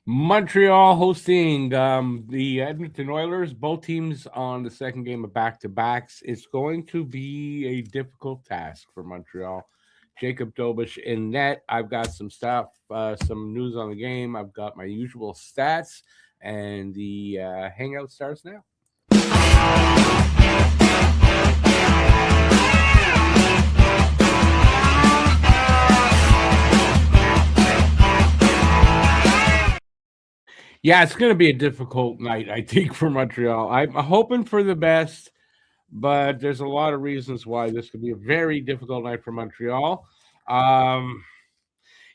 Montreal hosting the Edmonton Oilers. Both teams on the second game of back-to-backs. It's going to be a difficult task for Montreal. Jacob Dobish in net. I've got some stuff, some news on the game. I've got my usual stats, and the Hangout starts now. Yeah, it's going to be a difficult night, I think, for Montreal. I'm hoping for the best, but there's a lot of reasons why this could be a very difficult night for Montreal.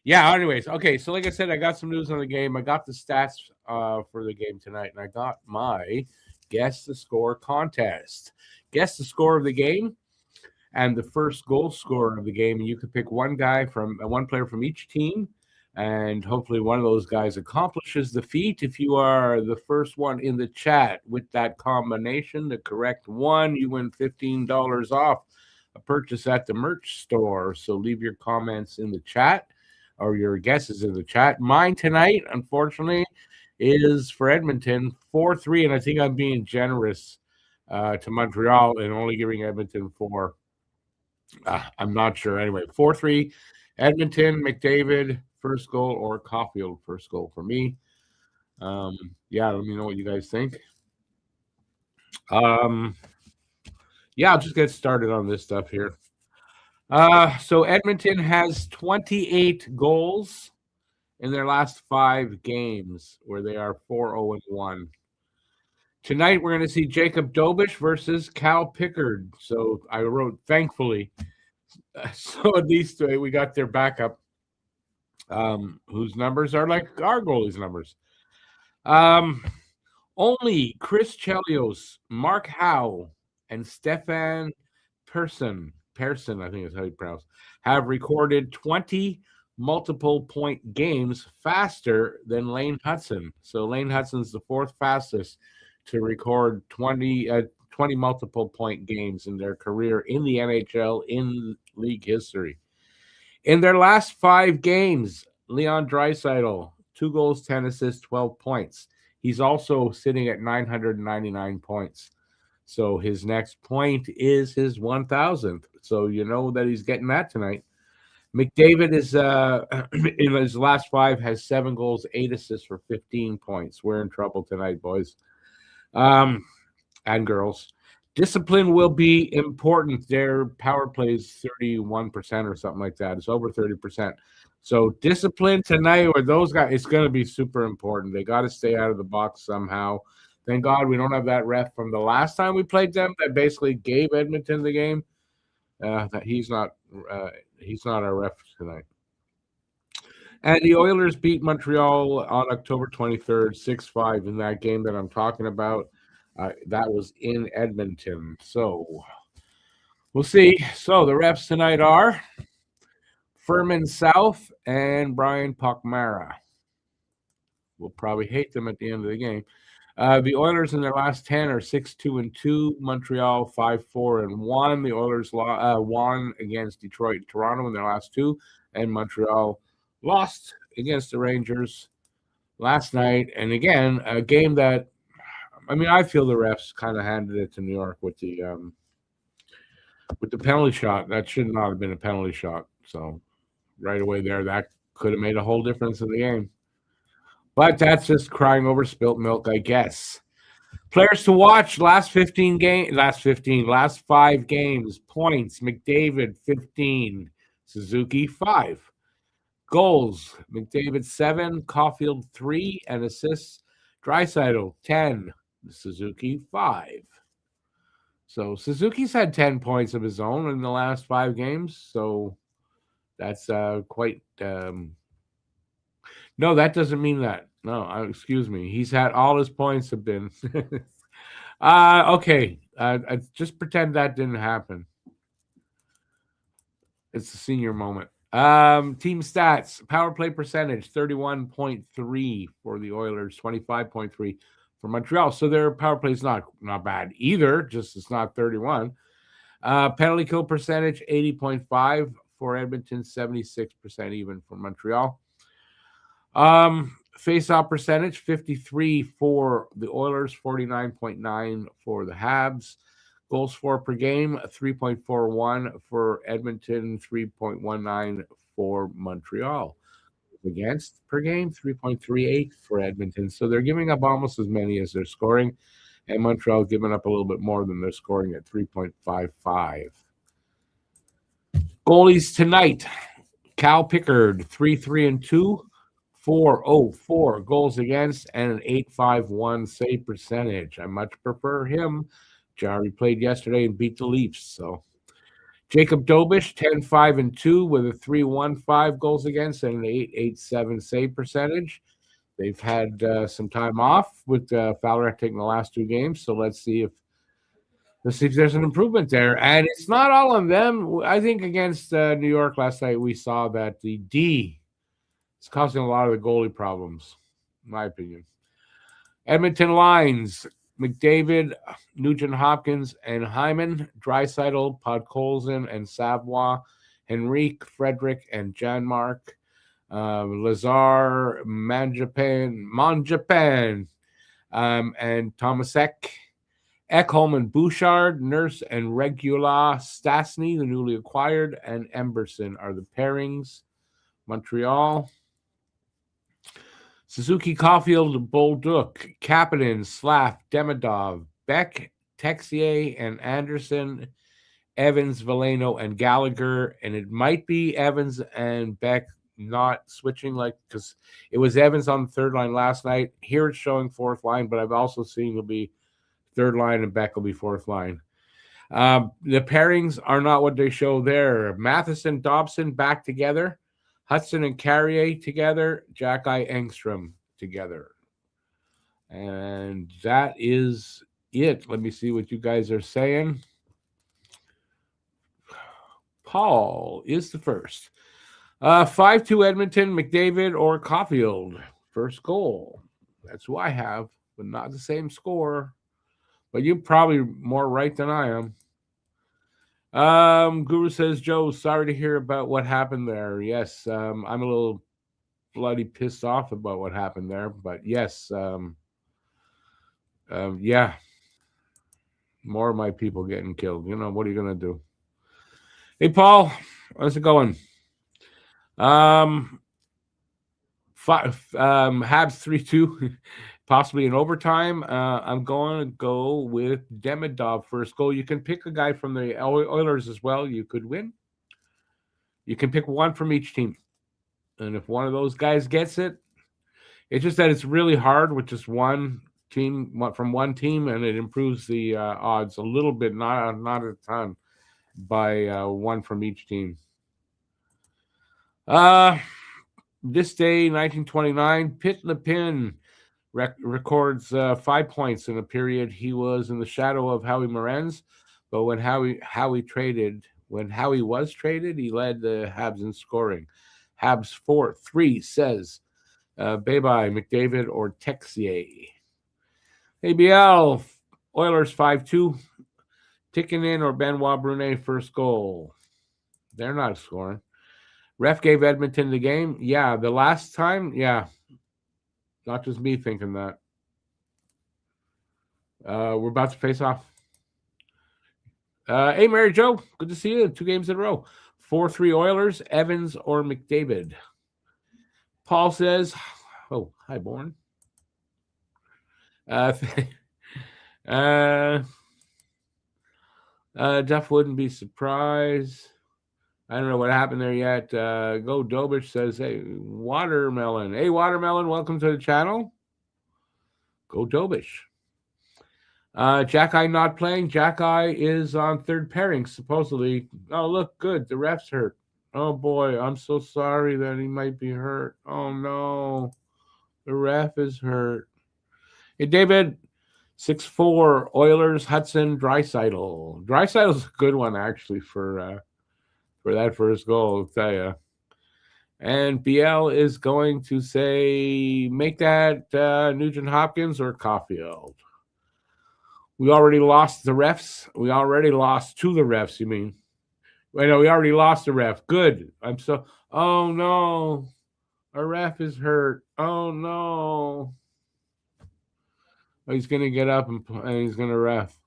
Anyways, okay, so like I said, I got some news on the game. I got the stats for the game tonight, and I got my Guess the Score contest. Guess the score of the game and the first goal scorer of the game. And you could pick one player from each team, and hopefully one of those guys accomplishes the feat. If you are the first one in the chat with that combination, the correct one, you win $15 off a purchase at the merch store. So leave your comments in the chat or your guesses in the chat. Mine tonight, unfortunately, is for Edmonton 4-3, and I think I'm being generous to Montreal and only giving Edmonton 4. I'm not sure. Anyway, 4-3, Edmonton, McDavid first goal, or Caulfield first goal for me. Let me know what you guys think. I'll just get started on this stuff here. So Edmonton has 28 goals in their last 5 games, where they are 4-0-1. Tonight, we're going to see Jacob Dobish versus Cal Pickard. So I wrote, thankfully. So at least we got their backup, whose numbers are like our goalie's numbers. Only Chris Chelios, Mark Howe, and Stefan Persson, I think is how you pronounce, have recorded 20 multiple point games faster than Lane Hudson. So Lane Hudson's the 4th fastest to record 20 multiple point games in their career in the NHL in league history. In their last 5 games, Leon Draisaitl, 2 goals, 10 assists, 12 points. He's also sitting at 999 points. So his next point is his 1,000th. So you know that he's getting that tonight. McDavid is in his last 5 has 7 goals, 8 assists for 15 points. We're in trouble tonight, boys. And girls. Discipline will be important. Their power play is 31% or something like that. It's over 30%. So discipline tonight, or those guys, it's going to be super important. They got to stay out of the box somehow. Thank God we don't have that ref from the last time we played them that basically gave Edmonton the game. He's not our ref tonight. And the Oilers beat Montreal on October 23rd, 6-5 in that game that I'm talking about. That was in Edmonton. So we'll see. So the refs tonight are Furman South and Brian Pochmara. We'll probably hate them at the end of the game. The Oilers in their last 10 are 6-2-2. Montreal 5-4-1. The Oilers won against Detroit and Toronto in their last 2, and Montreal lost against the Rangers last night. And again, a game that, I feel the refs kind of handed it to New York with the penalty shot. That should not have been a penalty shot. So right away there, that could have made a whole difference in the game. But that's just crying over spilt milk, I guess. Players to watch, last 5 games. Points, McDavid, 15. Suzuki, 5. Goals, McDavid, 7. Caulfield, 3. And assists, Draisaitl, 10. Suzuki, 5. So Suzuki's had 10 points of his own in the last 5 games. So that's quite... No, that doesn't mean that. No, excuse me. He's had all his points have been. Okay. Just pretend that didn't happen. It's a senior moment. Team stats. Power play percentage, 31.3 for the Oilers, 25.3 for Montreal. So their power play is not bad either. Just it's not 31. Penalty kill percentage, 80.5 for Edmonton, 76% even for Montreal. Face-off percentage, 53 for the Oilers, 49.9 for the Habs. Goals for per game, 3.41 for Edmonton, 3.19 for Montreal. Against per game, 3.38 for Edmonton. So they're giving up almost as many as they're scoring, and Montreal giving up a little bit more than they're scoring at 3.55. Goalies tonight, Cal Pickard, 3-3-2, 4.04 goals against, and an 8.51 save percentage. I much prefer him. Jari played yesterday and beat the Leafs. So Jacob Dobish, 10-5-2 with a 3.15 goals against and an 8.87 save percentage. They've had some time off with Fowler taking the last two games. So let's see if there's an improvement there. And it's not all on them. I think against New York last night, we saw that the D is causing a lot of the goalie problems, in my opinion. Edmonton lines, McDavid, Nugent-Hopkins, and Hyman, Draisaitl, Podkolzin, and Savoie, Henrique, Frederick, and Janmark, Lazar, Manjapan, and Tomasek, Ekholm and Bouchard, Nurse and Regula, Stastny, the newly acquired, and Emberson are the pairings. Montreal, Suzuki, Caulfield, Bolduc, Kapanen, Slav, Demidov, Beck, Texier, and Anderson, Evans, Veleno, and Gallagher. And it might be Evans and Beck not switching, because it was Evans on the third line last night. Here it's showing fourth line, but I've also seen it'll be third line and Beck will be fourth line. The pairings are not what they show there. Matheson, Dobson back together. Hudson and Carrier together, Jack-Eye Engstrom together. And that is it. Let me see what you guys are saying. Paul is the first. 5-2 Edmonton, McDavid or Caulfield. First goal. That's who I have, but not the same score. But you're probably more right than I am. Guru says, Joe, sorry to hear about what happened there. Yes, I'm a little bloody pissed off about what happened there. But yes, yeah, more of my people getting killed. You know, what are you going to do? Hey, Paul, how's it going? Habs 3-2, possibly in overtime. I'm going to go with Demidov first goal. You can pick a guy from the Oilers as well. You could win. You can pick one from each team. And if one of those guys gets it, it's just that it's really hard with just one team from one team, and it improves the odds a little bit, not a ton, by one from each team. This day, 1929, Pitt Lepin records 5 points in a period. He was in the shadow of Howie Morenz, but when Howie was traded, he led the Habs in scoring. Habs 4-3 says bye-bye, McDavid or Texier. ABL, Oilers 5-2. Tikkanen or Benoit Brunet first goal. They're not scoring. Ref gave Edmonton the game. Yeah, the last time, yeah. Not just me thinking that. We're about to face off. Hey, Mary Jo, good to see you. 2 games in a row. 4-3 Oilers, Evans or McDavid. Paul says, oh, hi, Born. Duff wouldn't be surprised. I don't know what happened there yet. Go Dobich says, hey, Watermelon. Hey, Watermelon, welcome to the channel. Go Dobich. Jack-Eye not playing. Jack-Eye is on third pairing, supposedly. Oh, look, good. The ref's hurt. Oh, boy, I'm so sorry that he might be hurt. Oh, no. The ref is hurt. Hey, David, 6-4, Oilers, Hudson, Draisaitl. Draisaitl's a good one, actually, for that first goal, I'll tell you. And BL is going to say, make that Nugent Hopkins or Caulfield. We already lost the refs. We already lost to the refs, you mean? Wait, no, we already lost the ref. Good. Oh, no. Our ref is hurt. Oh, no. Oh, he's going to get up and he's going to ref.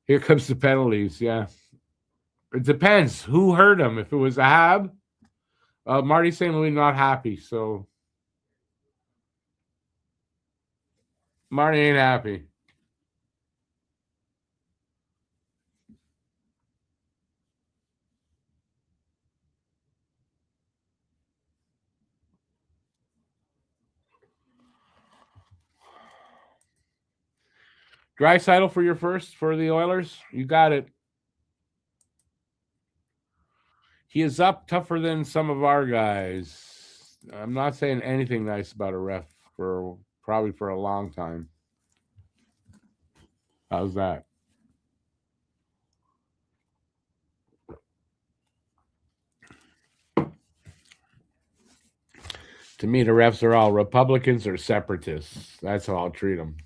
Here comes the penalties. Yeah. It depends who hurt him. If it was a Hab, Marty St. Louis not happy. So Marty ain't happy. Draisaitl for your first for the Oilers. You got it. He is up tougher than some of our guys. I'm not saying anything nice about a ref for probably for a long time. How's that? To me, the refs are all Republicans or separatists. That's how I'll treat them.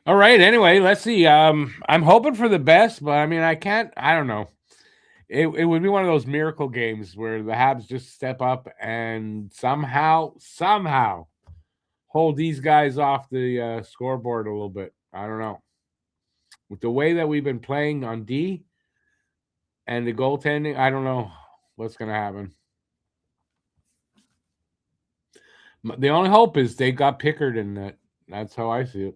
All right. Anyway, let's see. I'm hoping for the best, but I mean, I don't know. It would be one of those miracle games where the Habs just step up and somehow hold these guys off the scoreboard a little bit. I don't know. With the way that we've been playing on D and the goaltending, I don't know what's going to happen. The only hope is they got Pickard in that. That's how I see it.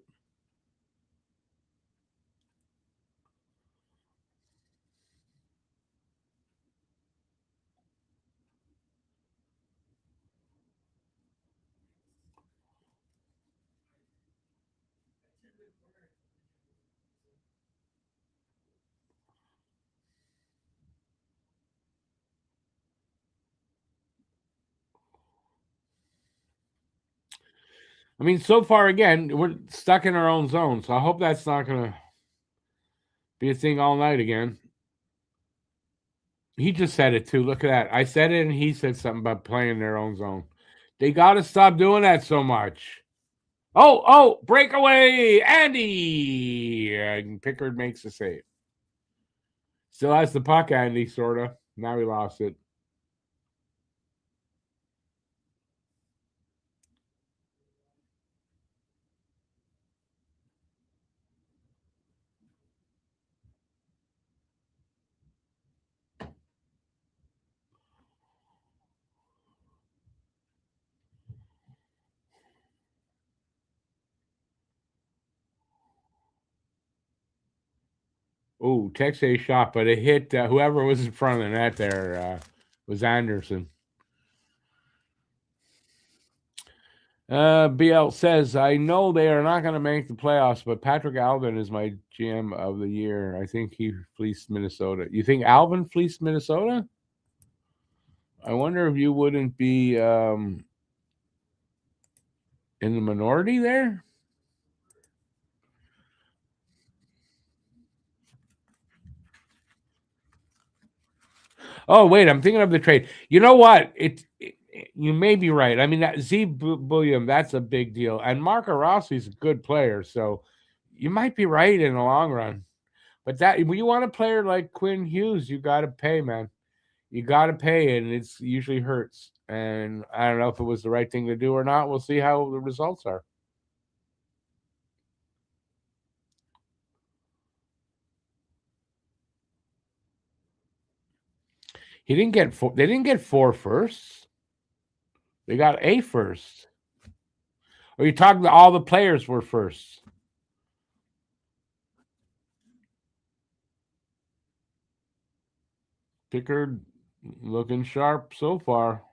I mean, so far, again, we're stuck in our own zone, so I hope that's not going to be a thing all night again. He just said it, too. Look at that. I said it, and he said something about playing in their own zone. They got to stop doing that so much. Oh, breakaway, Andy! And Pickard makes the save. Still has the puck, Andy, sort of. Now he lost it. Oh, Texas shot, but it hit whoever was in front of the net there was Anderson. BL says, I know they are not going to make the playoffs, but Patrick Alvin is my GM of the year. I think he fleeced Minnesota. You think Alvin fleeced Minnesota? I wonder if you wouldn't be in the minority there. Oh, wait, I'm thinking of the trade. You know what? You may be right. I mean, that Z Bulliam, that's a big deal. And Marco Rossi's a good player, so you might be right in the long run. But that when you want a player like Quinn Hughes, you got to pay, man. You got to pay, and it's usually hurts. And I don't know if it was the right thing to do or not. We'll see how the results are. He didn't get four. They didn't get 4 firsts. They got a first. Are you talking to all the players were first? Pickard looking sharp so far.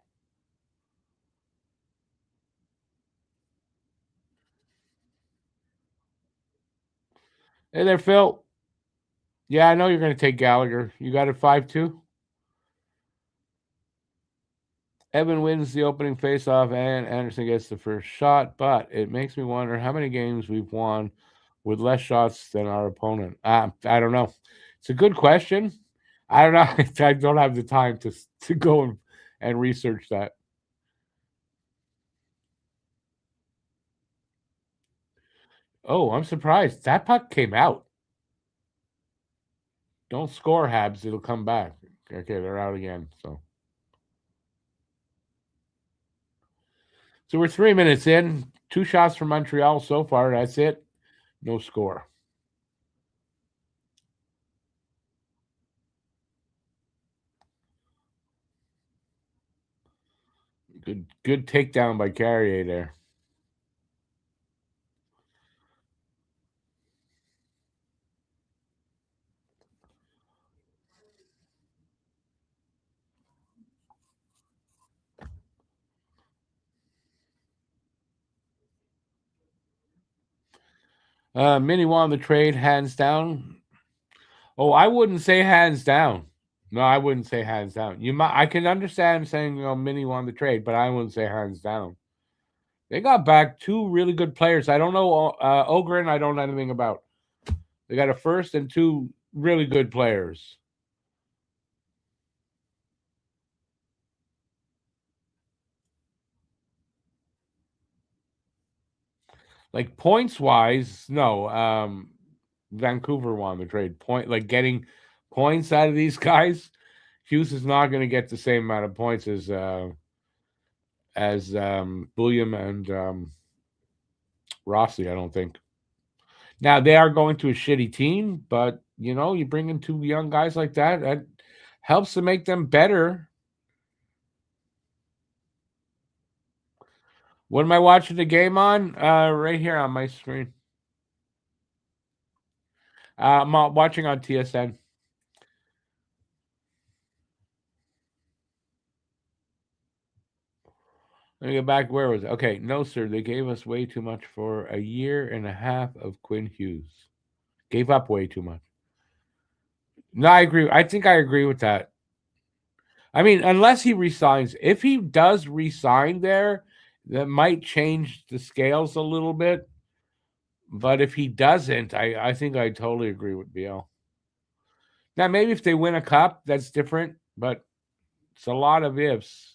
Hey there, Phil. Yeah, I know you're going to take Gallagher. You got it 5-2? Evan wins the opening faceoff, and Anderson gets the first shot. But it makes me wonder how many games we've won with less shots than our opponent. I don't know. It's a good question. I don't know. I don't have the time to go and research that. Oh, I'm surprised. That puck came out. Don't score, Habs. It'll come back. Okay, they're out again. So we're 3 minutes in. 2 shots from Montreal so far. That's it. No score. Good takedown by Carrier there. Mini won the trade hands down. Oh, I wouldn't say hands down. No, I wouldn't say hands down. I can understand saying Mini won the trade, but I wouldn't say hands down. They got back 2 really good players. I don't know Ogren. I don't know anything about. They got a first and 2 really good players. Like points wise, no. Vancouver won the trade. Getting points out of these guys. Hughes is not going to get the same amount of points as Bullion and Rossi, I don't think. Now they are going to a shitty team, but you bring in 2 young guys like that helps to make them better. What am I watching the game on? Right here on my screen. I'm watching on TSN. Let me get back. Where was it? Okay, no, sir. They gave us way too much for a year and a half of Quinn Hughes. Gave up way too much. No, I agree. I think I agree with that. I mean, unless he resigns. If he does resign there, that might change the scales a little bit. But if he doesn't, I think I totally agree with BL. Now, maybe if they win a cup, that's different, but it's a lot of ifs.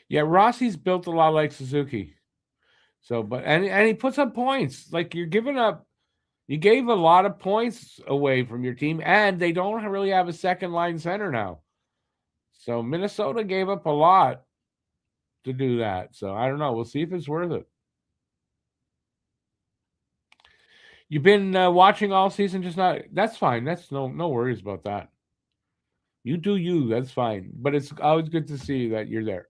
Yeah, Rossi's built a lot like Suzuki. So, and he puts up points. Like you gave a lot of points away from your team, and they don't really have a second line center now. So Minnesota gave up a lot to do that. So I don't know. We'll see if it's worth it. You've been watching all season, just not. That's fine. That's no worries about that. You do you. That's fine. But it's always good to see that you're there.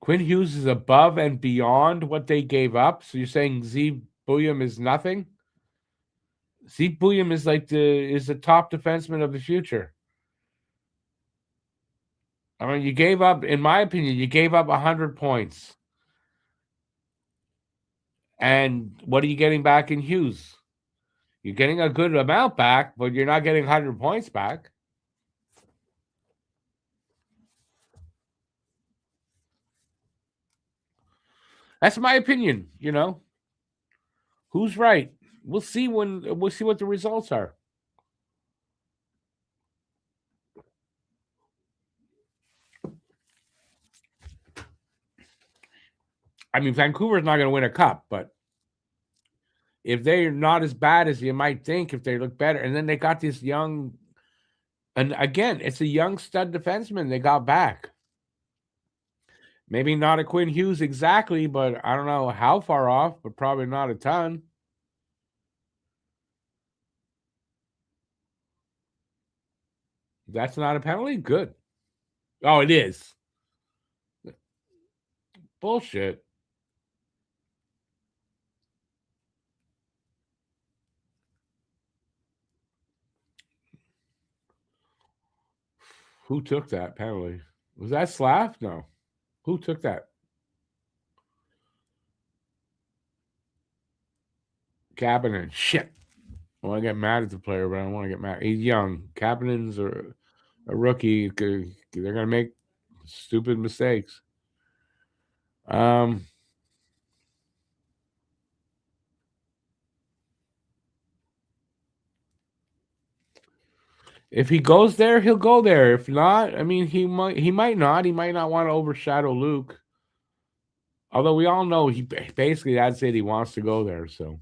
Quinn Hughes is above and beyond what they gave up. So you're saying Z Bullion is nothing? Z Bullion is the top defenseman of the future. I mean, you gave up, in my opinion, you gave up 100 points. And what are you getting back in Hughes? You're getting a good amount back, but you're not getting 100 points back. That's my opinion, Who's right? We'll see what the results are. I mean, Vancouver's not going to win a cup, but if they're not as bad as you might think, if they look better, and then they got this young, and again, it's a young stud defenseman they got back. Maybe not a Quinn Hughes exactly, but I don't know how far off, but probably not a ton. That's not a penalty? Good. Oh, it is. Bullshit. Who took that penalty? Was that Slav? No. Who took that? Kapanen. Shit. I want to get mad at the player, but I don't want to get mad. He's young. Kapanen's a rookie. They're going to make stupid mistakes. Um, If he goes there, he'll go there. If not, I mean, he might not. He might not want to overshadow Luke. Although we all know he basically that's it. He wants to go there. So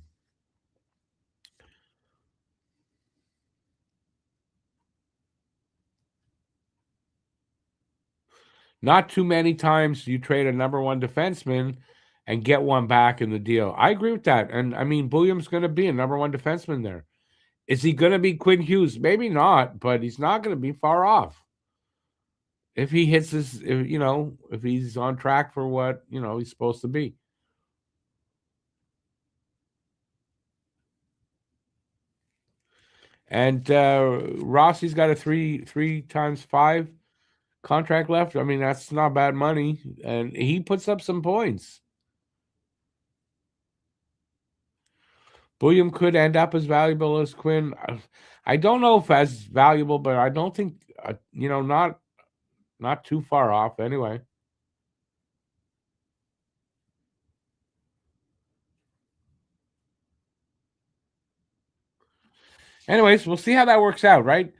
not too many times you trade a number one defenseman and get one back in the deal. I agree with that. And I mean, Bulliam's going to be a number one defenseman there. Is he going to be Quinn Hughes? Maybe not, but he's not going to be far off. If he hits his, if he's on track for what, he's supposed to be. And Rossi's got a 3x5 contract left. I mean, that's not bad money. And he puts up some points. Bulliam could end up as valuable as Quinn. I don't know if as valuable, but I don't think, not too far off anyway. Anyways, we'll see how that works out, right?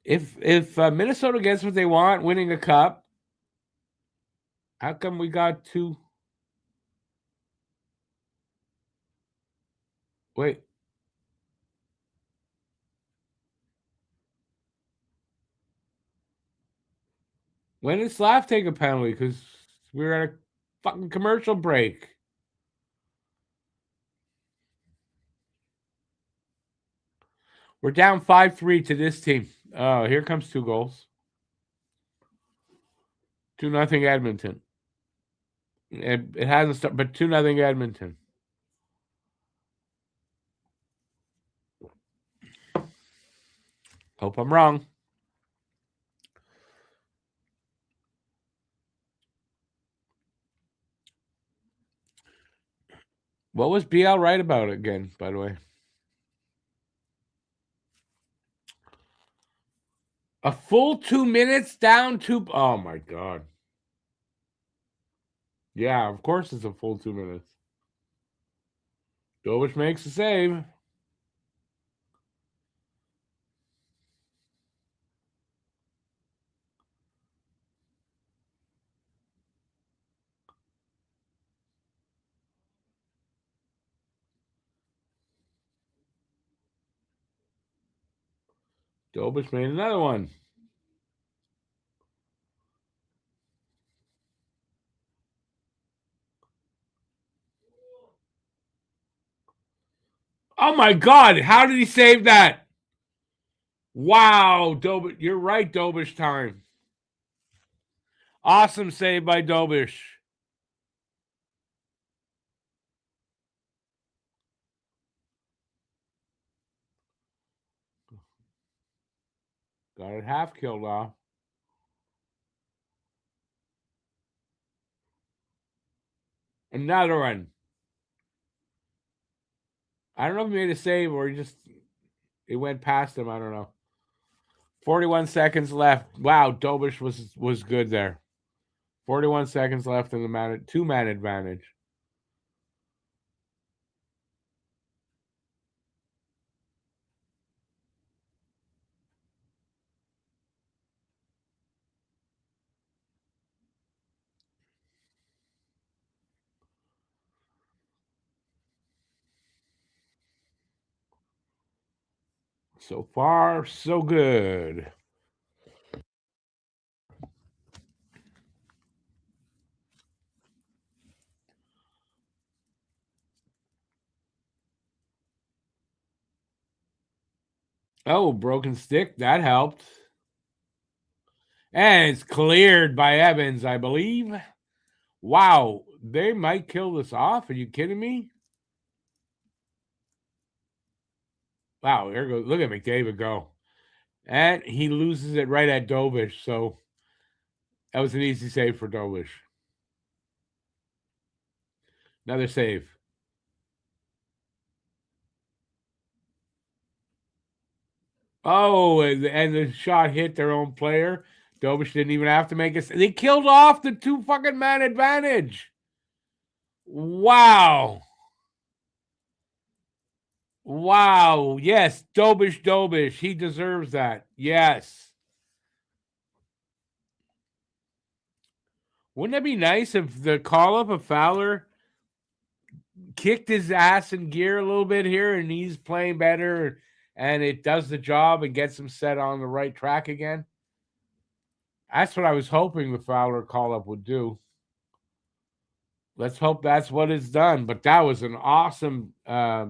If Minnesota gets what they want, winning a cup, how come we got two? Wait. When did Slav take a penalty? Because we were at a fucking commercial break. We're down 5-3 to this team. Oh, here comes 2 goals. 2-0 Edmonton. It hasn't started, but 2-0 Edmonton. Hope I'm wrong. What was BL right about again, by the way? A full 2 minutes down 2. Oh, my God. Yeah, of course it's a full 2 minutes. Dovish makes the save. Dobish made another one. Oh, my God. How did he save that? Wow, Dobish. You're right, Dobish time. Awesome save by Dobish. Got it half killed off. Another one. I don't know if he made a save or it went past him. I don't know. 41 seconds left. Wow, Dobish was good there. 41 seconds left in the 2-man advantage. So far, so good. Oh, broken stick. That helped. And it's cleared by Evans, I believe. Wow. They might kill this off. Are you kidding me? Wow. There goes. Look at McDavid go. And he loses it right at Dovish. So that was an easy save for Dovish. Another save. Oh, and the shot hit their own player. Dobish didn't even have to make it. They killed off the 2-man advantage. Wow. Wow. Yes. Dobish. He deserves that. Yes. Wouldn't that be nice if the call up of Fowler kicked his ass in gear a little bit here and he's playing better and it does the job and gets him set on the right track again? That's what I was hoping the Fowler call up would do. Let's hope that's what it's done. But that was an awesome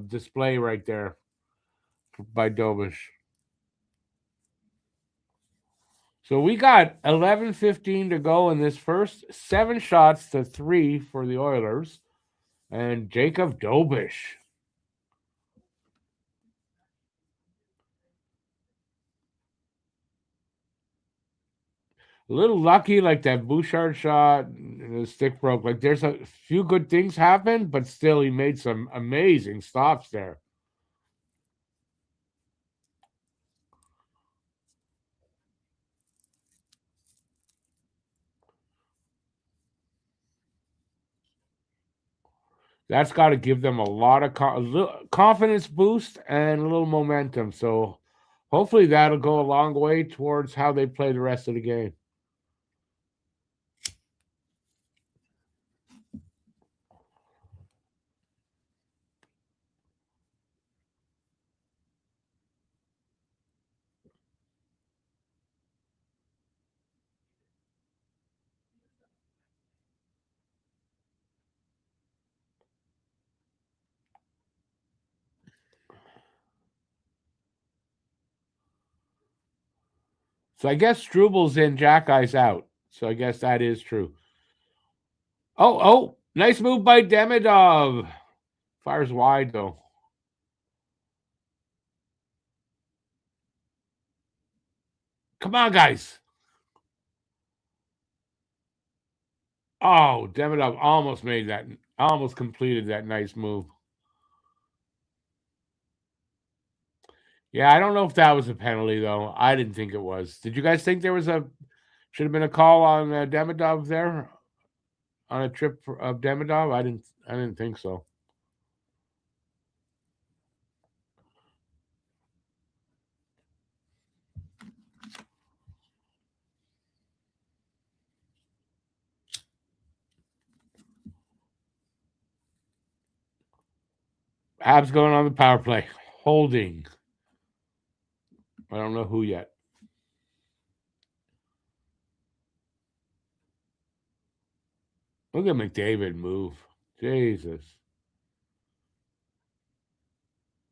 display right there by Dobish. So we got 11:15 to go in this first. 7 shots to 3 for the Oilers. And Jacob Dobish. A little lucky, like that Bouchard shot, and the stick broke. Like there's a few good things happen, but still he made some amazing stops there. That's got to give them a lot of confidence boost and a little momentum. So hopefully that'll go a long way towards how they play the rest of the game. So I guess Strubal's in, Jack Eye's out. So I guess that is true. Oh, nice move by Demidov. Fires wide though. Come on, guys. Oh, Demidov almost completed that nice move. Yeah, I don't know if that was a penalty though. I didn't think it was. Did you guys think there was should have been a call on Demidov there on a trip of Demidov? I didn't think so. Habs going on the power play, holding. I don't know who yet. Look at McDavid move. Jesus.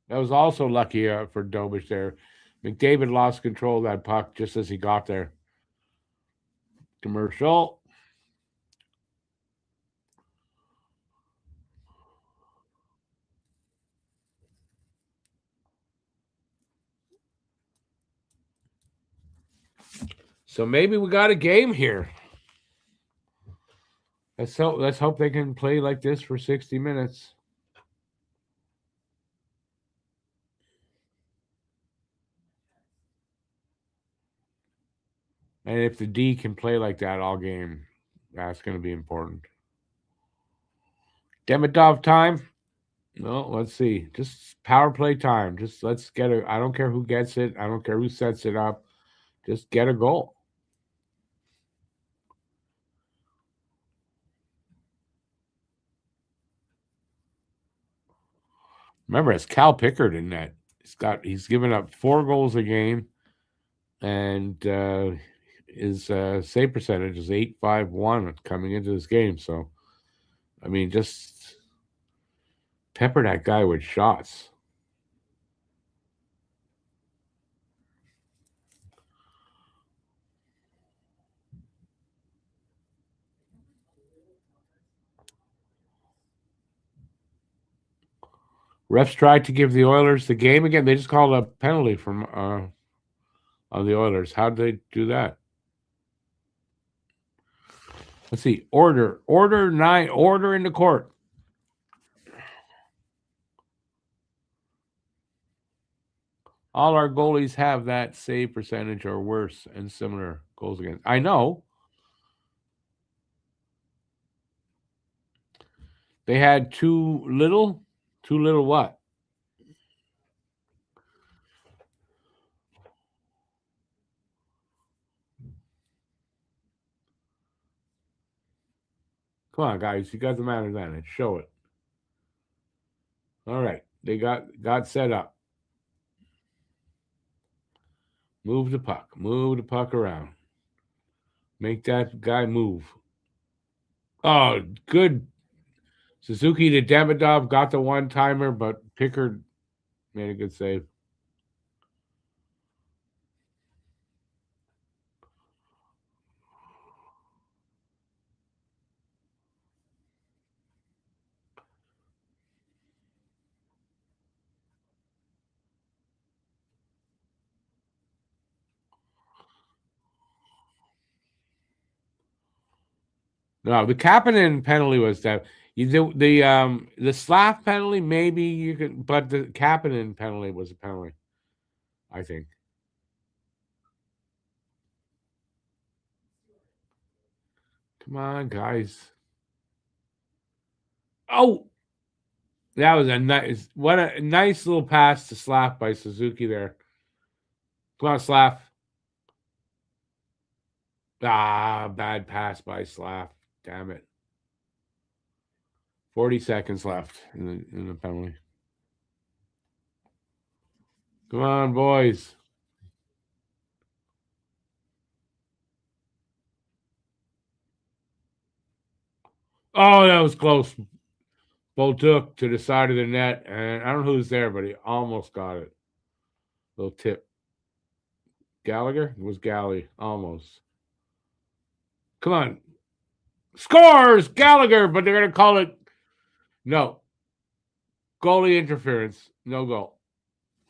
That was also lucky for Dobish there. McDavid lost control of that puck just as he got there. Commercial. So maybe we got a game here. Let's hope they can play like this for 60 minutes. And if the D can play like that all game, that's going to be important. Demidov time. No, let's see. Just power play time. Just let's get I don't care who gets it. I don't care who sets it up. Just get a goal. Remember, it's Cal Pickard in net. He's given up 4 goals a game, and his save percentage is 8.51 coming into this game. So, I mean, just pepper that guy with shots. Refs tried to give the Oilers the game again. They just called a penalty from on the Oilers. How did they do that? Let's see. Order in the court. All our goalies have that save percentage or worse and similar goals against. I know. They had too little what? Come on, guys. You got the man advantage. Show it. All right. They got set up. Move the puck. Move the puck around. Make that guy move. Oh, good. Suzuki to Demidov got the one-timer, but Pickard made a good save. No, the Kapanen penalty was that the Slav penalty maybe you could, but the Kapanen penalty was a penalty. I think. Come on, guys. Oh, that was a nice little pass to Slav by Suzuki there. Come on, Slav. Ah, bad pass by Slav. Damn it. 40 seconds left in the penalty. Come on, boys. Oh, that was close. Bolduc to the side of the net, and I don't know who's there, but he almost got it. Little tip. Gallagher? It was Galley. Almost. Come on. Scores! Gallagher, but they're going to call it. No. Goalie interference. No goal.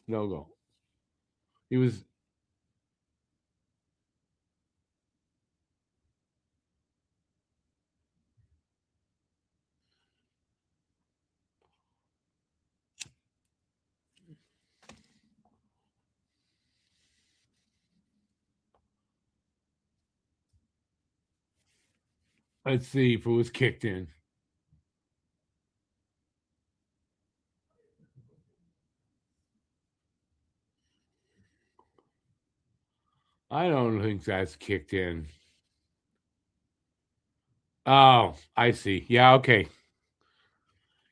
No goal. He was. Let's see if it was kicked in. I don't think that's kicked in. Oh, I see. Yeah, okay.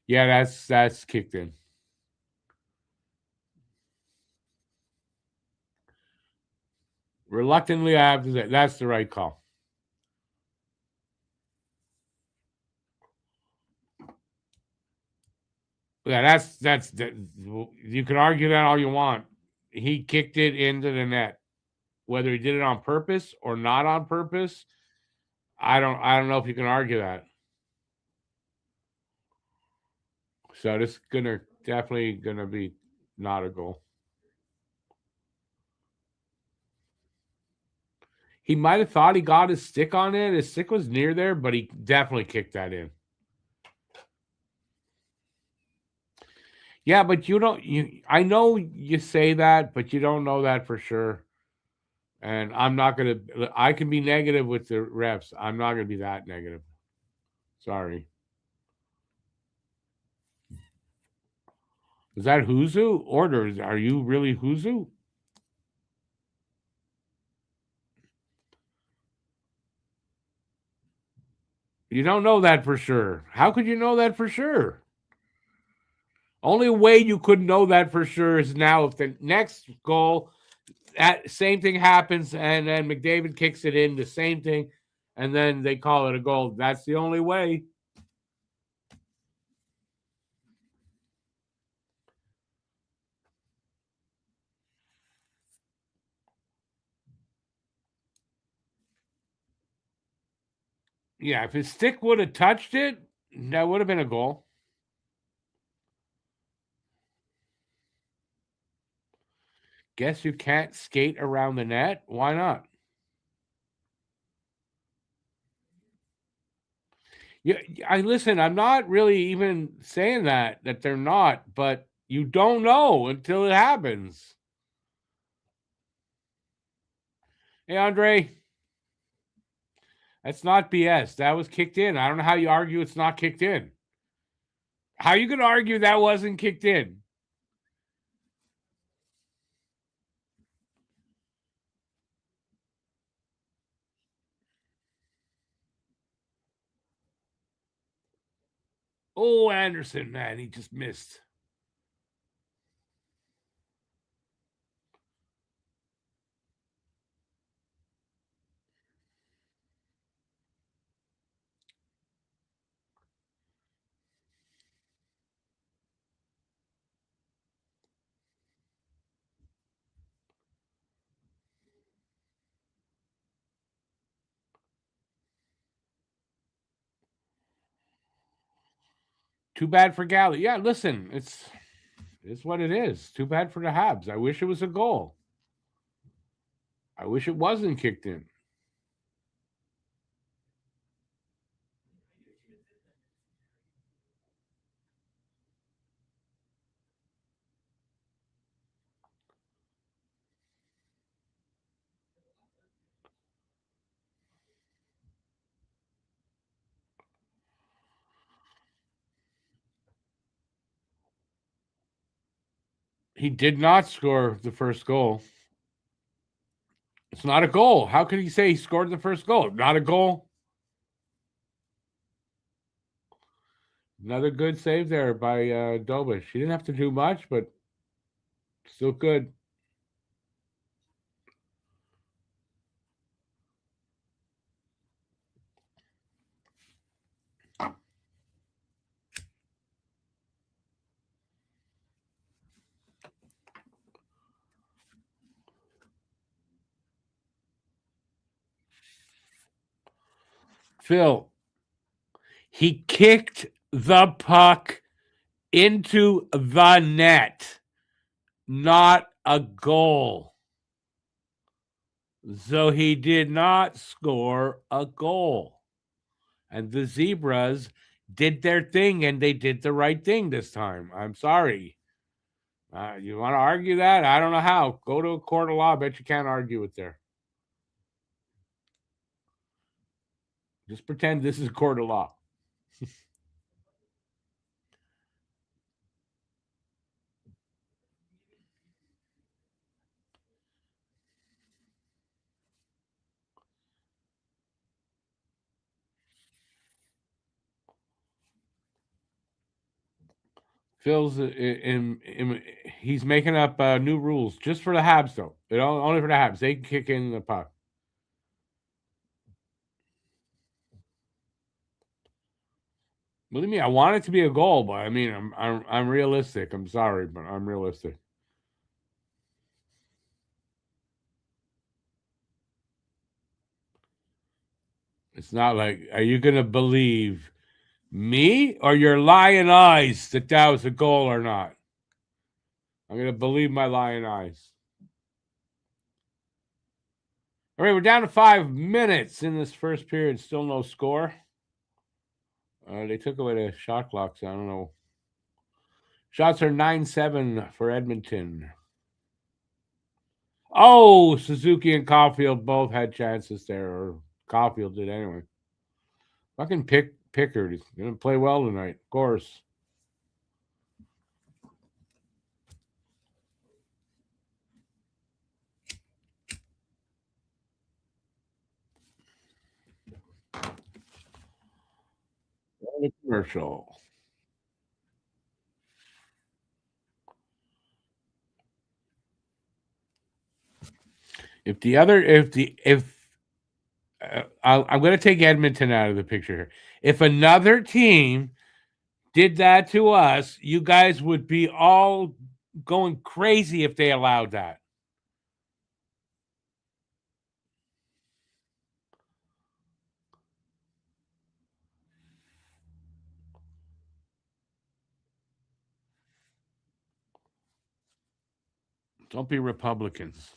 Yeah, that's kicked in. Reluctantly, I have to say that's the right call. Yeah, that's you can argue that all you want. He kicked it into the net. Whether he did it on purpose or not on purpose, I don't know if you can argue that. So this is definitely gonna be not a goal. He might have thought he got his stick on it. His stick was near there, but he definitely kicked that in. Yeah, but you don't I know you say that, but you don't know that for sure. And I'm not gonna I can be negative with the refs. I'm not gonna be that negative. Sorry. Is that Huzu? Orders? Are you really Huzu? You don't know that for sure. How could you know that for sure? Only way you could know that for sure is now if the next goal, that same thing happens, and then McDavid kicks it in, the same thing, and then they call it a goal. That's the only way. Yeah, if his stick would have touched it, that would have been a goal. Guess you can't skate around the net? Why not? Yeah, I listen. I'm not really even saying that they're not, but you don't know until it happens. Hey, Andre, that's not BS. That was kicked in. I don't know how you argue it's not kicked in. How you can argue that wasn't kicked in? Oh, Anderson, man, he just missed. Too bad for Galley. Yeah, listen, it's what it is. Too bad for the Habs. I wish it was a goal. I wish it wasn't kicked in. He did not score the first goal. It's not a goal. How could he say he scored the first goal? Not a goal. Another good save there by Dobish. He didn't have to do much, but still good. Phil, he kicked the puck into the net, not a goal. So he did not score a goal. And the Zebras did their thing, and they did the right thing this time. I'm sorry. You want to argue that? I don't know how. Go to a court of law. I bet you can't argue it there. Just pretend this is a court of law. Phil's he's making up new rules just for the Habs, though. Only for the Habs. They can kick in the puck. Believe me, I want it to be a goal, but I mean, I'm realistic. I'm sorry, but I'm realistic. It's not like, are you going to believe me or your lying eyes that was a goal or not? I'm going to believe my lying eyes. All right, we're down to 5 minutes in this first period. Still no score. They took away the shot clocks. I don't know. Shots are 9-7 for Edmonton. Oh, Suzuki and Caulfield both had chances there, or Caulfield did anyway. Fucking Pickard is going to play well tonight, of course. Commercial. I'm going to take Edmonton out of the picture here. If another team did that to us, you guys would be all going crazy if they allowed that. Don't be Republicans.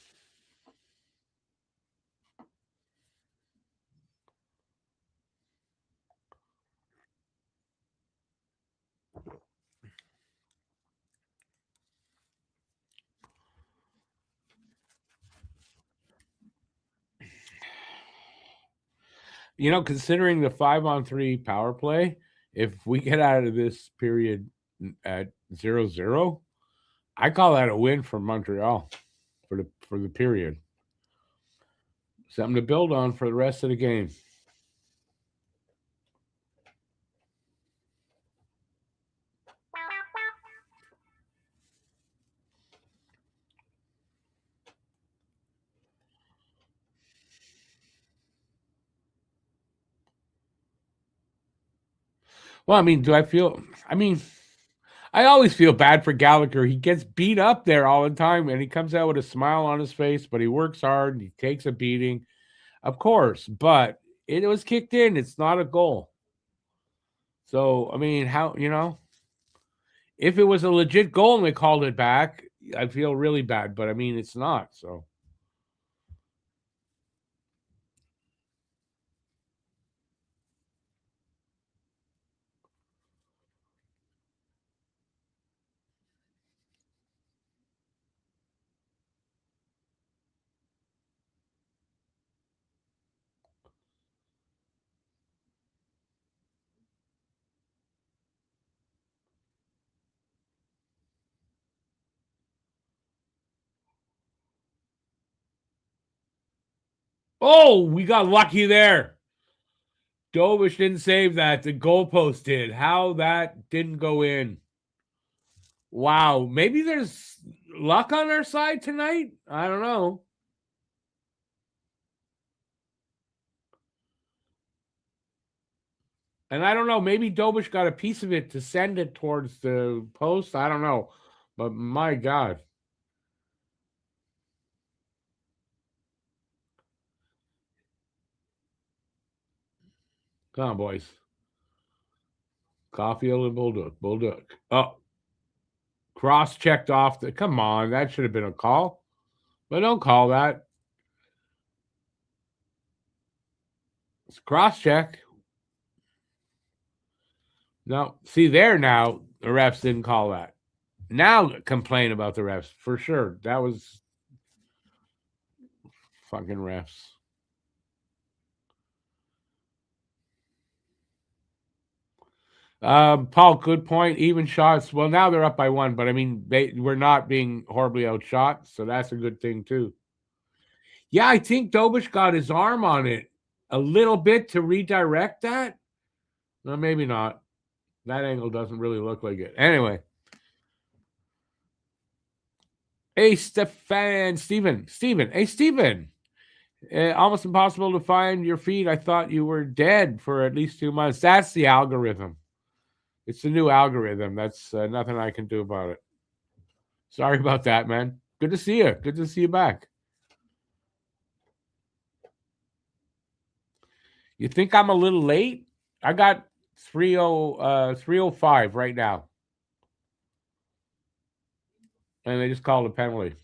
You know, considering the 5-on-3 power play, if we get out of this period at 0-0, I call that a win for Montreal for the period. Something to build on for the rest of the game. Well, I mean, I always feel bad for Gallagher. He gets beat up there all the time, and he comes out with a smile on his face, but he works hard and he takes a beating, of course, but it was kicked in. It's not a goal. So, I mean, if it was a legit goal and they called it back, I'd feel really bad, but I mean, it's not. So, oh, we got lucky there. Dovish didn't save that. The goalpost did. How that didn't go in. Wow. Maybe there's luck on our side tonight. I don't know. And I don't know. Maybe Dobish got a piece of it to send it towards the post. I don't know. But my God. Come on, boys. Caulfield and Bulldog. Oh, cross checked off the. Come on. That should have been a call. But don't call that. It's cross check. No. See there now. The refs didn't call that. Now complain about the refs for sure. That was fucking refs. Paul, good point. Even shots. Well, now they're up by one, but I mean, we're not being horribly outshot, so that's a good thing too. Yeah, I think Dobish got his arm on it a little bit to redirect that. No, maybe not. That angle doesn't really look like it. Anyway. Hey, Steven. Hey, Steven. Almost impossible to find your feed. I thought you were dead for at least 2 months. That's the algorithm. It's the new algorithm. That's nothing I can do about it. Sorry about that, man. Good to see you. Good to see you back. You think I'm a little late? I got 305 right now. And they just called a penalty.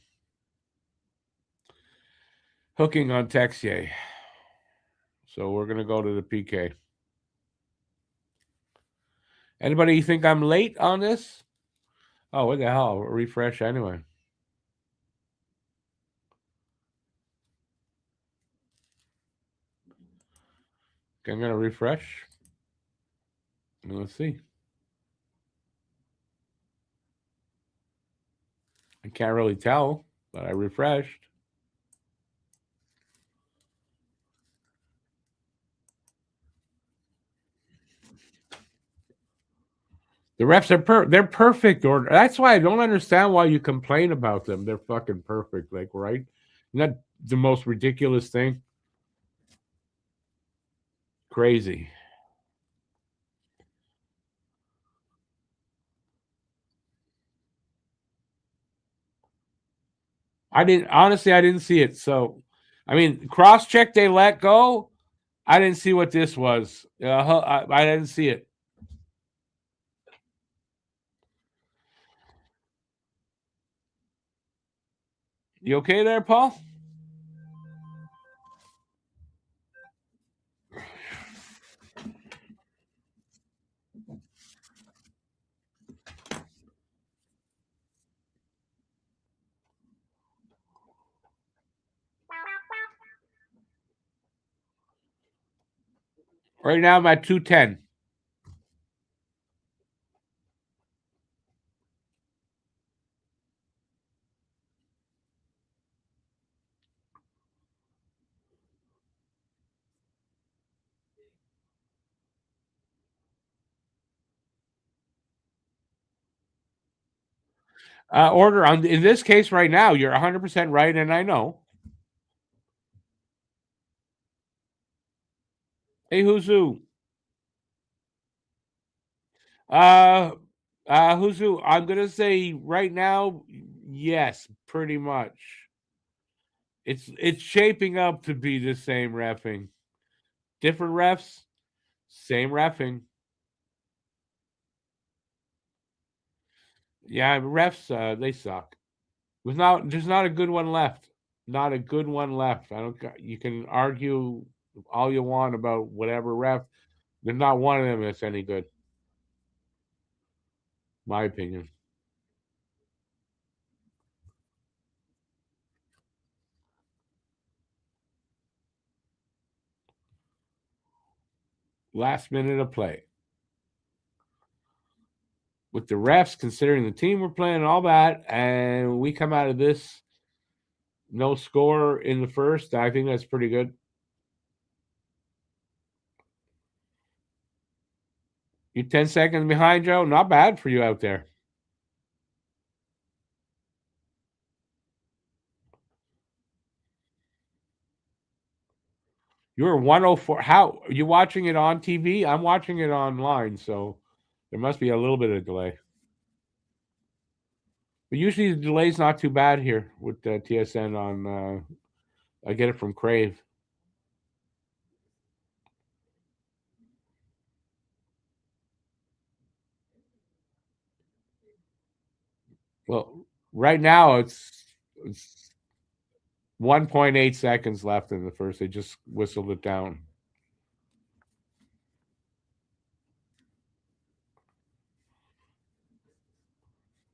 Hooking on Texier. So we're going to go to the PK. Anybody think I'm late on this? Oh, what the hell? Refresh anyway. Okay, I'm going to refresh. Let's see. I can't really tell, but I refreshed. The refs are they're perfect. Or that's why I don't understand why you complain about them. They're fucking perfect. Like, right? Isn't that the most ridiculous thing? Crazy. I didn't see it. So, I mean, cross check, they let go. I didn't see what this was. I didn't see it. You okay there, Paul? Right now, I'm at 210. Order on in this case right now. You're 100% right, and I know. Hey, who's who? Who's who? I'm gonna say right now, yes, pretty much. It's shaping up to be the same reffing. Different refs, same reffing. Yeah, refs, they suck. There's not a good one left. Not a good one left. I don't. You can argue all you want about whatever ref. There's not one of them that's any good. My opinion. Last minute of play with the refs, considering the team we're playing and all that, and we come out of this no score in the first. I think that's pretty good. You're 10 seconds behind, Joe. Not bad for you out there. You're 104. How are you watching it on TV? I'm watching it online, so there must be a little bit of delay. But usually the delay's not too bad here with TSN on. I get it from Crave. Well, right now it's 1.8 seconds left in the first. They just whistled it down.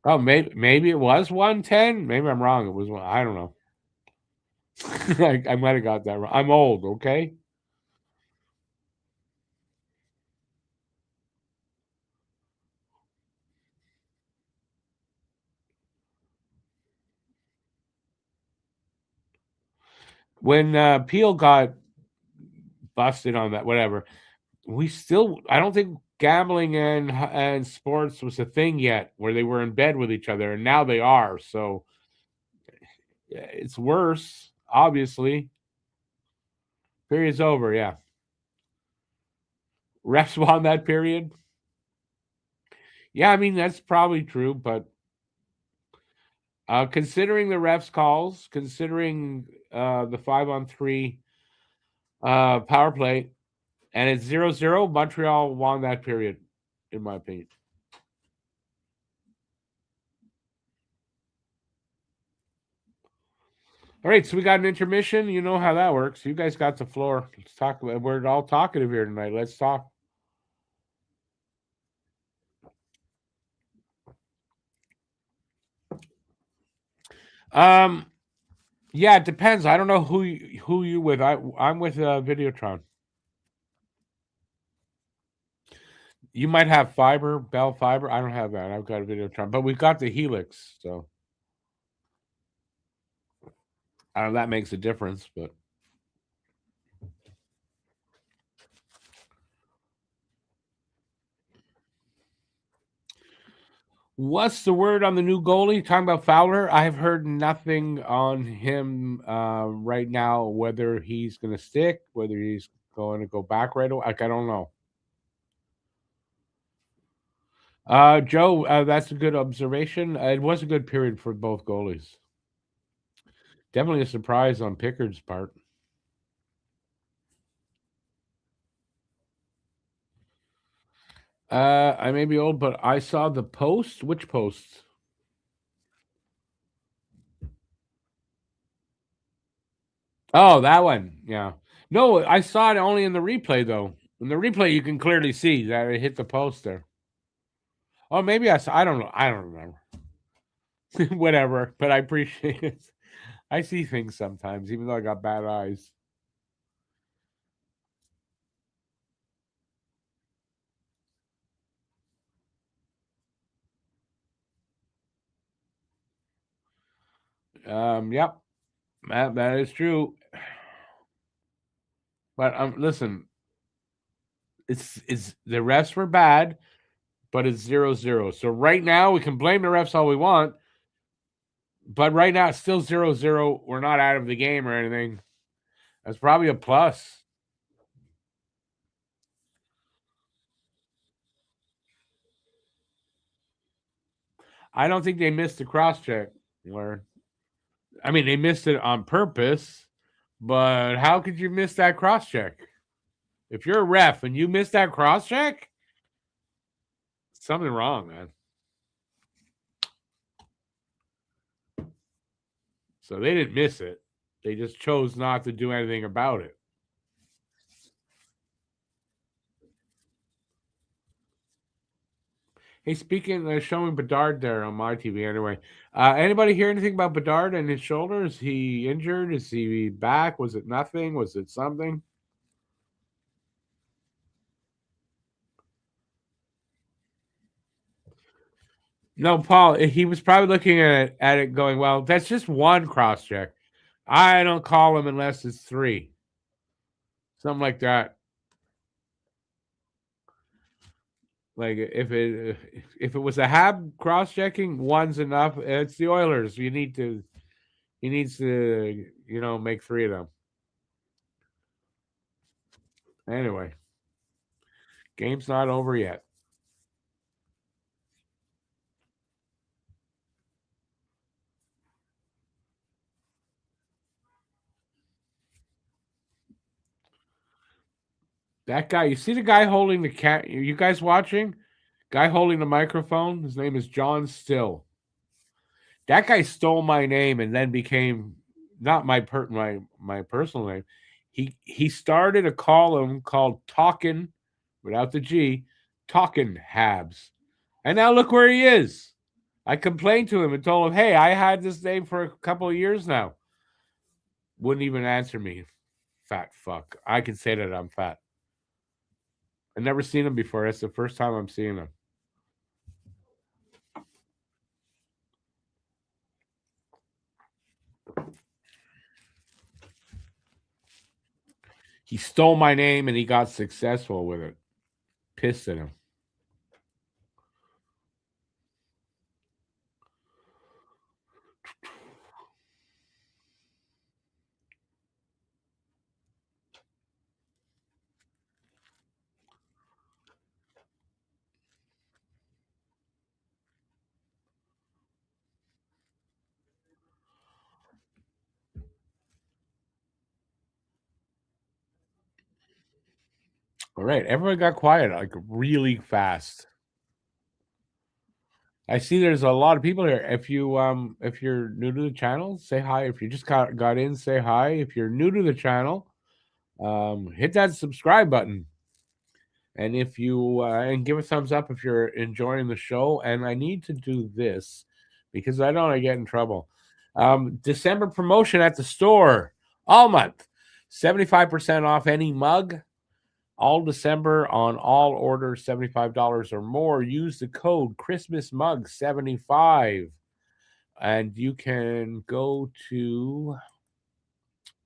Oh, maybe it was 110. Maybe I'm wrong. It was one. I don't know. I might have got that wrong. I'm old. Okay. When Peel got busted on that, whatever, we still. I don't think gambling and sports was a thing yet, where they were in bed with each other, and now they are. So it's worse, obviously. Period's over. Yeah, refs won that period. Yeah, I mean that's probably true, but considering the refs calls, considering the 5-on-3 power play, and it's 0-0, Montreal won that period, in my opinion. All right, so we got an intermission. You know how that works. You guys got the floor. Let's talk. We're all talkative here tonight. Let's talk. Um, yeah, it depends. I don't know who you with. I'm with Videotron. You might have fiber, Bell fiber. I don't have that. I've got a Videotron, but we've got the Helix, so I don't know, that makes a difference. But what's the word on the new goalie? Talking about Fowler, I have heard nothing on him right now. Whether he's going to stick, whether he's going to go back right away, like I don't know. Joe, that's a good observation. It was a good period for both goalies. Definitely a surprise on Pickard's part. I may be old, but I saw the post. Which post? Oh, that one. Yeah. No, I saw it only in the replay though. In the replay, you can clearly see that it hit the post there. Oh, maybe I saw. I don't know. I don't remember. Whatever. But I appreciate it. I see things sometimes, even though I got bad eyes. Yep. That is true. But listen, it's the refs were bad, but it's 0-0. So right now we can blame the refs all we want, but right now it's still 0-0. We're not out of the game or anything. That's probably a plus. I don't think they missed the cross check. I mean, they missed it on purpose, but how could you miss that cross check? If you're a ref and you miss that cross check, something wrong, man. So they didn't miss it. They just chose not to do anything about it. Hey, speaking, showing Bedard there on my TV anyway. Anybody hear anything about Bedard and his shoulder? Is he injured? Is he back? Was it nothing? Was it something? No, Paul, he was probably looking at it going, well, that's just one cross check. I don't call him unless it's three. Something like that. Like if it was a Hab cross checking, one's enough. It's the Oilers. He needs to make three of them. Anyway, game's not over yet. That guy, you see the guy holding the cat? You guys watching? Guy holding the microphone. His name is John Still. That guy stole my name and then became not my personal name. He started a column called Talking, without the G, Talking Habs, and now look where he is. I complained to him and told him, "Hey, I had this name for a couple of years now." Wouldn't even answer me. Fat fuck. I can say that I'm fat. I've never seen him before. That's the first time I'm seeing him. He stole my name and he got successful with it. Pissed at him. All right, everyone got quiet like really fast. I see there's a lot of people here. If you're new to the channel, say hi. If you just got in, say hi. If you're new to the channel, hit that subscribe button. And if you and give a thumbs up if you're enjoying the show. And I need to do this because I don't want to get in trouble. December promotion at the store all month. 75% off any mug. All December on all orders, $75 or more. Use the code ChristmasMug75. And you can go to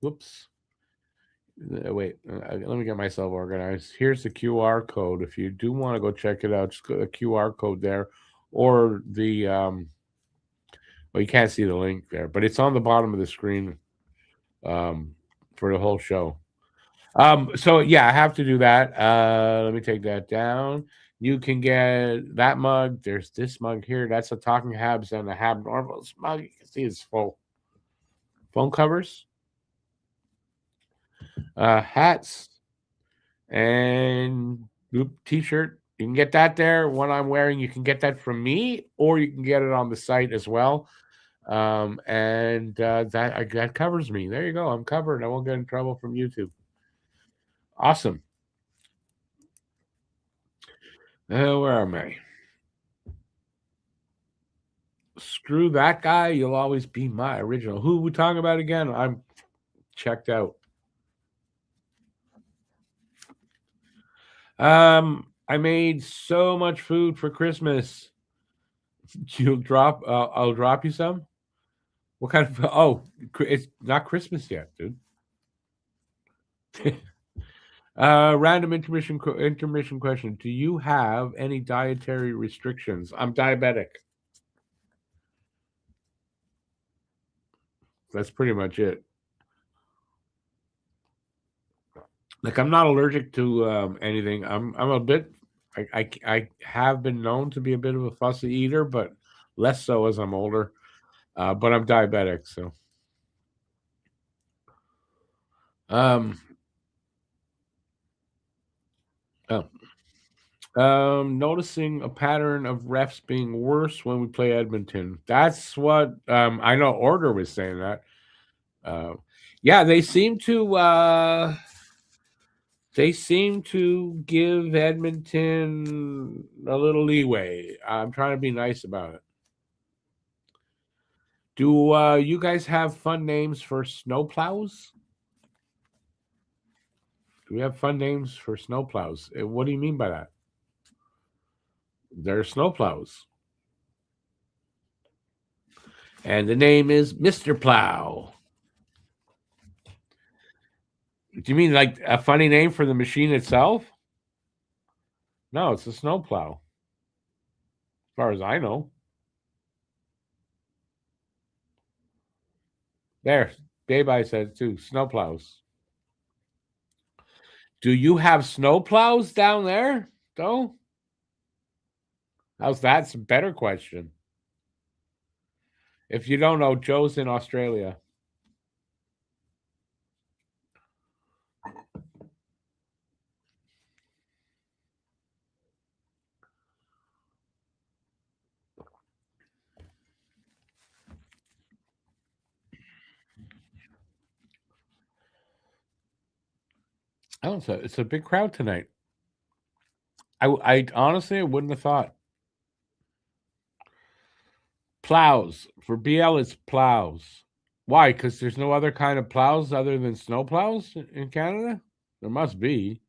whoops. Wait, let me get myself organized. Here's the QR code. If you do want to go check it out, just go to the QR code there, or the well, you can't see the link there, but it's on the bottom of the screen for the whole show. So yeah, I have to do that. Let me take that down. You can get that mug. There's this mug here. That's a Talking Habs and a Hab Normals mug. You can see it's full. Phone covers. Hats and t-shirt. You can get that there. What I'm wearing, you can get that from me, or you can get it on the site as well. And that covers me. There you go. I'm covered. I won't get in trouble from YouTube. Awesome. Where am I? Screw that guy. You'll always be my original. Who are we talking about again? I'm checked out. I made so much food for Christmas. I'll drop you some. What kind of? Oh, it's not Christmas yet, dude. Random intermission question. Do you have any dietary restrictions? I'm diabetic. That's pretty much it. Like I'm not allergic to anything. I'm a bit. I have been known to be a bit of a fussy eater, but Less so as I'm older, but I'm diabetic, so. Oh. Noticing a pattern of refs being worse when we play Edmonton. That's what I know. Order was saying that. Yeah, they seem to give Edmonton a little leeway. I'm trying to be nice about it. Do you guys have fun names for snowplows? Do we have fun names for snowplows? What do you mean by that? They're snowplows. And the name is Mr. Plow. Do you mean like a funny name for the machine itself? No, it's a snowplow. As far as I know. There, Babe, I said too. Snowplows. Do you have snowplows down there, though? How's that's a better question. If you don't know, Joe's in Australia. Oh, it's a big crowd tonight. I honestly I wouldn't have thought. Plows. For BL, it's plows. Why? Because there's no other kind of plows other than snow plows in Canada? There must be.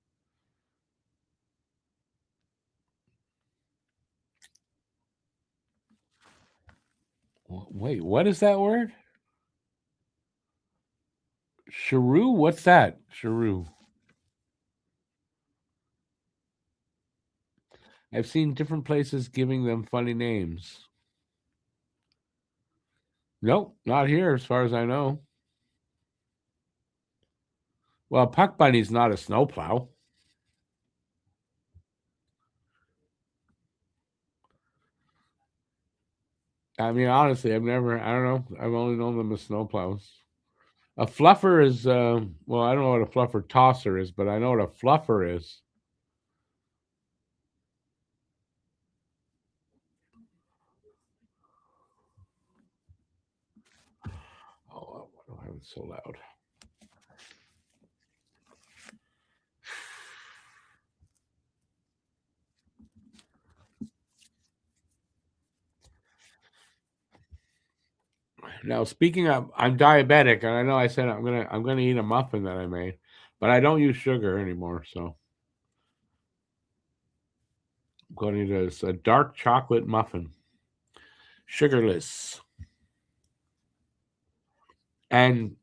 Wait, what is that word? Shrew? What's that? Shrew. I've seen different places giving them funny names. Nope, not here as far as I know. Well, Puck Bunny's not a snowplow. I mean, honestly, I don't know. I've only known them as snowplows. A fluffer is, well, I don't know what a fluffer tosser is, but I know what a fluffer is. Oh, why do I have it so loud? Now, speaking of, I'm diabetic, and I know I said I'm gonna eat a muffin that I made, but I don't use sugar anymore, so I'm going to eat a dark chocolate muffin, sugarless, and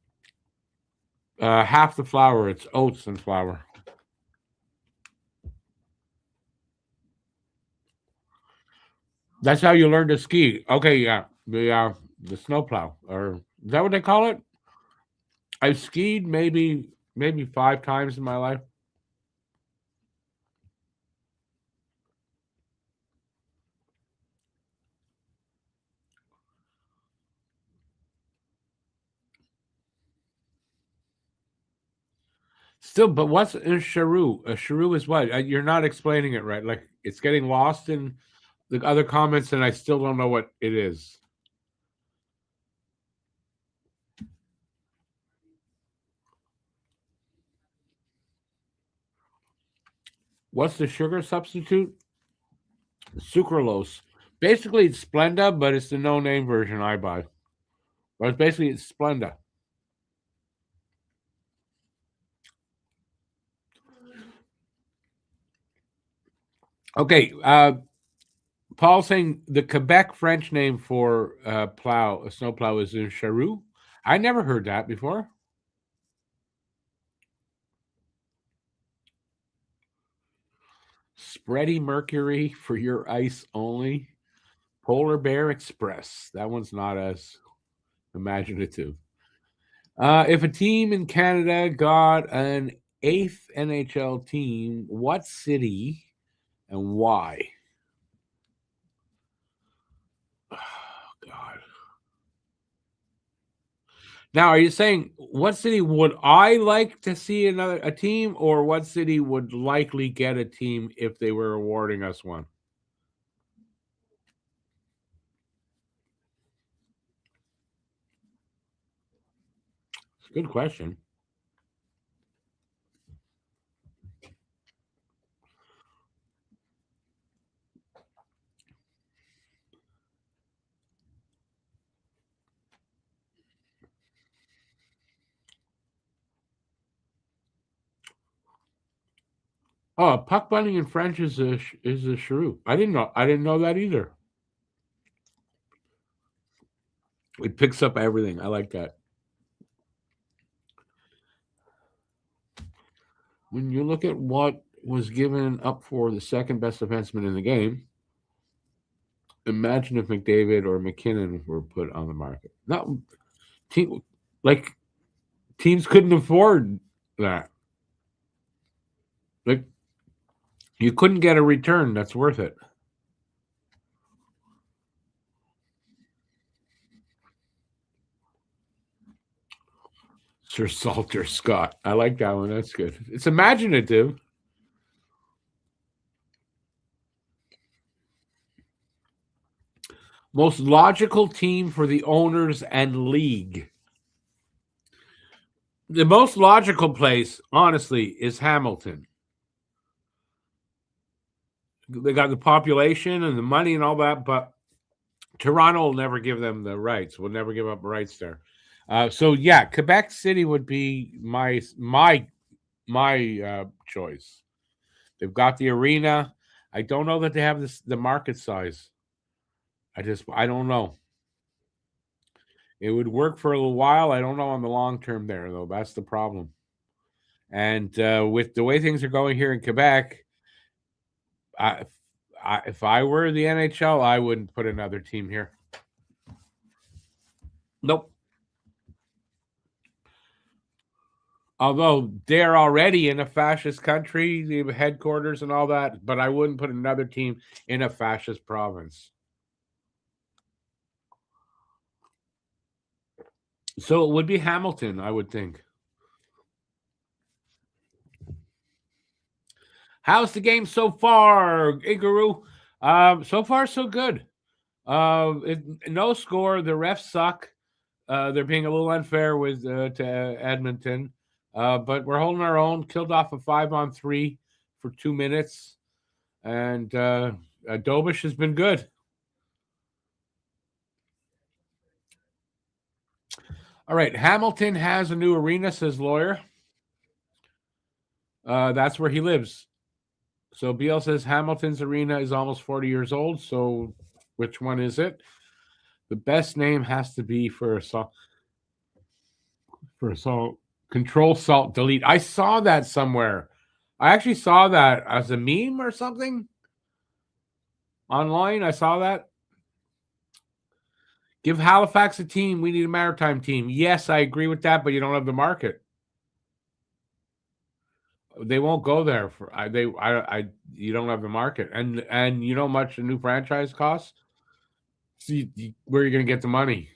half the flour. It's oats and flour. That's how you learn to ski. Okay, yeah, the snowplow, or is that what they call it? I've skied maybe 5 times in my life. Still, but what's a charoo? A charoo is what? You're not explaining it right. Like it's getting lost in the other comments, and I still don't know what it is. What's the sugar substitute? Sucralose. Basically, it's Splenda, but it's the no-name version I buy. But it's Splenda. Okay, Paul saying the Quebec French name for a snowplow is a charrue. I never heard that before. Spready Mercury for your ice only. Polar Bear Express. That one's not as imaginative. If a team in Canada got an eighth NHL team, what city and why? Now, are you saying what city would I like to see a team, or what city would likely get a team if they were awarding us one? It's a good question. Oh, puck bunting in French is a shrew. I didn't know that either. It picks up everything. I like that. When you look at what was given up for the second best defenseman in the game, imagine if McDavid or McKinnon were put on the market. Not team like teams couldn't afford that. Like you couldn't get a return that's worth it. Sir Salter Scott. I like that one. That's good. It's imaginative. Most logical team for the owners and league. The most logical place, honestly, is Hamilton. They got the population and the money and all that, but Toronto will never give them the rights. We'll never give up rights there. So yeah, Quebec City would be my choice. They've got the arena. I don't know that they have the market size. I don't know. It would work for a little while. I don't know on the long term there though. That's the problem. And with the way things are going here in Quebec, I, if I were the NHL, I wouldn't put another team here. Nope. Although they're already in a fascist country, the headquarters and all that, but I wouldn't put another team in a fascist province. So it would be Hamilton, I would think. How's the game so far, Igaru? So far, so good. No score. The refs suck. They're being a little unfair with to Edmonton, but we're holding our own. Killed off a 5-on-3 for 2 minutes, and Dobish has been good. All right, Hamilton has a new arena, says lawyer. That's where he lives. So BL says Hamilton's arena is almost 40 years old. So which one is it? The best name has to be for a song. Control Salt Delete. I saw that somewhere. I actually saw that as a meme or something online. I saw that. Give Halifax a team. We need a maritime team. Yes, I agree with that, but you don't have the market. They won't go there for you don't have the market. And you know how much a new franchise costs? See where you're gonna get the money.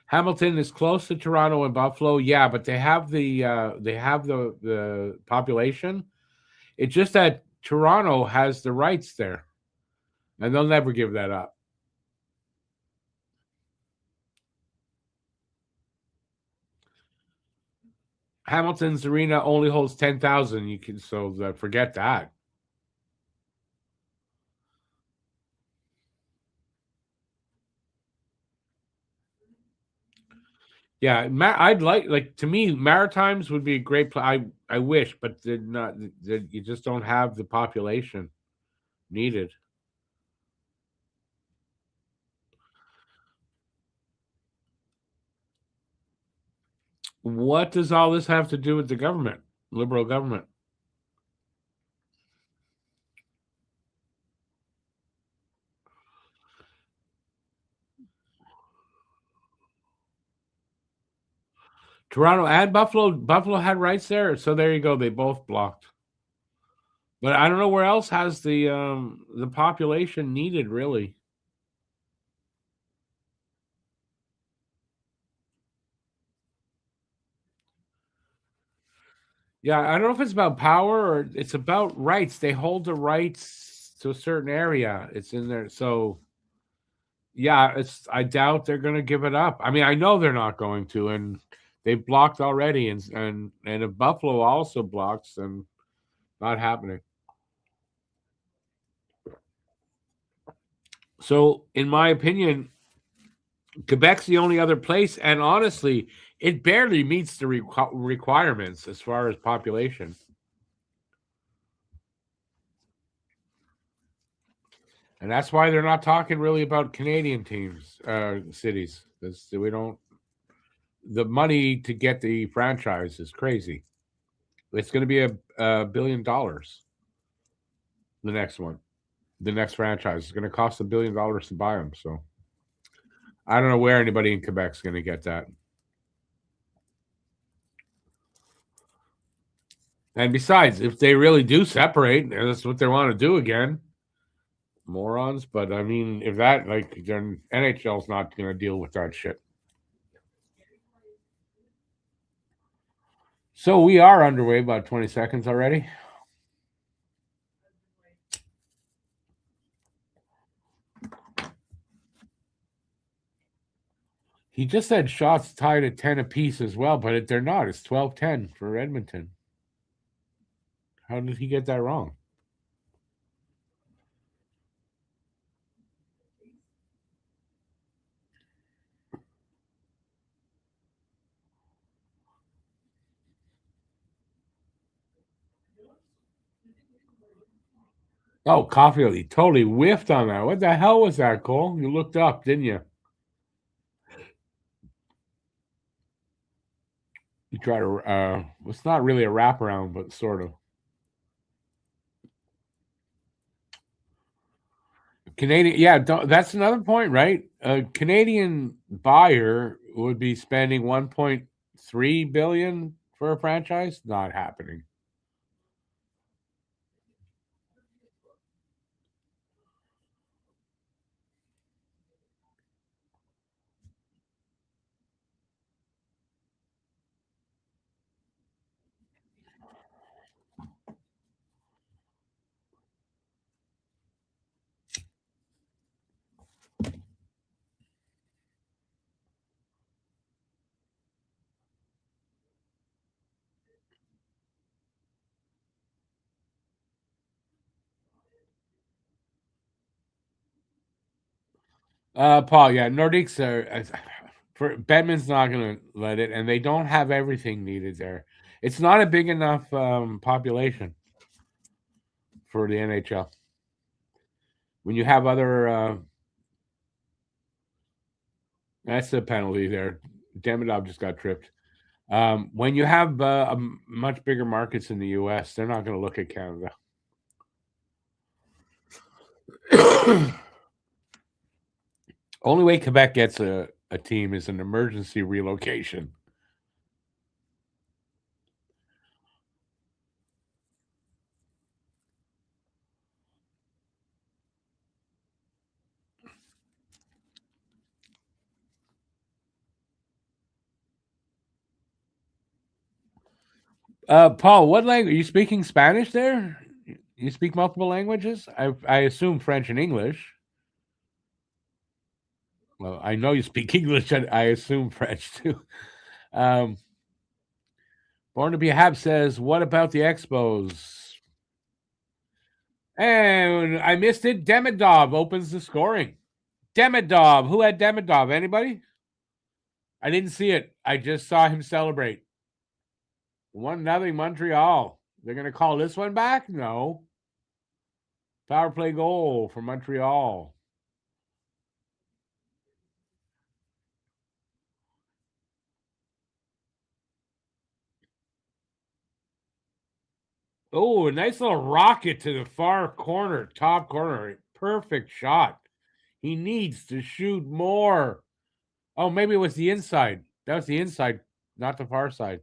Hamilton is close to Toronto and Buffalo, yeah, but they have the population. It's just that Toronto has the rights there, and they'll never give that up. Hamilton's arena only holds 10,000. You can forget that. Yeah, I'd like to me Maritimes would be a great play. I wish, but they're not. You just don't have the population needed. What does all this have to do with the government, liberal government? Toronto and Buffalo. Buffalo had rights there, so there you go. They both blocked. But I don't know where else has the population needed really. Yeah, I don't know if it's about power or it's about rights. They hold the rights to a certain area. It's in there. So yeah, I doubt they're gonna give it up. I mean, I know they're not going to, and they've blocked already, and if Buffalo also blocks, then not happening. So, in my opinion, Quebec's the only other place, and honestly, it barely meets the requirements as far as population. And that's why they're not talking really about Canadian teams, cities, because we don't. The money to get the franchise is crazy. It's going to be $1 billion. The next one, the next franchise is going to cost $1 billion to buy them. So I don't know where anybody in Quebec is going to get that. And besides, if they really do separate, that's what they want to do again. Morons. But I mean, if that, like, then NHL's not going to deal with that shit. So we are underway about 20 seconds already. He just said shots tied at 10 apiece as well, but they're not. It's 12-10 for Edmonton. How did he get that wrong? Oh, Caulfield, he totally whiffed on that. What the hell was that, Cole? You looked up, didn't you? You try to, it's not really a wraparound, but sort of. Canadian, yeah, that's another point, right? A Canadian buyer would be spending 1.3 billion for a franchise. Not happening. Paul, yeah, Nordiques are for Bedman's not going to let it, and they don't have everything needed there. It's not a big enough population for the NHL. When you have other, that's a penalty there. Demidov just got tripped. When you have much bigger markets in the U.S., they're not going to look at Canada. Only way Quebec gets a team is an emergency relocation. Paul, what language are you speaking? Spanish there? You speak multiple languages? I assume French and English. Well, I know you speak English, and I assume French too. Um, Born to be a Hab says, "What about the Expos?" And I missed it. Demidov opens the scoring. Demidov. Who had Demidov? Anybody? I didn't see it. I just saw him celebrate. 1-0 Montreal. They're going to call this one back? No. Power play goal for Montreal. Oh, a nice little rocket to the far corner, top corner. Perfect shot. He needs to shoot more. Oh, maybe it was the inside. That was the inside, not the far side,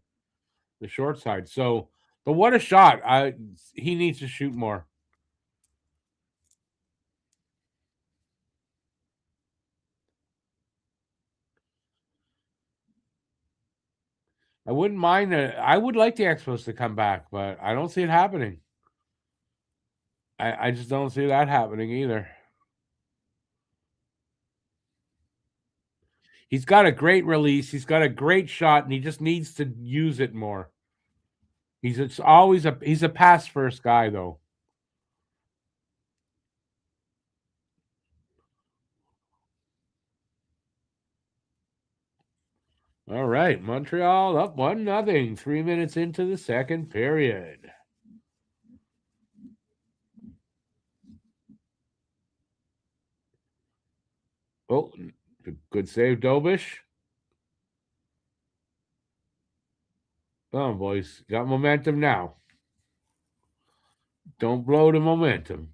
the short side. So, but what a shot. He needs to shoot more. I wouldn't mind it. I would like the Expos to come back, but I don't see it happening. I just don't see that happening either. He's got a great release. He's got a great shot, and he just needs to use it more. He's a pass first guy though. All right, Montreal up 1-0. 3 minutes into the second period. Oh, good save, Dobish. Come on, boys. Got momentum now. Don't blow the momentum.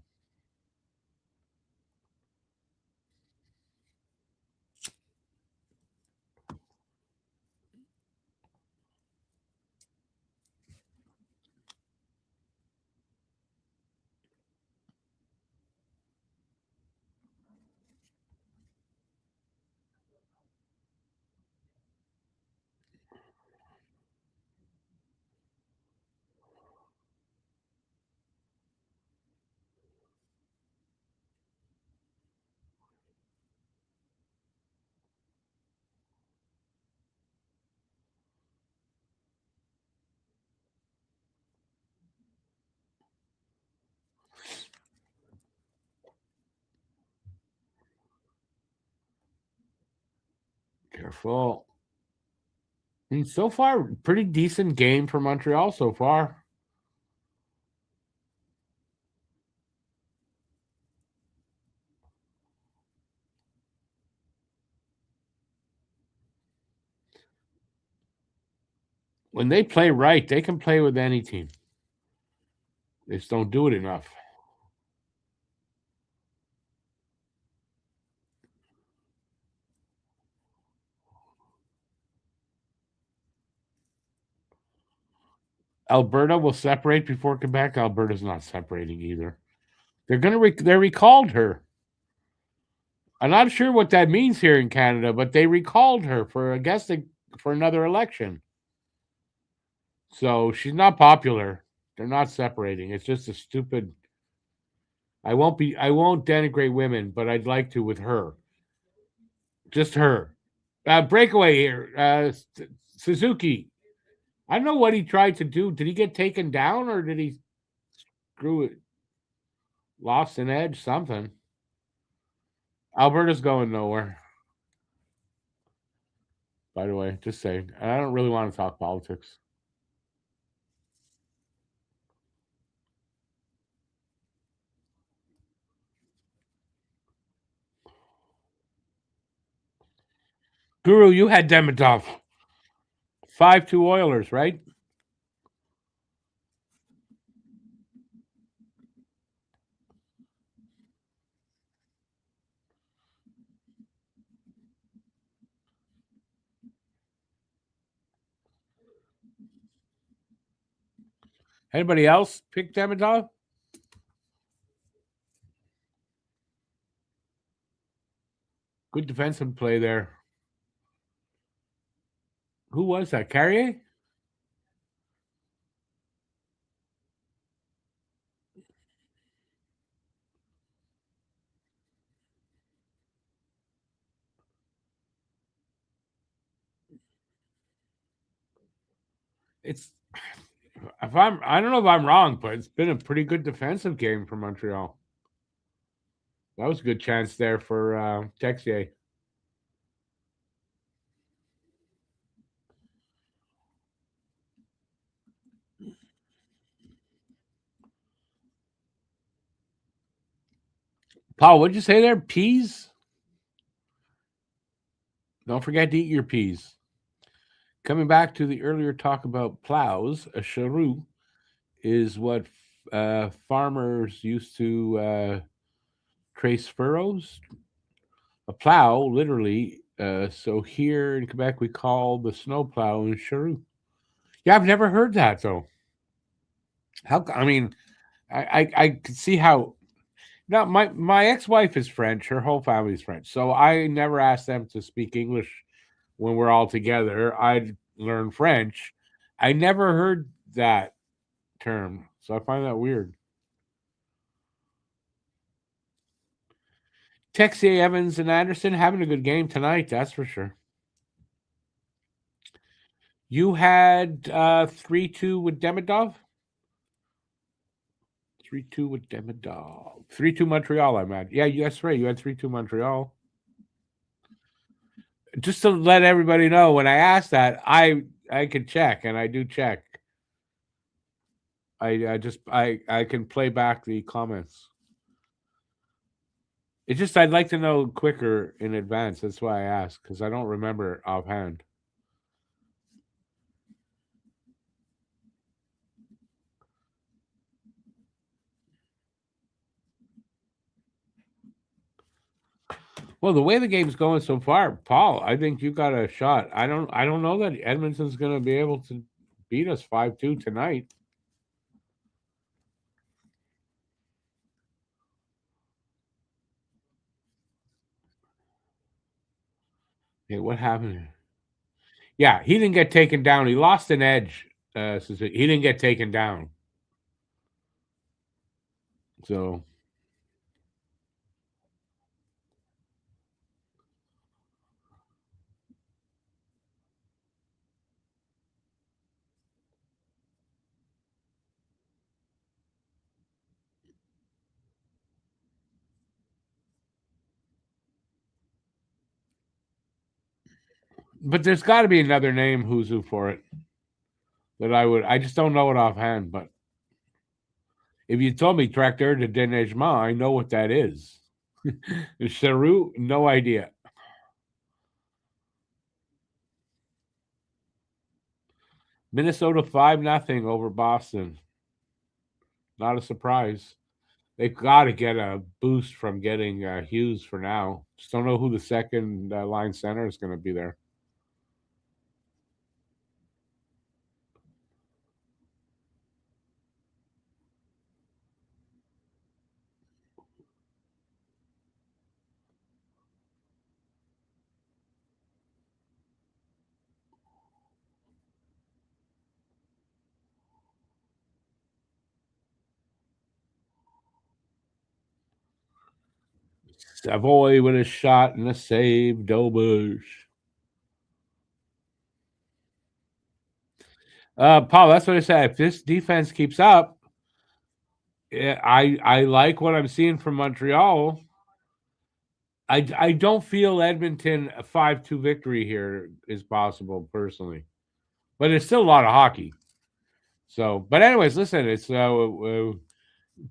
Careful. I mean, so far, pretty decent game for Montreal so far. When they play right, they can play with any team. They just don't do it enough. Alberta will separate before Quebec. Alberta's not separating either. They recalled her. I'm not sure what that means here in Canada, but they recalled her for for another election. So she's not popular. They're not separating. It's just a stupid. I won't denigrate women, but I'd like to with her. Just her. Breakaway here. Suzuki. I don't know what he tried to do. Did he get taken down or did he screw it? Lost an edge, something. Alberta's going nowhere. By the way, just saying. I don't really want to talk politics. Guru, you had Demidov. 5-2 Oilers, right? Anybody else pick Demidov? Good defensive play there. Who was that? Carrier? It's I don't know if I'm wrong, but it's been a pretty good defensive game for Montreal. That was a good chance there for Texier. Paul, what'd you say there? Peas? Don't forget to eat your peas. Coming back to the earlier talk about plows, a charrue is what farmers used to trace furrows. A plow, literally. So here in Quebec, we call the snow plow a charrue. Yeah, I've never heard that though. How? I mean, I could see how. Now, my ex-wife is French. Her whole family is French. So I never asked them to speak English when we're all together. learn French. I never heard that term, so I find that weird. Texier, Evans, and Anderson having a good game tonight, that's for sure. You had 3-2 with Demidov? 3-2 with Demidov. 3-2 Montreal, I'm at. Yeah, that's right. You had 3-2 Montreal. Just to let everybody know, when I asked that, I could check, and I do check. I can play back the comments. It's just I'd like to know quicker in advance. That's why I asked, because I don't remember offhand. Well, the way the game's going so far, Paul, I think you got a shot. I don't know that Edmonton's going to be able to beat us 5-2 tonight. Hey, what happened? Yeah, he didn't get taken down. He lost an edge. He didn't get taken down. So, but there's got to be another name Huzu for it that I just don't know it offhand. But if you told me Tracteur de Déneigement, I know what that is. Cheroux, no idea. Minnesota 5-0 over Boston. Not a surprise. They've got to get a boost from getting Hughes for now. Just don't know who the second line center is going to be there. Savoy with a shot and a save. Dobush. Paul, that's what I said. If this defense keeps up, I like what I'm seeing from Montreal. I don't feel Edmonton a 5-2 victory here is possible personally, but it's still a lot of hockey. So, but anyways, listen, it's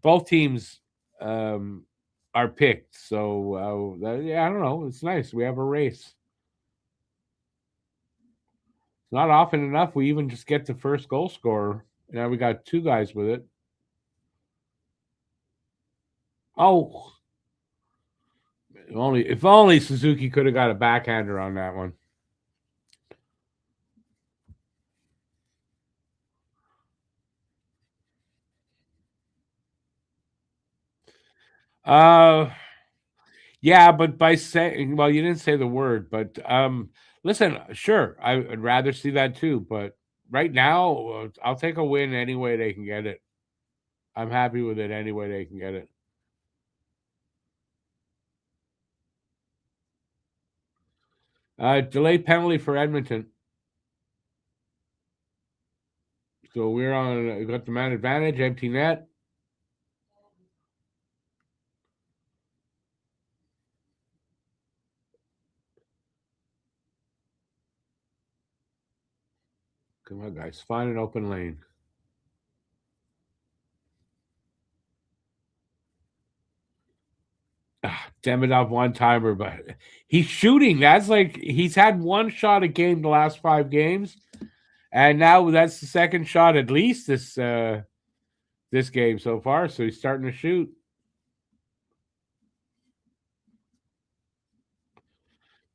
both teams are picked. So yeah, I don't know. It's nice. We have a race. It's not often enough we even just get the first goal scorer. Now we got two guys with it. Oh, if only Suzuki could have got a backhander on that one. Yeah, but by saying, well, you didn't say the word, but listen, sure, I would rather see that too. But right now, I'll take a win any way they can get it. I'm happy with it any way they can get it. Delayed penalty for Edmonton. So we got the man advantage, empty net. Come on, guys, find an open lane. Demidov one timer, but he's shooting. That's like he's had one shot a game the last 5 games, and now that's the second shot at least this game so far. So he's starting to shoot.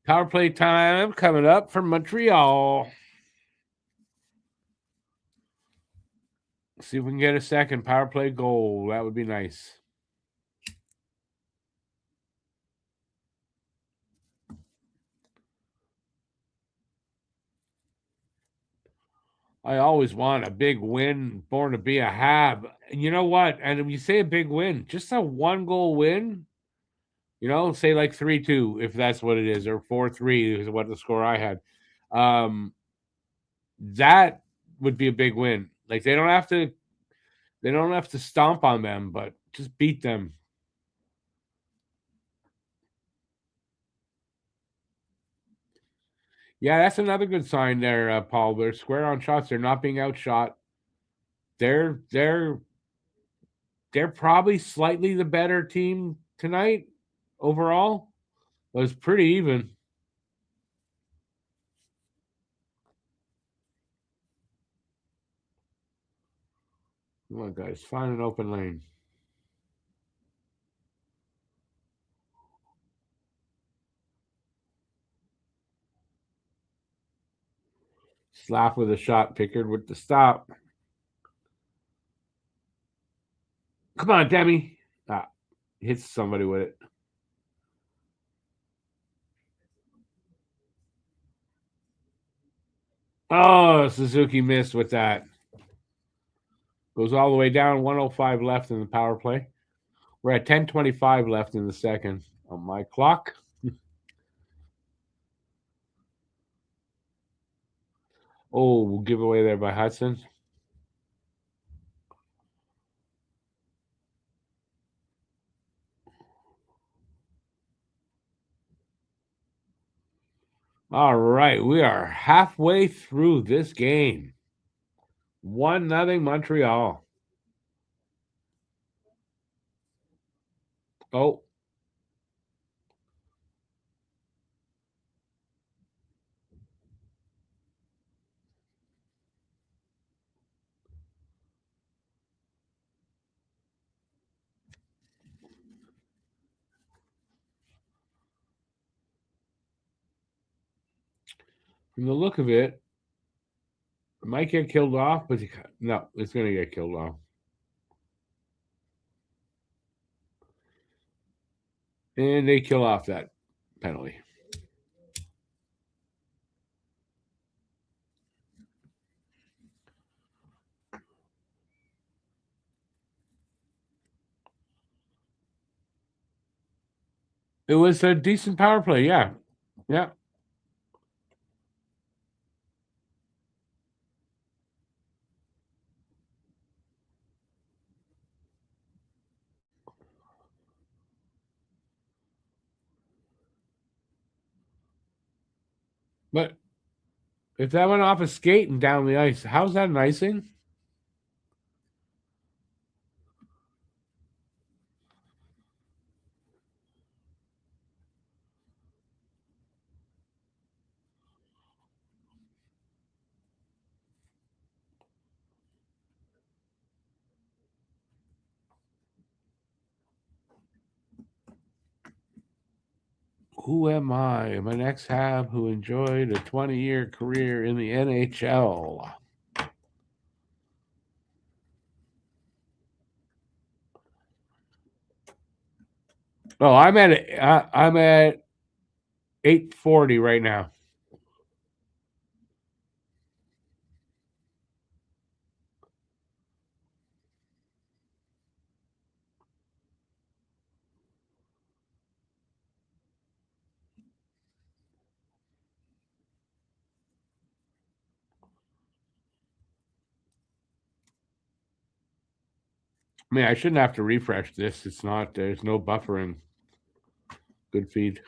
Power play time coming up from Montreal. See if we can get a second power play goal. That would be nice. I always want a big win, born to be a Hab. And you know what? And when you say a big win, just a 1-goal win, say like 3-2, if that's what it is, or 4-3 is what the score I had. That would be a big win. Like they don't have to stomp on them, but just beat them. Yeah, that's another good sign there, Paul. They're square on shots. They're not being outshot. They're probably slightly the better team tonight overall. It was pretty even. Come on, guys, find an open lane. Slap with a shot, Pickard with the stop. Come on, Demi. Hits somebody with it. Oh, Suzuki missed with that. Goes all the way down. 105 left in the power play. We're at 10:25 left in the second on my clock. Oh, giveaway there by Hudson. All right, we are halfway through this game. 1-0 Montreal. Oh. From the look of it, it might get killed off, but no, it's going to get killed off. And they kill off that penalty. It was a decent power play, yeah. Yeah. But if that went off a skate and down the ice, how's that an icing? Who am I? I'm an ex-Hab who enjoyed a 20-year career in the NHL. Oh, I'm at 840 right now. I mean, I shouldn't have to refresh this. It's not, there's no buffering. Good feed.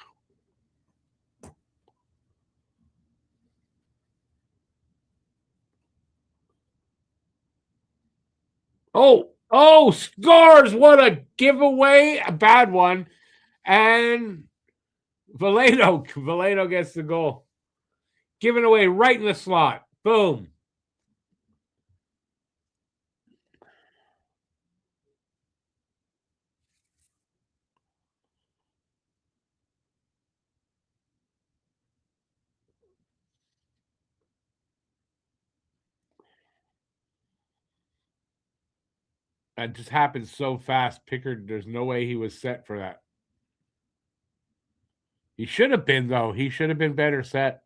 Oh, scores! What a giveaway! A bad one. And Vallejo gets the goal. Given away right in the slot. Boom. That just happened so fast. Pickard, there's no way he was set for that. He should have been, though. He should have been better set.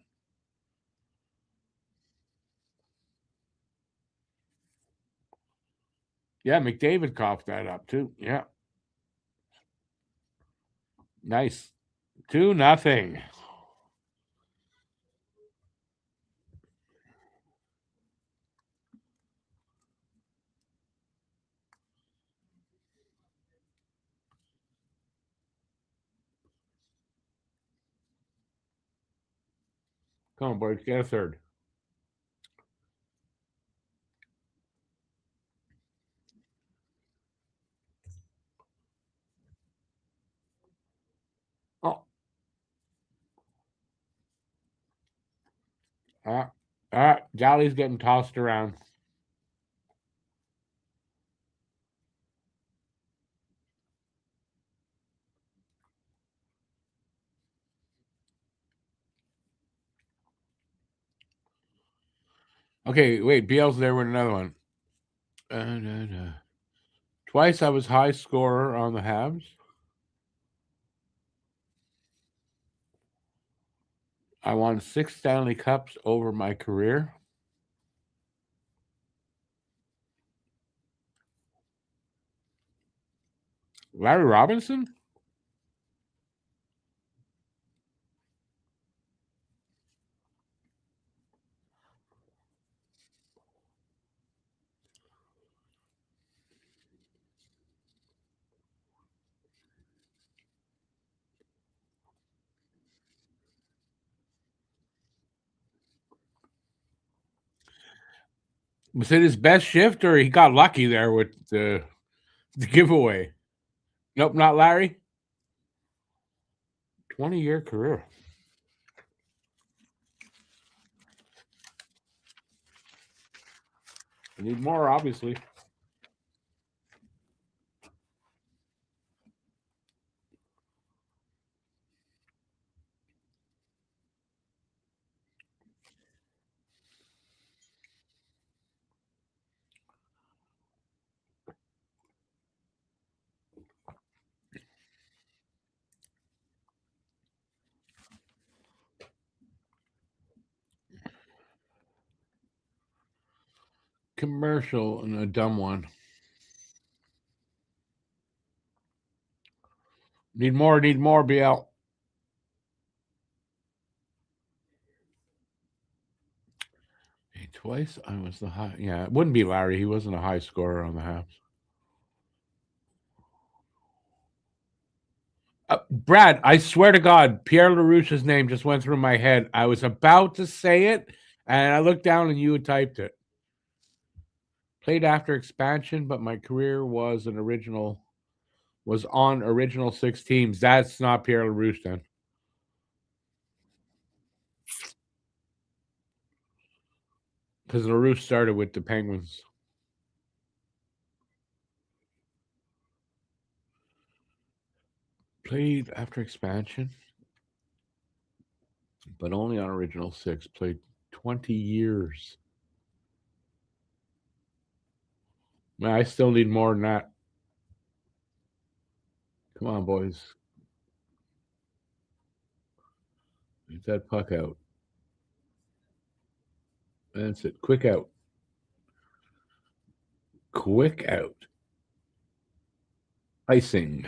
Yeah, McDavid coughed that up too. Yeah. Nice. 2-0. Come on, boys, get a third. Oh. Jolly's getting tossed around. Okay, wait. BL's there with another one. Twice I was high scorer on the Habs. I won 6 Stanley Cups over my career. Larry Robinson? Was it his best shift, or he got lucky there with the giveaway? Nope, not Larry. 20-year career. I need more, obviously. Commercial and a dumb one. Need more, BL. Hey, twice I was the high. Yeah, it wouldn't be Larry. He wasn't a high scorer on the Habs. Brad, I swear to God, Pierre LaRouche's name just went through my head. I was about to say it, and I looked down and you had typed it. Played after expansion, but my career was on original 6 teams. That's not Pierre LaRouche then. Because LaRouche started with the Penguins. Played after expansion, but only on original 6. Played 20 years. Man, I still need more than that. Come on, boys. Get that puck out. That's it. Quick out. Quick out. Icing.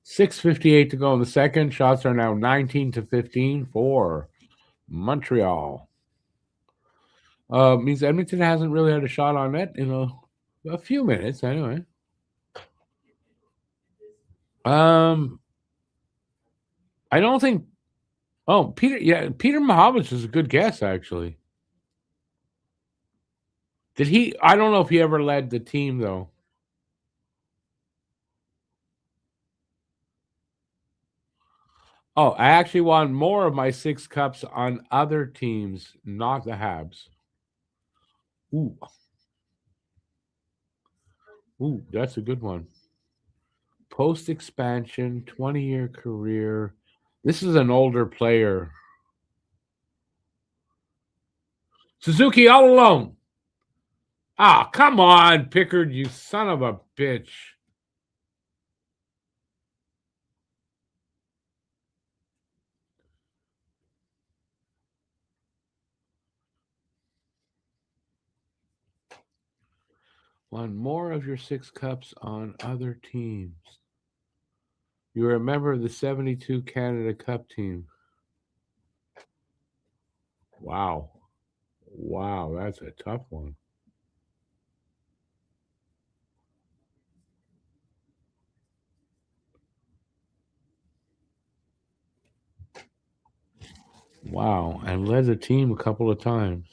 6:58 to go in the second. Shots are now 19-15 for Montreal. Means Edmonton hasn't really had a shot on net in a few minutes anyway. I don't think. Oh, Peter Mahovlich is a good guess actually. Did he? I don't know if he ever led the team though. Oh, I actually won more of my 6 cups on other teams, not the Habs. Ooh, that's a good one. Post expansion, 20-year career. This is an older player. Suzuki all alone. Ah, come on, Pickard, you son of a bitch. won more of your 6 cups on other teams. You were a member of the 72 Canada Cup team. Wow. Wow, that's a tough one. Wow, and led the team a couple of times.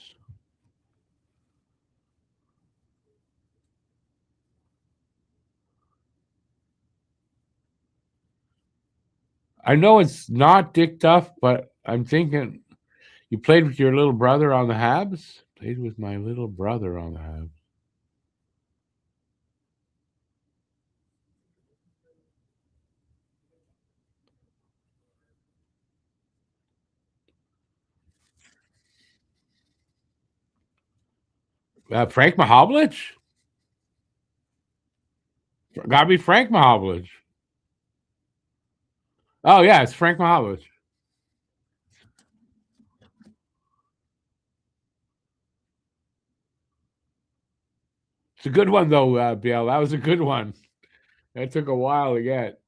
I know it's not Dick Duff, but I'm thinking you played with your little brother on the Habs? Played with my little brother on the Habs. Frank Mahovlich? Gotta be Frank Mahovlich. Oh, yeah, it's Frank Mahovlich. It's a good one, though, Biel. That was a good one. That took a while to get.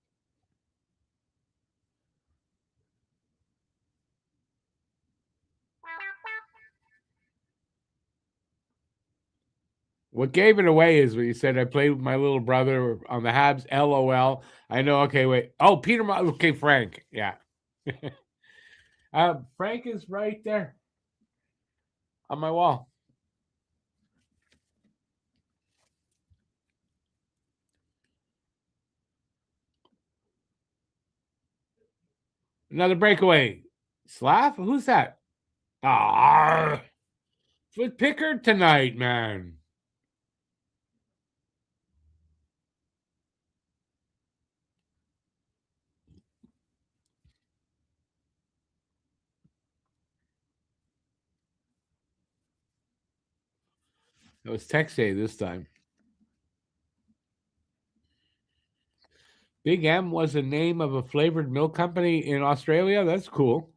What gave it away is what you said. I played with my little brother on the Habs. LOL. I know. Okay, wait. Oh, Peter. Okay, Frank. Yeah. Frank is right there on my wall. Another breakaway. Slav? Who's that? Ah, it's with Pickard tonight, man. It was Texay this time. Big M was the name of a flavored milk company in Australia. That's cool.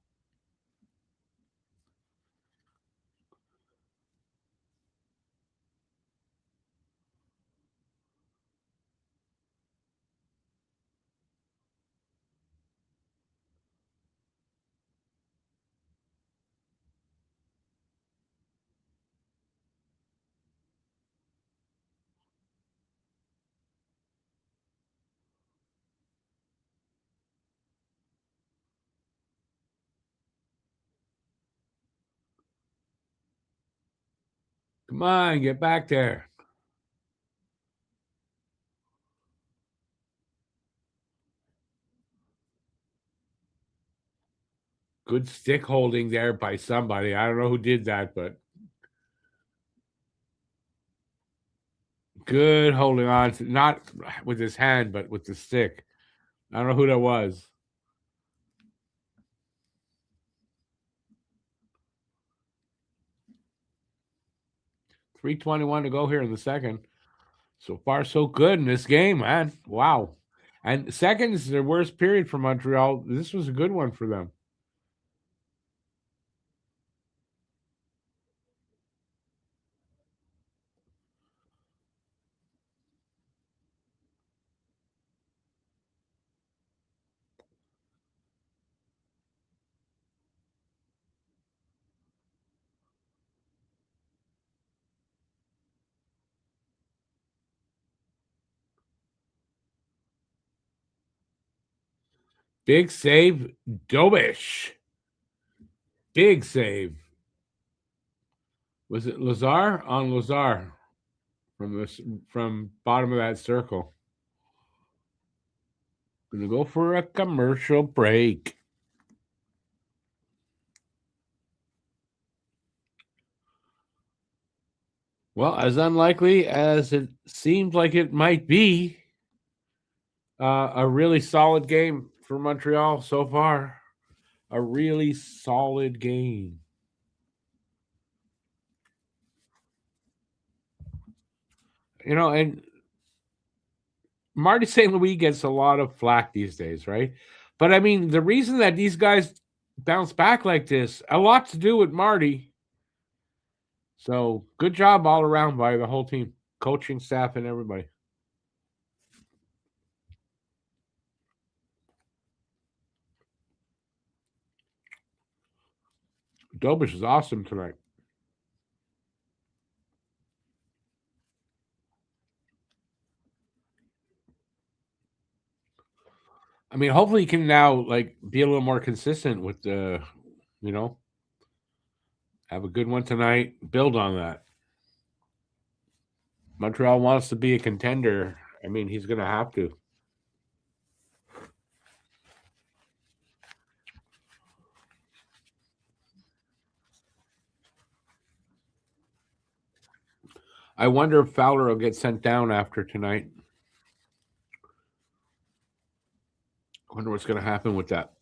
Come on, get back there. Good stick holding there by somebody. I don't know who did that, but good holding on to, not with his hand, but with the stick. I don't know who that was. 3:21 to go here in the second. So far, so good in this game, man. Wow. And second is their worst period for Montreal. This was a good one for them. Big save, Dobish. Big save. Was it Lazar on Lazar from bottom of that circle? Gonna go for a commercial break. Well, as unlikely as it seems like it might be, a really solid game for Montreal so far. A really solid game. You know, and Marty St. Louis gets a lot of flack these days, right? But I mean, the reason that these guys bounce back like this, a lot to do with Marty. So good job all around by the whole team. coaching staff and everybody. Dobish is awesome tonight. I mean, hopefully he can now like be a little more consistent with the, you know, have a good one tonight, build on that. Montreal wants to be a contender. I mean, he's going to have to. I wonder if Fowler will get sent down after tonight. I wonder what's going to happen with that.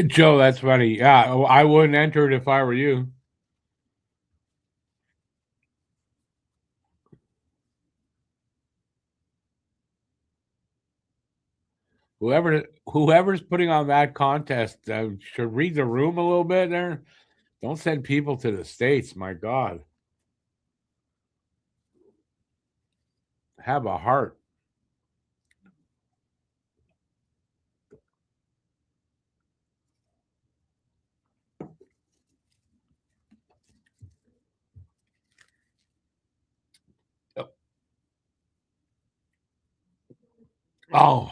Joe, that's funny. Yeah, I wouldn't enter it if I were you. Whoever's putting on that contest should read the room a little bit there. Don't send people to the States. My God, have a heart. Oh,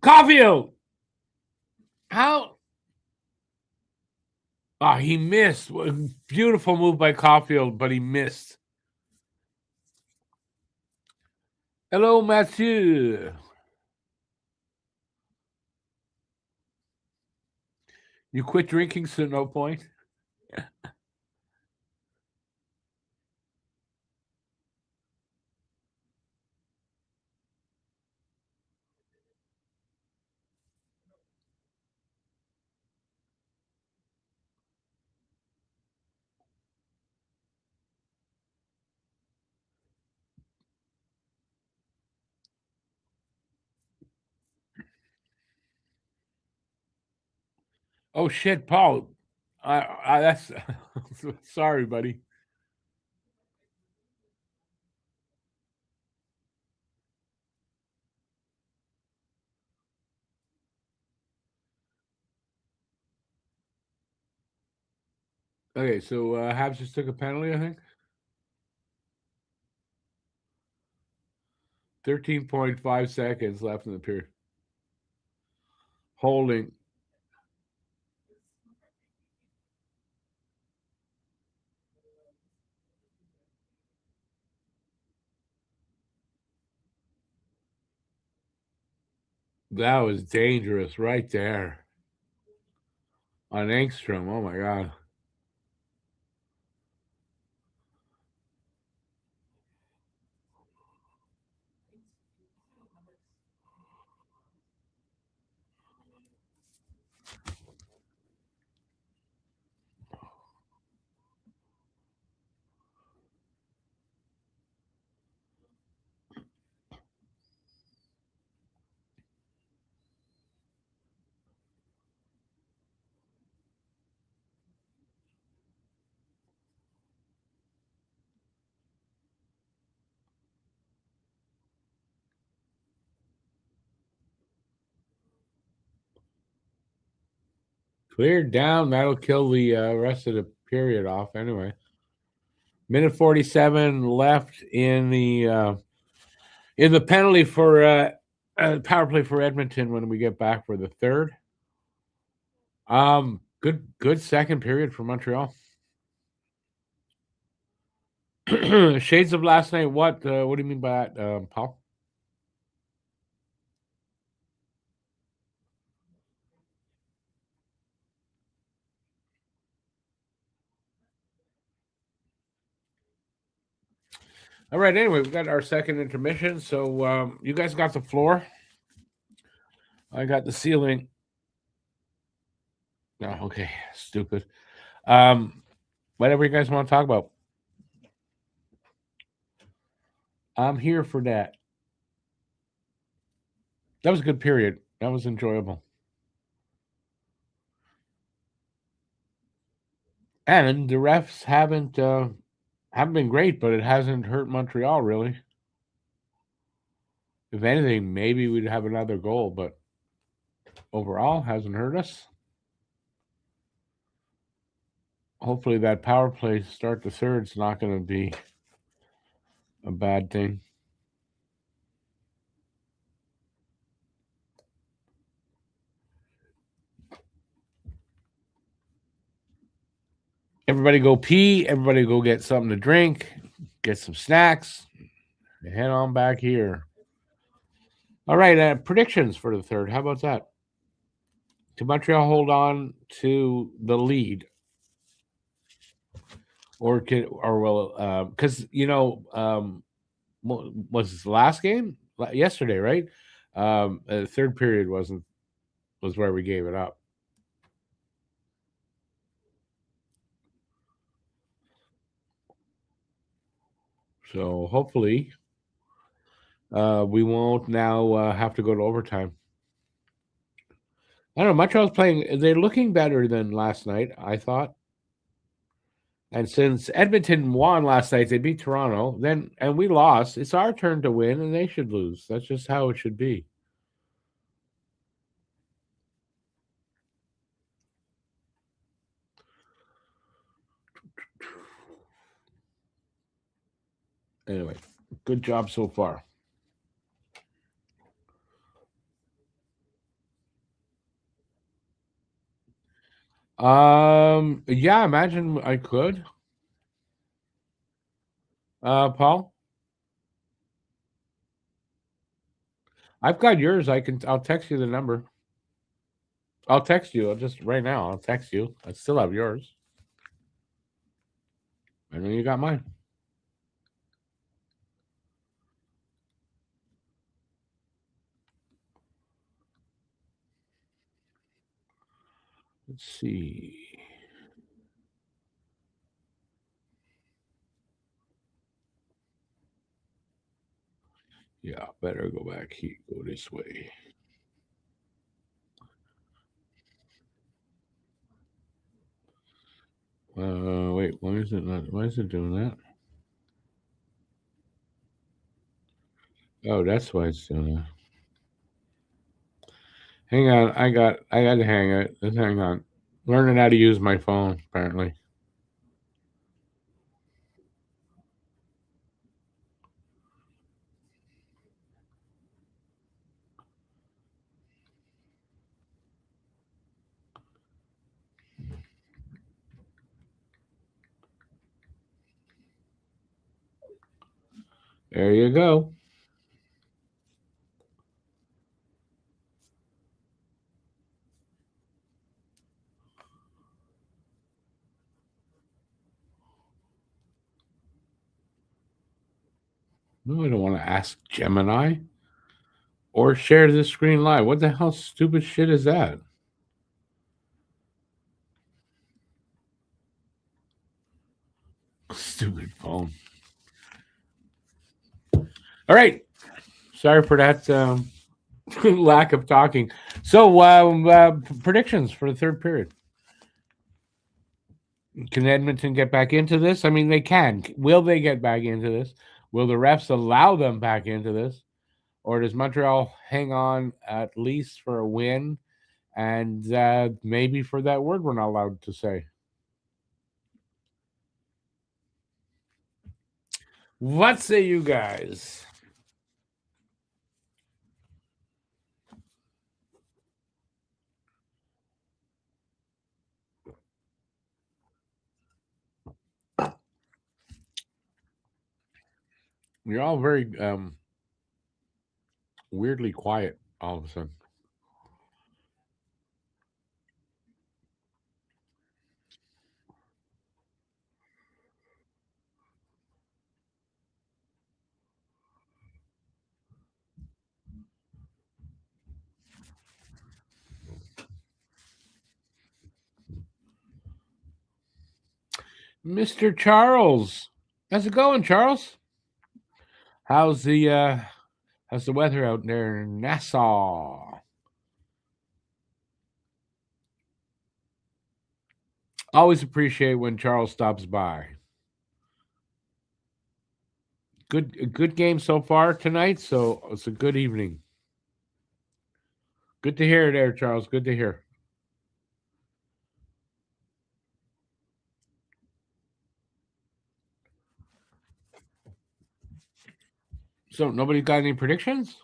Caulfield. How? Oh, he missed. Beautiful move by Caulfield, but he missed. Hello, Mathieu. You quit drinking, so no point. Oh shit, Paul. That's sorry, buddy. Okay, so Habs just took a penalty, I think. 13.5 seconds left in the period. Holding. That was dangerous right there. On Engstrom. Oh my God. Cleared down. That'll kill the rest of the period off anyway. Minute 47 left in the penalty for power play for Edmonton when we get back for the third. Good second period for Montreal. Shades of last night. What do you mean by that, Paul? All right. Anyway, we got our second intermission. So you guys got the floor. I got the ceiling. No, okay, stupid. Whatever you guys want to talk about. I'm here for that. That was a good period. That was enjoyable. And the refs haven't been great, but it hasn't hurt Montreal really. If anything, maybe we'd have another goal, but overall hasn't hurt us. Hopefully that power play start the third is not going to be a bad thing. Everybody go pee. Everybody go get something to drink. Get some snacks. And head on back here. All right, predictions for the third. How about that? Can Montreal hold on to the lead? Or because was this the last game yesterday, right? The third period was where we gave it up. So hopefully we won't now have to go to overtime. I don't know. Montreal's playing. They're looking better than last night, I thought. And since Edmonton won last night, they beat Toronto. And we lost. It's our turn to win, and they should lose. That's just how it should be. Anyway, good job so far. Yeah, imagine I could. Paul? I've got yours. I'll text you the number. I'll text you. Right now, I'll text you. I still have yours. I know you got mine. Let's see. Yeah, better go back here. Go this way. Wait. Why is it not? Why is it doing that? Oh, that's why it's doing that. Hang on. I got to hang it. Let's hang on. Learning how to use my phone, apparently. There you go. No, I don't want to ask Gemini or share this screen live. What the hell stupid shit is that? Stupid phone. All right. Sorry for that lack of talking. So, predictions for the third period. Can Edmonton get back into this? I mean, they can. Will they get back into this? Will the refs allow them back into this? Or does Montreal hang on at least for a win And maybe for that word we're not allowed to say. What say you guys? You're all very weirdly quiet all of a sudden. Mr. Charles. How's it going, Charles? How's the weather out there in Nassau? Always appreciate when Charles stops by. Good game so far tonight, so it's a good evening. Good to hear there, Charles. Good to hear. So nobody got any predictions?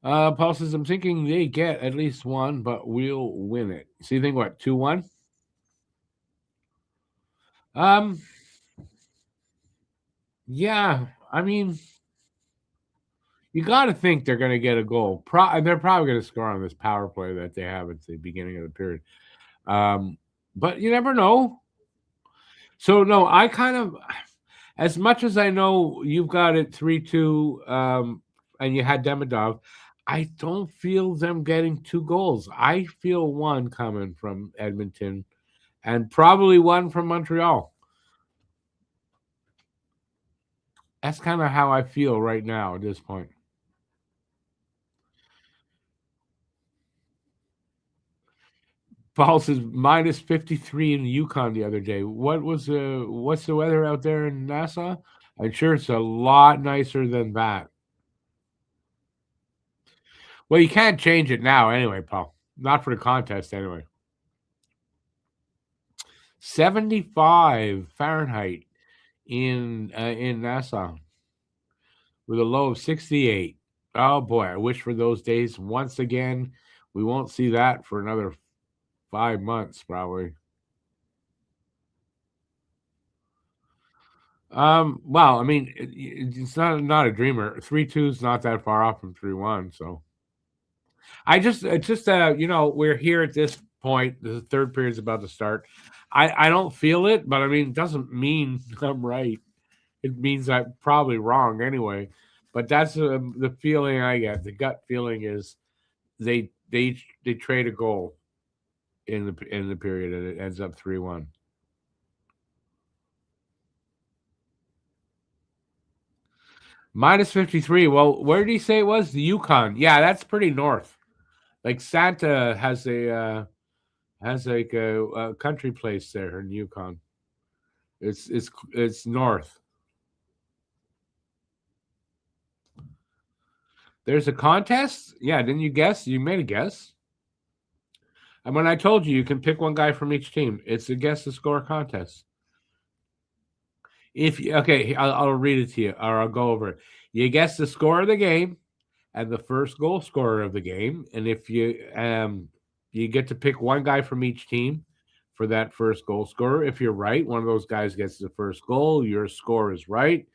Paul says I'm thinking they get at least one, but we'll win it. So you think what, 2-1? Um, yeah. I mean, you got to think they're going to get a goal. They're probably going to score on this power play that they have at the beginning of the period. But you never know. So no, I kind of, as much as I know you've got it 3-2, and you had Demidov, I don't feel them getting 2 goals. I feel one coming from Edmonton, and probably one from Montreal. That's kind of how I feel right now at this point. Paul says minus 53 in the Yukon the other day. What's the weather out there in Nassau? I'm sure it's a lot nicer than that. Well, you can't change it now anyway, Paul. Not for the contest anyway. 75 Fahrenheit in Nassau with a low of 68. Oh boy, I wish for those days once again. We won't see that for another 5 months probably. Well, I mean, it's not a dreamer. 3-2 is not that far off from 3-1. So it's just we're here at this point. The third period is about to start. I don't feel it, but I mean, it doesn't mean I'm right. It means I'm probably wrong anyway. But that's the feeling I get. The gut feeling is they trade a goal in the period and it ends up 3-1. Minus 53. Well, where did he say it was? The Yukon. Yeah, that's pretty north. Like Santa has like a country place there in Yukon. It's north. There's a contest? Yeah, didn't you guess? You made a guess. And when I told you can pick one guy from each team, it's a guess the score contest. I'll read it to you, or I'll go over it. You guess the score of the game and the first goal scorer of the game, and if you get to pick one guy from each team for that first goal scorer. If you're right, one of those guys gets the first goal. Your score is right.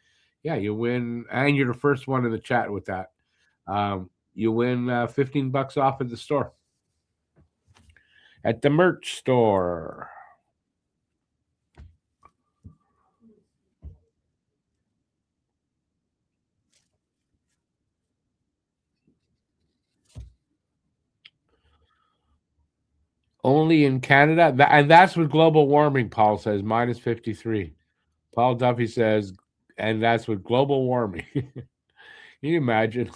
Yeah, you win, and you're the first one in the chat with that. You win $15 off at the store, at the merch store. Only in Canada, and that's with global warming. Paul says minus 53. Paul Duffy says, and that's with global warming. Can you imagine?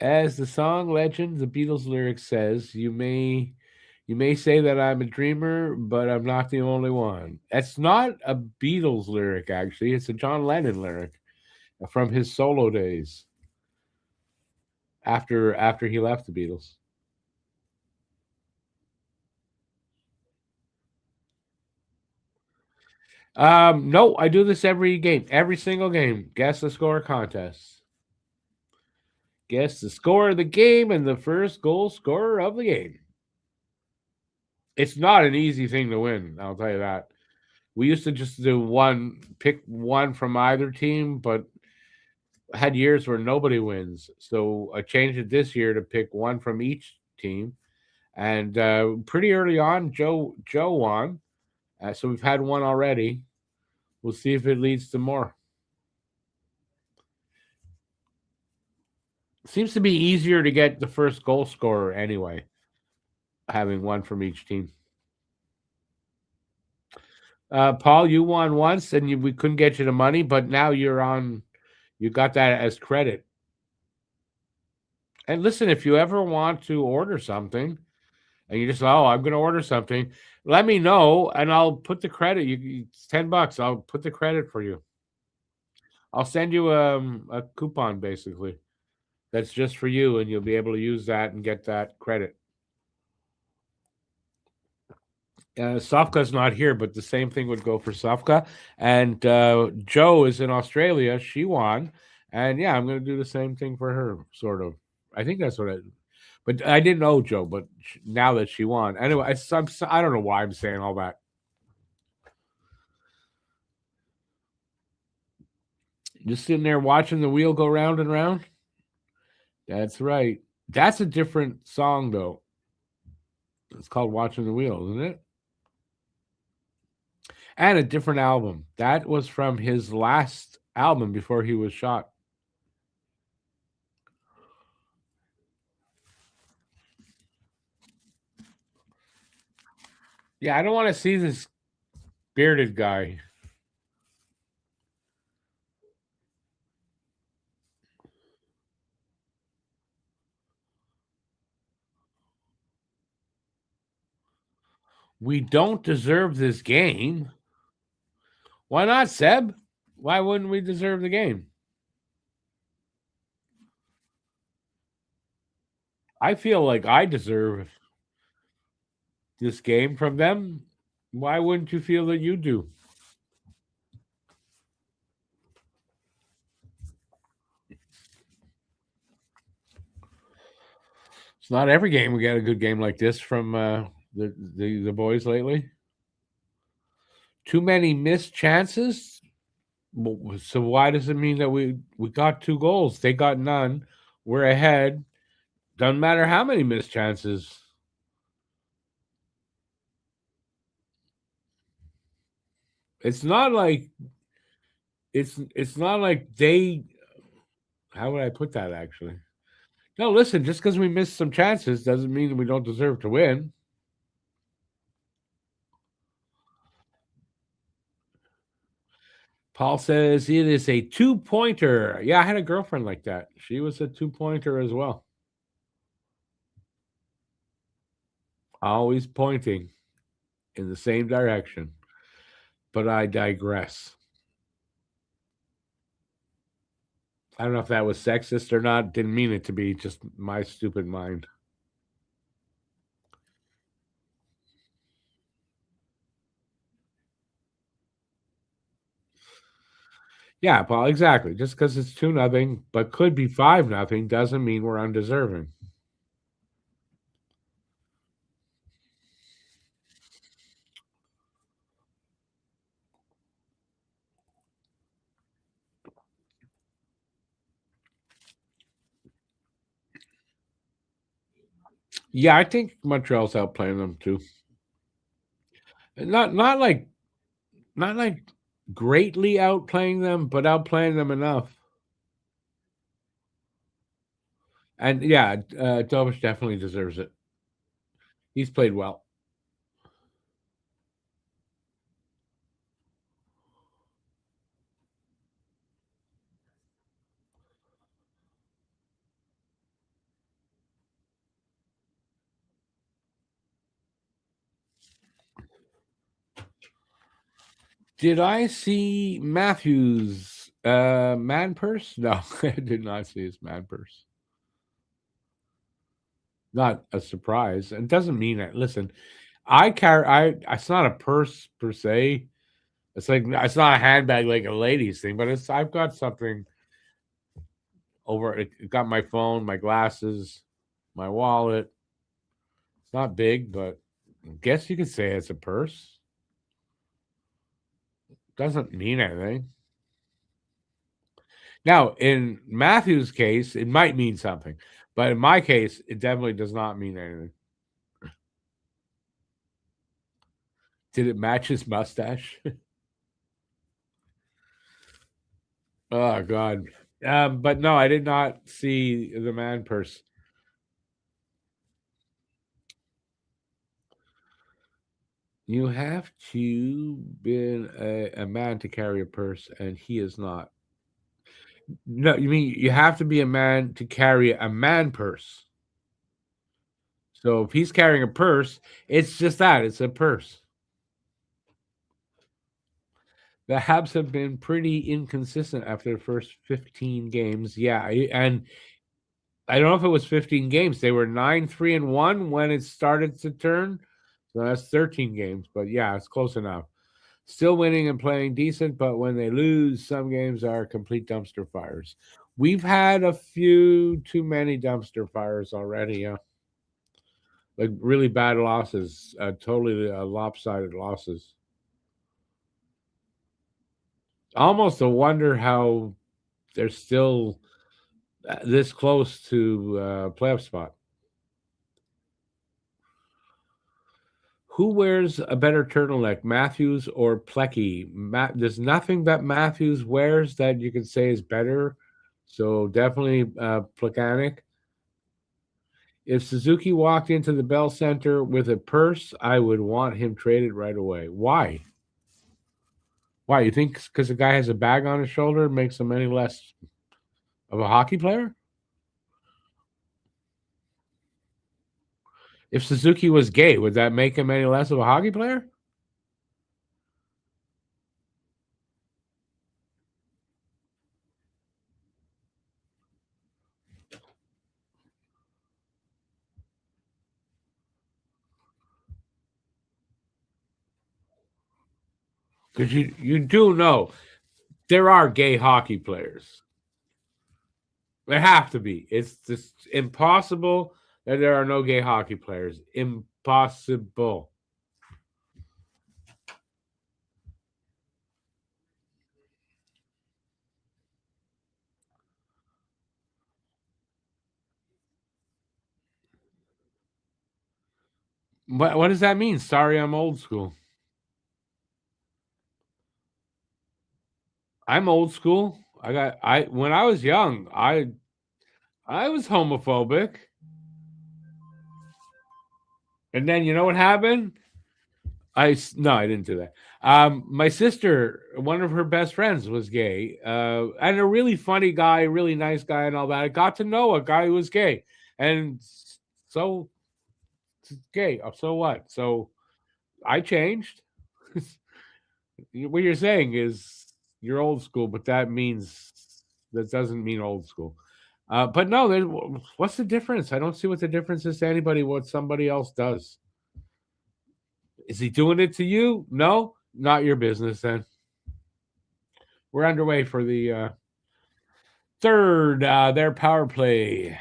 As the song legend, the Beatles lyric says, you may say that I'm a dreamer, but I'm not the only one. That's not a Beatles lyric, actually. It's a John Lennon lyric from his solo days. after he left the Beatles. No, I do this every game, every single game. Guess the score contest. Guess the score of the game and the first goal scorer of the game. It's not an easy thing to win, I'll tell you that. We used to just do pick one from either team, but had years where nobody wins. So I changed it this year to pick one from each team. And pretty early on, Joe won. So we've had one already. We'll see if it leads to more. Seems to be easier to get the first goal scorer anyway, having one from each team. Paul, you won once, and we couldn't get you the money, but now you're on. You got that as credit. And listen, if you ever want to order something, and you just I'm going to order something, let me know, and I'll put the credit. It's $10. I'll put the credit for you. I'll send you a coupon basically. That's just for you, and you'll be able to use that and get that credit. Safka's not here, but the same thing would go for Safka. And Joe is in Australia. She won. And yeah, I'm going to do the same thing for her, sort of. I think that's what but I didn't know Joe, but now that she won. Anyway, I don't know why I'm saying all that. Just sitting there watching the wheel go round and round. That's right. That's a different song, though. It's called Watching the Wheel, isn't it? And a different album. That was from his last album before he was shot. Yeah, I don't want to see this bearded guy. We don't deserve this game. Why not, Seb? Why wouldn't we deserve the game? I feel like I deserve this game from them. Why wouldn't you feel that you do? It's not every game we get a good game like this from the boys lately. Too many missed chances. So why does it mean that we got 2 goals? They got none. We're ahead. Doesn't matter how many missed chances. It's not like it's not like they. How would I put that? Actually, no. Listen, just because we missed some chances doesn't mean we don't deserve to win. Paul says it is a 2-pointer. Yeah, I had a girlfriend like that. She was a 2-pointer as well. Always pointing in the same direction. But I digress. I don't know if that was sexist or not. Didn't mean it to be, just my stupid mind. Yeah, Paul, exactly. Just because it's 2-0, but could be 5-0, doesn't mean we're undeserving. Yeah, I think Montreal's outplaying them too. Not not like greatly outplaying them, but outplaying them enough. And yeah, Dovish definitely deserves it. He's played well. Did I see Matthews man purse? No, I did not see his man purse. Not a surprise. It doesn't mean that. Listen, I carry. It's not a purse per se. It's like it's not a handbag like a ladies thing, but it's. I've got something over. It got my phone, my glasses, my wallet. It's not big, but I guess you could say it's a purse. Doesn't mean anything. Now, in Matthew's case, it might mean something, but in my case, it definitely does not mean anything. Did it match his mustache? Oh God. But no, I did not see the man purse. You have to been a man to carry a purse, and he is not. No, you mean you have to be a man to carry a man purse. So if he's carrying a purse, it's just that it's a purse. The Habs have been pretty inconsistent after the first 15 games. Yeah, and I don't know if it was 15 games. They were 9-3-1 when it started to turn. So that's 13 games. But yeah, it's close enough. Still winning and playing decent, but when they lose, some games are complete dumpster fires. We've had a few too many dumpster fires already. Like really bad losses, totally lopsided losses. Almost a wonder how they're still this close to playoff spot. Who wears a better turtleneck, Matthews or Plecky? There's nothing that Matthews wears that you can say is better. So definitely Plekanec. If Suzuki walked into the Bell Center with a purse, I would want him traded right away. Why? Why? You think because the guy has a bag on his shoulder makes him any less of a hockey player? If Suzuki was gay, would that make him any less of a hockey player? Because you do know there are gay hockey players. There have to be. It's just impossible that there are no gay hockey players. Impossible. What does that mean? Sorry, I'm old school. I'm old school. I when I was young, I was homophobic. And then you know what happened? No, I didn't do that. My sister, one of her best friends, was gay, and a really funny guy, really nice guy, and all that. I got to know a guy who was gay, and so gay. So what? So I changed. What you're saying is you're old school, but that doesn't mean old school. But no, what's the difference? I don't see what the difference is to anybody. What somebody else does. Is he doing it to you? No, not your business. Then we're underway for the third. Their power play.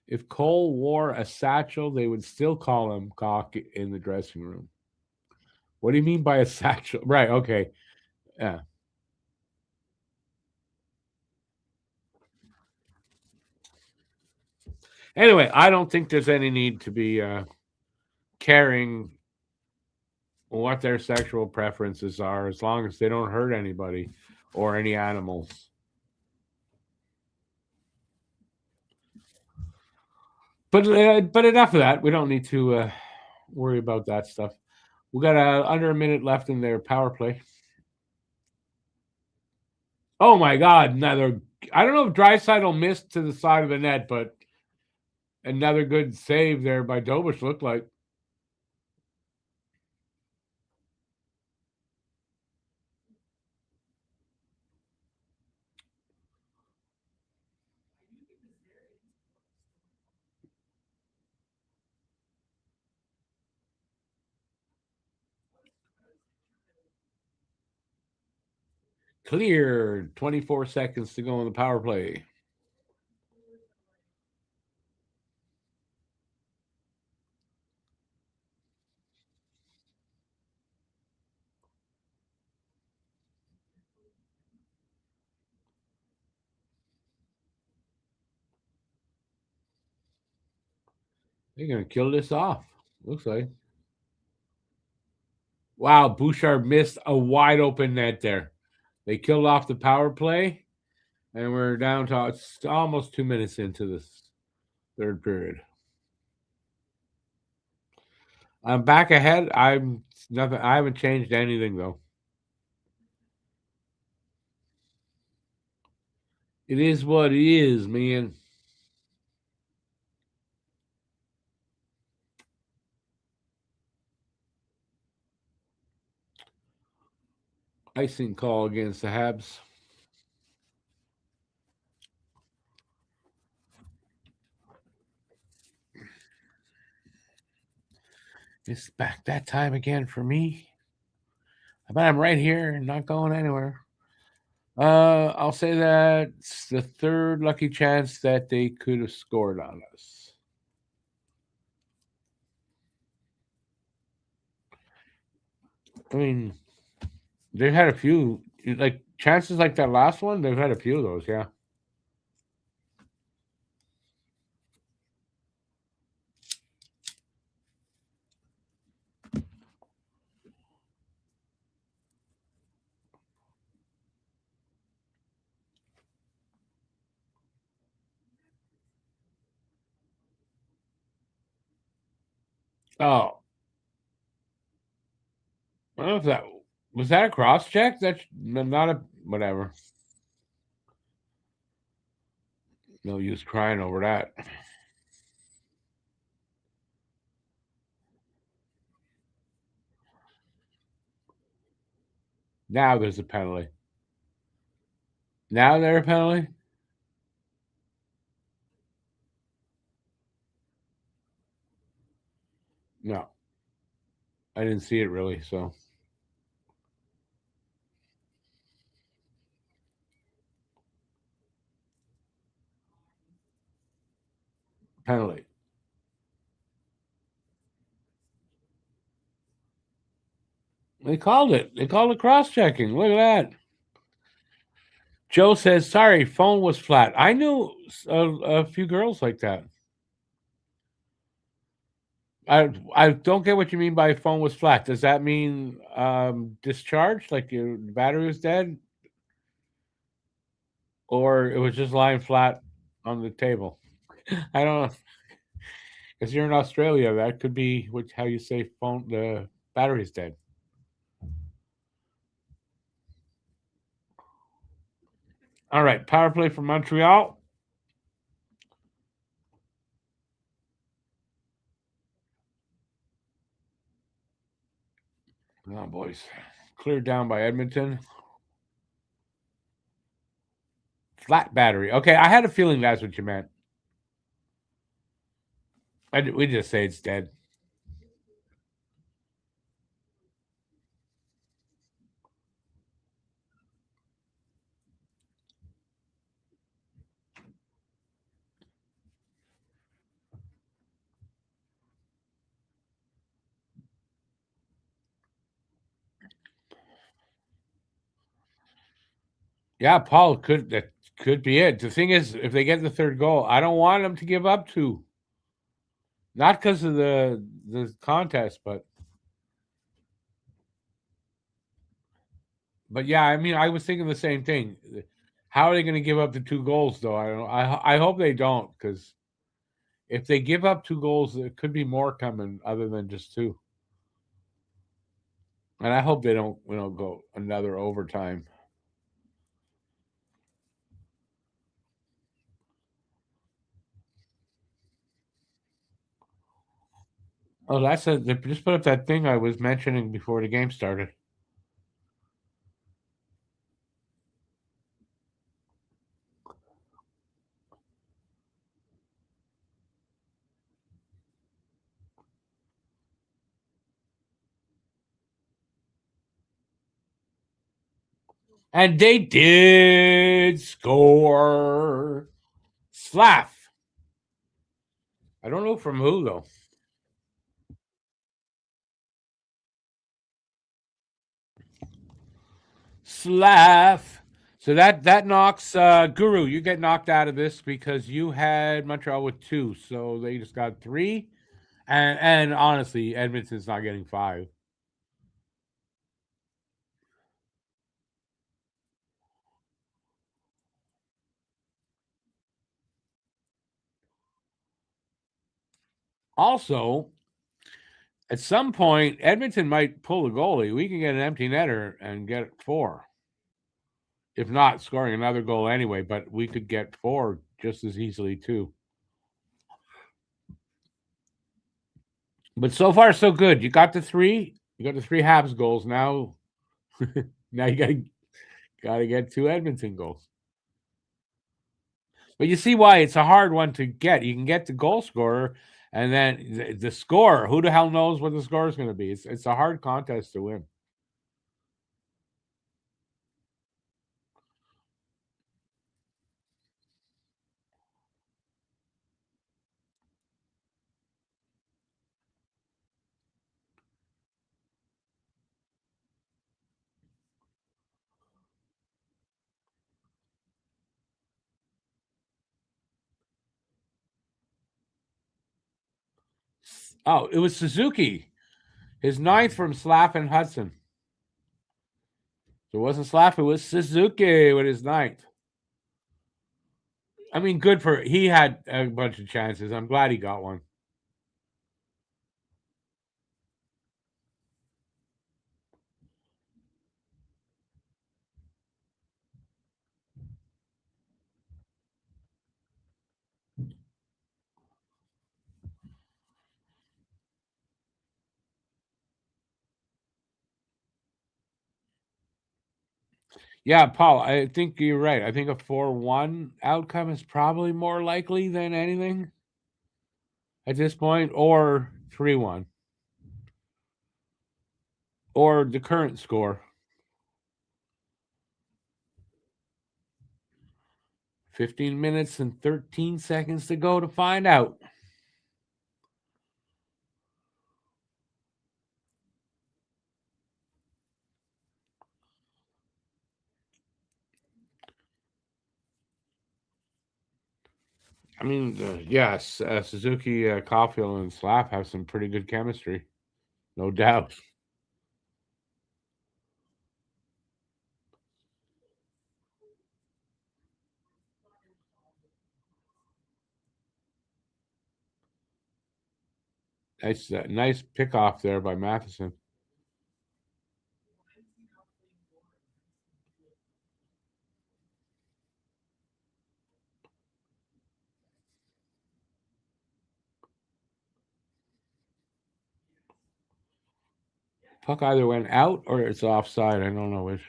If Cole wore a satchel, they would still call him cock in the dressing room. What do you mean by a satchel? Right. Okay. Yeah. Anyway, I don't think there's any need to be caring what their sexual preferences are as long as they don't hurt anybody or any animals. But enough of that. We don't need to worry about that stuff. We got under a minute left in their power play. Oh my God! Another. I don't know if Draisaitl missed to the side of the net, but another good save there by Dobish looked like. Clear. 24 seconds to go on the power play. They're going to kill this off. Looks like. Wow, Bouchard missed a wide open net there. They killed off the power play, and we're down to it's almost 2 minutes into this third period. I'm back ahead. I'm nothing. I haven't changed anything though. It is what it is, man. Icing call against the Habs. It's back that time again for me. But I'm right here and not going anywhere. I'll say that it's the third lucky chance that they could have scored on us. I mean, they've had a few like chances like that last one. They've had a few of those, yeah. Oh, I don't know if that was that a cross check. That's not a whatever. No use crying over that. Now there's a penalty. Now there's a penalty. No, I didn't see it really. So penalty. They called it. They called it cross checking. Look at that. Joe says, "Sorry, phone was flat." I knew a few girls like that. I don't get what you mean by phone was flat. Does that mean discharged, like your battery was dead, or it was just lying flat on the table? I don't know. Because you're in Australia, that could be how you say phone. The battery's dead. All right, power play for Montreal. Come on, boys. Cleared down by Edmonton. Flat battery. Okay, I had a feeling that's what you meant. We just say it's dead. Yeah, Paul that could be it. The thing is, if they get the third goal, I don't want them to give up two. Not because of the contest, but yeah, I mean, I was thinking the same thing. How are they going to give up the two goals, though? I don't. I hope they don't, because if they give up two goals, there could be more coming other than just two. And I hope they don't, go another overtime. Oh, they just put up that thing I was mentioning before the game started. And they did score. Slav. I don't know from who, though. Slav. So that knocks Guru. You get knocked out of this because you had Montreal with 2, so they just got 3. And honestly, Edmonton's not getting 5. Also, at some point, Edmonton might pull the goalie. We can get an empty netter and get 4. If not scoring another goal anyway, but we could get 4 just as easily too. But so far, so good. You got the 3. You got the 3 Habs goals. Now, now you gotta get 2 Edmonton goals. But you see why it's a hard one to get. You can get the goal scorer, and then the score. Who the hell knows what the score is going to be? It's a hard contest to win. Oh, it was Suzuki, his 9th from Slav and Hudson. So it wasn't Slav, it was Suzuki with his 9th. I mean, good for he had a bunch of chances. I'm glad he got one. Yeah, Paul, I think you're right. I think a 4-1 outcome is probably more likely than anything at this point, or 3-1, or the current score. 15 minutes and 13 seconds to go to find out. I mean, yes, Suzuki, Caulfield, and Slap have some pretty good chemistry, no doubt. Nice pick off there by Matheson. Puck either went out or it's offside. I don't know which.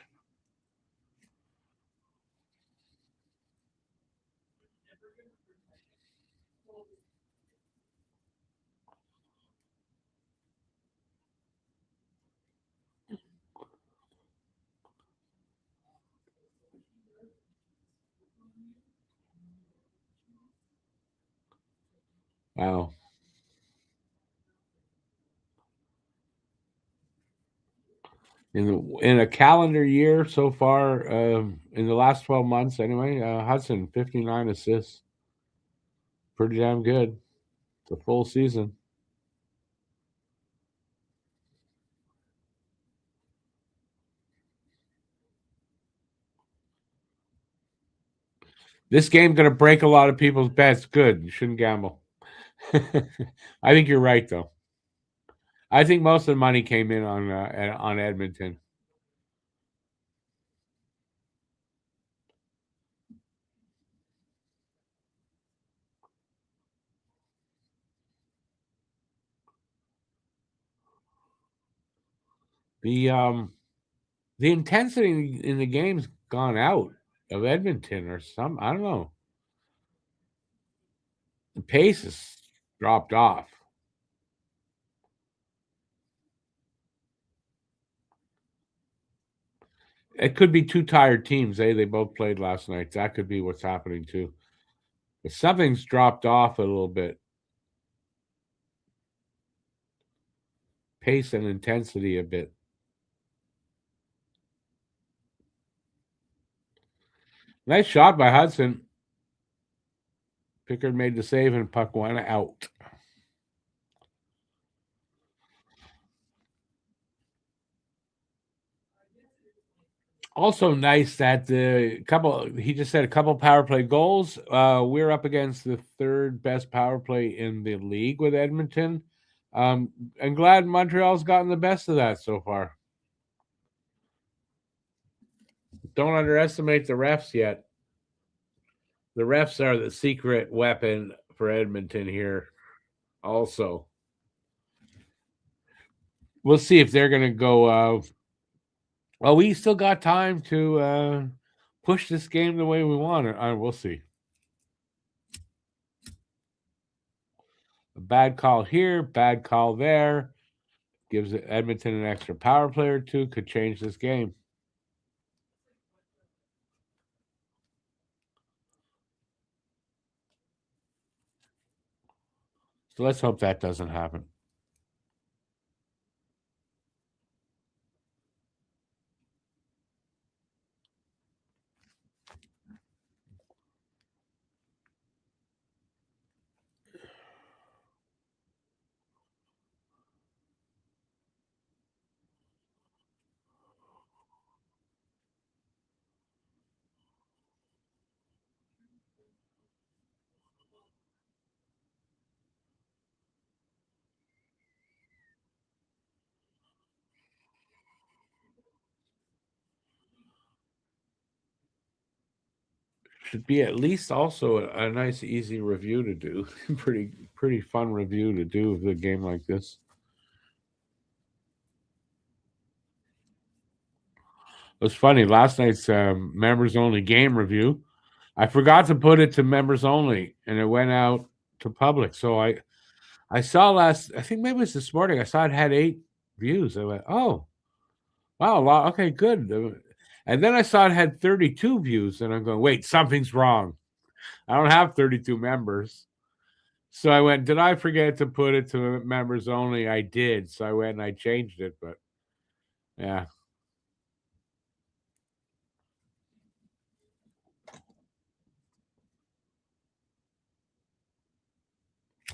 Wow. In a calendar year so far, in the last 12 months anyway, Hudson 59 assists, pretty damn good. It's a full season. This game going to break a lot of people's bets. Good, you shouldn't gamble. I think you're right though. I think most of the money came in on Edmonton. The um the intensity in the game's gone out of Edmonton or some. I don't know. The pace has dropped off. It could be two tired teams. They both played last night. That could be what's happening too. But something's dropped off a little bit. Pace and intensity a bit. Nice shot by Hudson. Pickard made the save and puck went out. Also nice that he just said a couple power play goals. We're up against the third best power play in the league with Edmonton. I'm glad Montreal's gotten the best of that so far. Don't underestimate the refs yet. The refs are the secret weapon for Edmonton here also. We'll see if they're going to go. Well, we still got time to push this game the way we want it. We'll see. A bad call here, bad call there. Gives Edmonton an extra power play or two. Could change this game. So let's hope that doesn't happen. Should be at least also a nice, easy review to do. pretty fun review to do of a game like this. It was funny. Last night's members only game review, I forgot to put it to members only, and it went out to public. So I saw I think maybe it was this morning. I saw it had 8 views. I went, oh, wow, a lot. Okay, good. And then I saw it had 32 views, and I'm going, wait, something's wrong. I don't have 32 members. So I went, did I forget to put it to members only? I did. So I went and I changed it, but yeah.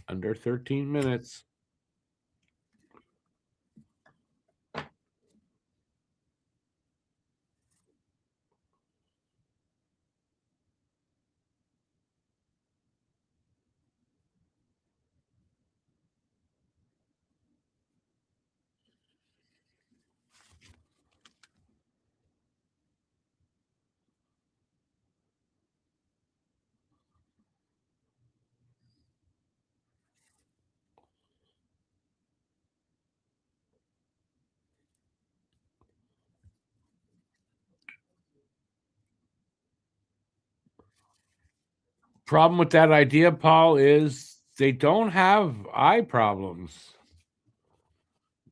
Under 13 minutes. Problem with that idea, Paul, is they don't have eye problems.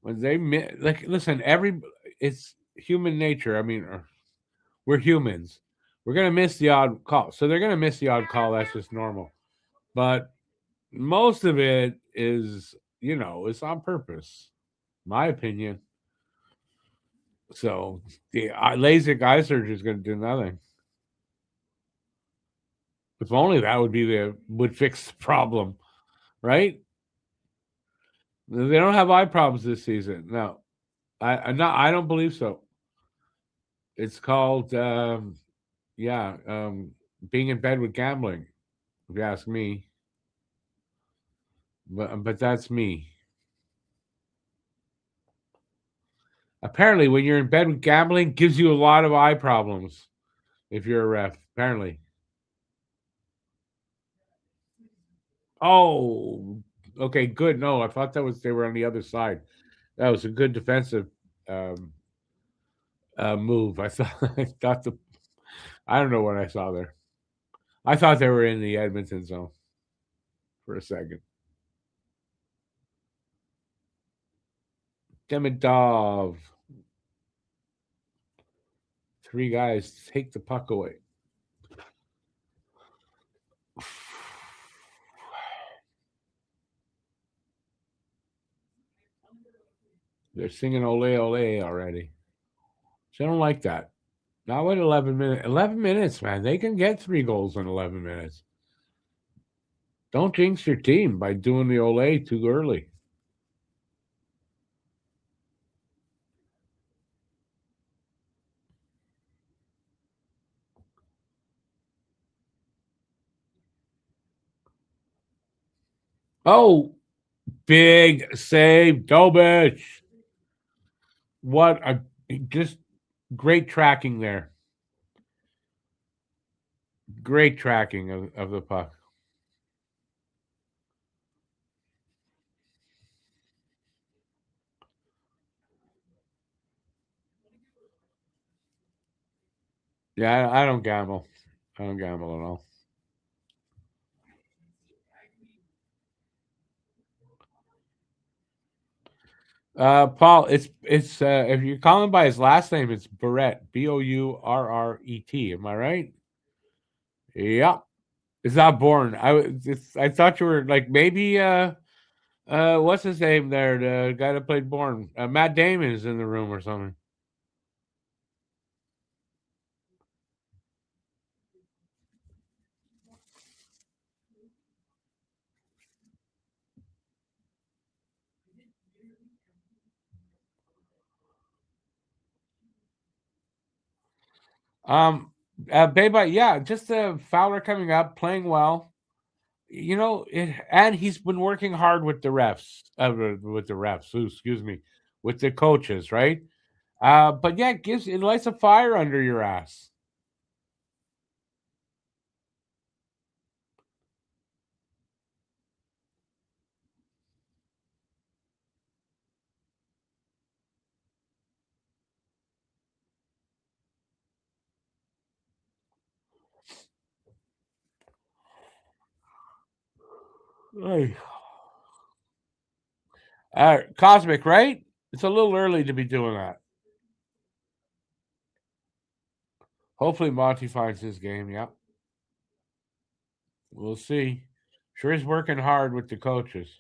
When they listen, it's human nature. I mean, we're humans. We're gonna miss the odd call, so they're gonna miss the odd call. That's just normal. But most of it is, it's on purpose. My opinion. So the LASIK eye surgery is going to do nothing. If only that would fix the problem, right? They don't have eye problems this season. No, I don't believe so. It's called being in bed with gambling. If you ask me, but that's me. Apparently, when you're in bed with gambling, gives you a lot of eye problems. If you're a ref, apparently. Oh, okay, good. No, I thought they were on the other side. That was a good defensive um, move. I don't know what I saw there. I thought they were in the Edmonton zone for a second. Demidov. three guys take the puck away. They're singing "Ole Ole" already. So I don't like that. Not with 11 minutes. 11 minutes, man. They can get 3 goals in 11 minutes. Don't jinx your team by doing the Ole too early. Oh, big save, Dobich. What a just great tracking there. Great tracking of the puck. Yeah, I don't gamble. I don't gamble at all. Paul, it's if you call him by his last name, it's Barrett, Bourret. Am I right? Yeah, it's not born. I thought you were like maybe what's his name there? The guy that played Bourne, Matt Damon is in the room or something. Um, Beba, yeah, just Fowler coming up, playing well. And he's been working hard with the refs, with the refs. Excuse me, with the coaches, right? But yeah, it lights a fire under your ass. Hey. Cosmic, right? It's a little early to be doing that. Hopefully, Monty finds his game. Yeah, we'll see. Sure, he's working hard with the coaches.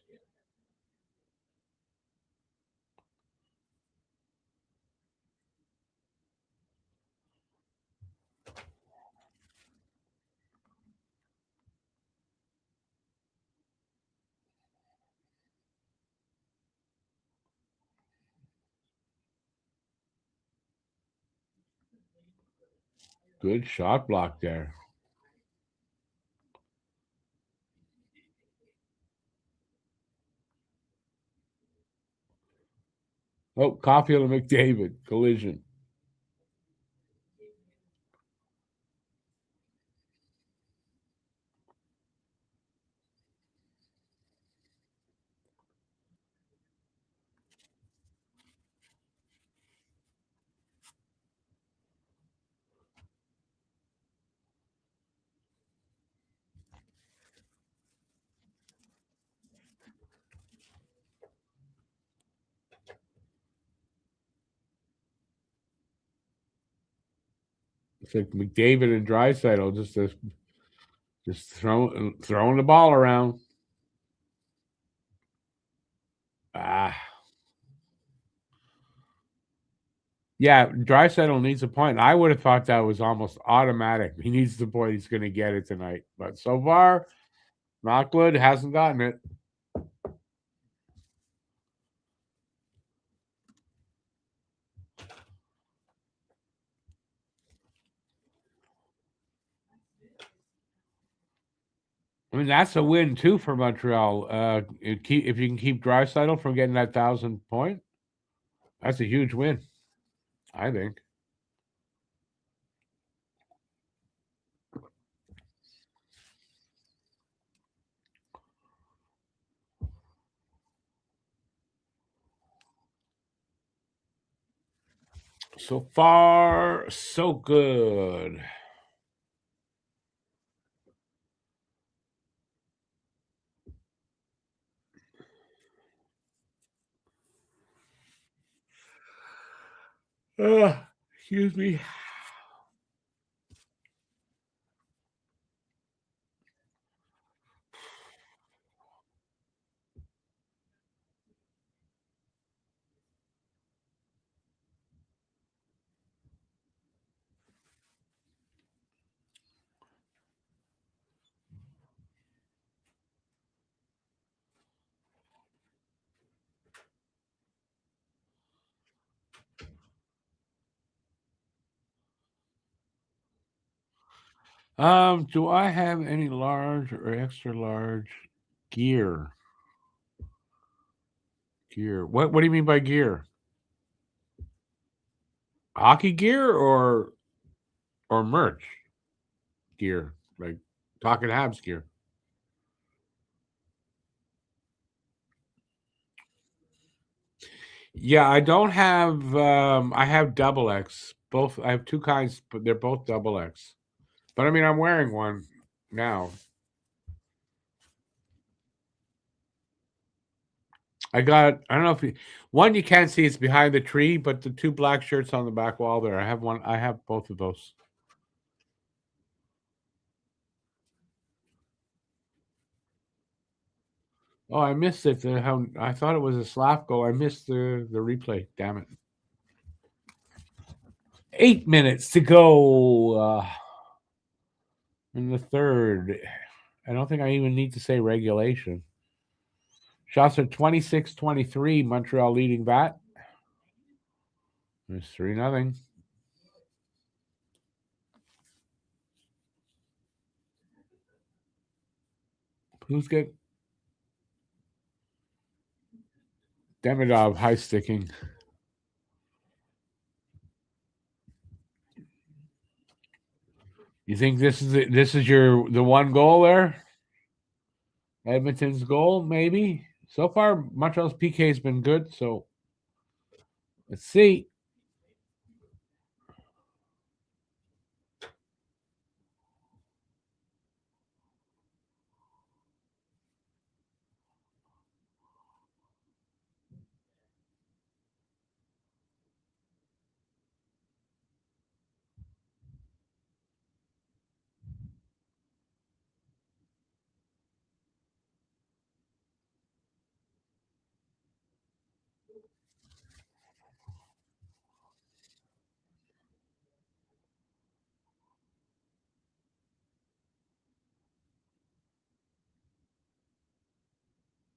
Good shot block there. Oh, Caulfield and McDavid collision. It's like McDavid and Draisaitl just throwing the ball around. Ah, yeah, Draisaitl needs a point. I would have thought that was almost automatic. He needs the point. He's going to get it tonight. But so far, not good. Hasn't gotten it. I mean, that's a win too for Montreal. If you can keep Draisaitl from getting that 1,000 point, that's a huge win. I think. So far, so good. Excuse me. Do I have any large or extra large gear? Gear. What do you mean by gear? Hockey gear or merch gear? Like talking Habs gear. Yeah, I don't have I have double X. Both I have two kinds, but they're both double X. But I mean I'm wearing one now. I don't know if one you can't see, it's behind the tree, but the two black shirts on the back wall there. I have both of those. Oh, I missed it. How I thought it was a slap goal. I missed the replay. Damn it. 8 minutes to go in the third. I don't think I even need to say regulation. Shots are 26-23. Montreal leading that. It's 3-0. Who's good? Demidov high sticking. You think this is the one goal there? Edmonton's goal, maybe. So far, Montreal's PK has been good. So let's see.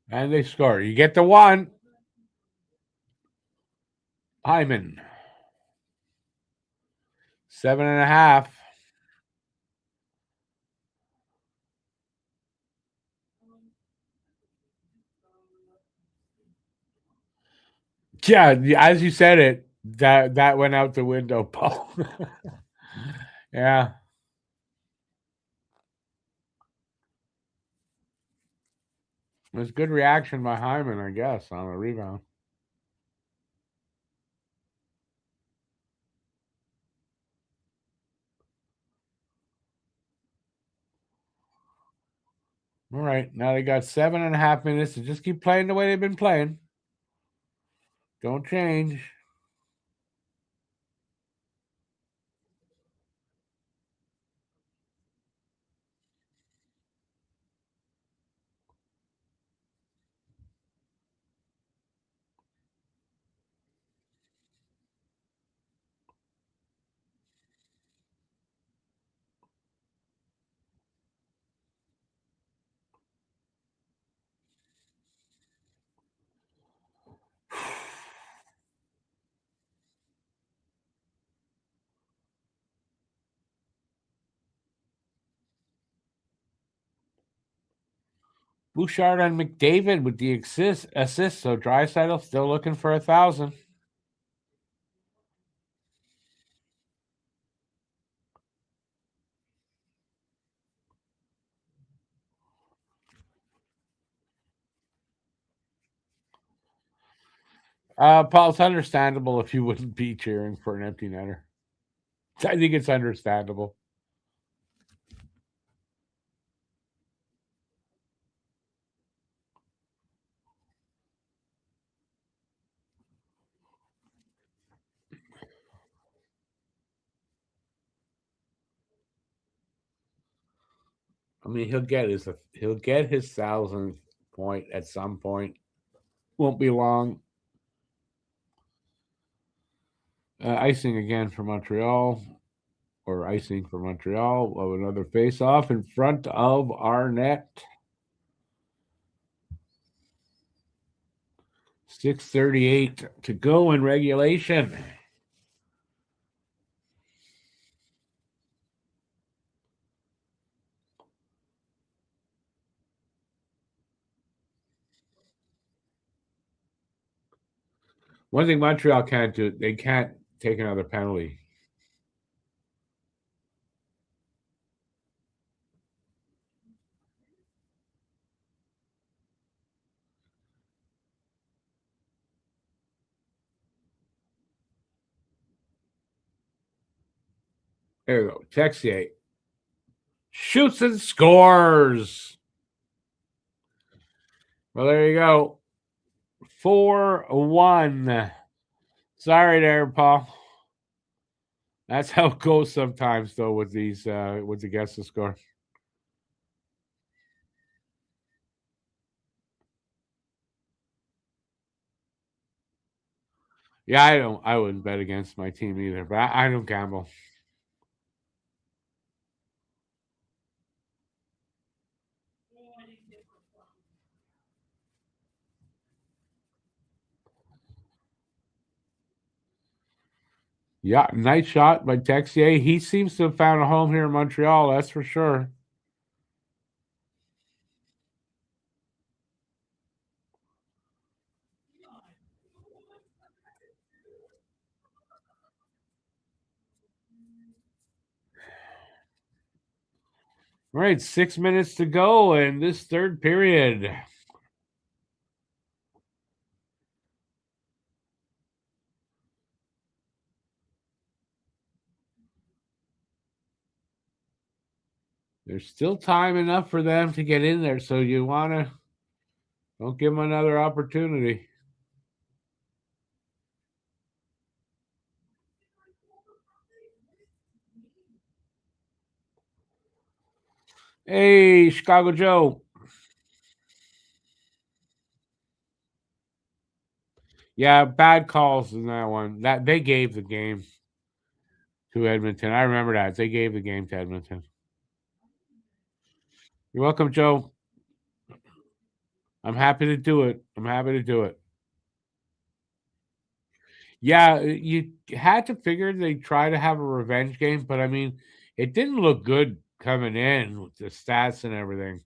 And they score. You get the one. Hyman. 7.5. Yeah, as you said it, that went out the window, Paul. Yeah. It was good reaction by Hyman, I guess, on a rebound. All right. Now they got 7.5 minutes to just keep playing the way they've been playing. Don't change. Bouchard and McDavid with the assist. So Draisaitl still looking for 1,000. Paul, it's understandable if you wouldn't be cheering for an empty netter. I think it's understandable. I mean, he'll get his 1,000th point at some point. Won't be long. Icing again for Montreal, or icing for Montreal of another face-off in front of our net. 6:38 to go in regulation. One thing Montreal can't do, they can't take another penalty. There you go. Texier shoots and scores. Well, there you go. 4-1. Sorry there, Paul. That's how it goes sometimes, though, with these with the guess to score. Yeah, I wouldn't bet against my team either, but I don't gamble. Yeah, nice shot by Texier. He seems to have found a home here in Montreal, that's for sure. All right, 6 minutes to go in this third period. There's still time enough for them to get in there, so you want to don't give them another opportunity. Hey, Chicago Joe. Yeah, bad calls in that one. That they gave the game to Edmonton. I remember that. They gave the game to Edmonton. You're welcome, Joe. I'm happy to do it. I'm happy to do it. Yeah, you had to figure they'd try to have a revenge game, but I mean, it didn't look good coming in with the stats and everything.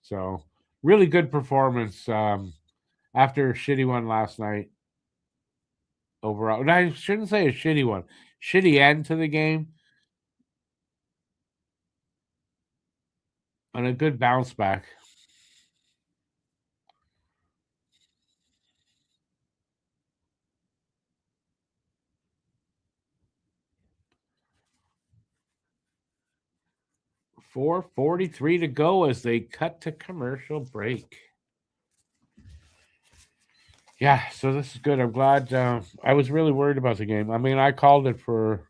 So, really good performance after a shitty one last night overall. And I shouldn't say a shitty one, shitty end to the game and a good bounce back. 4:43 to go as they cut to commercial break. Yeah, so this is good. I'm glad. I was really worried about the game. I mean, I called it for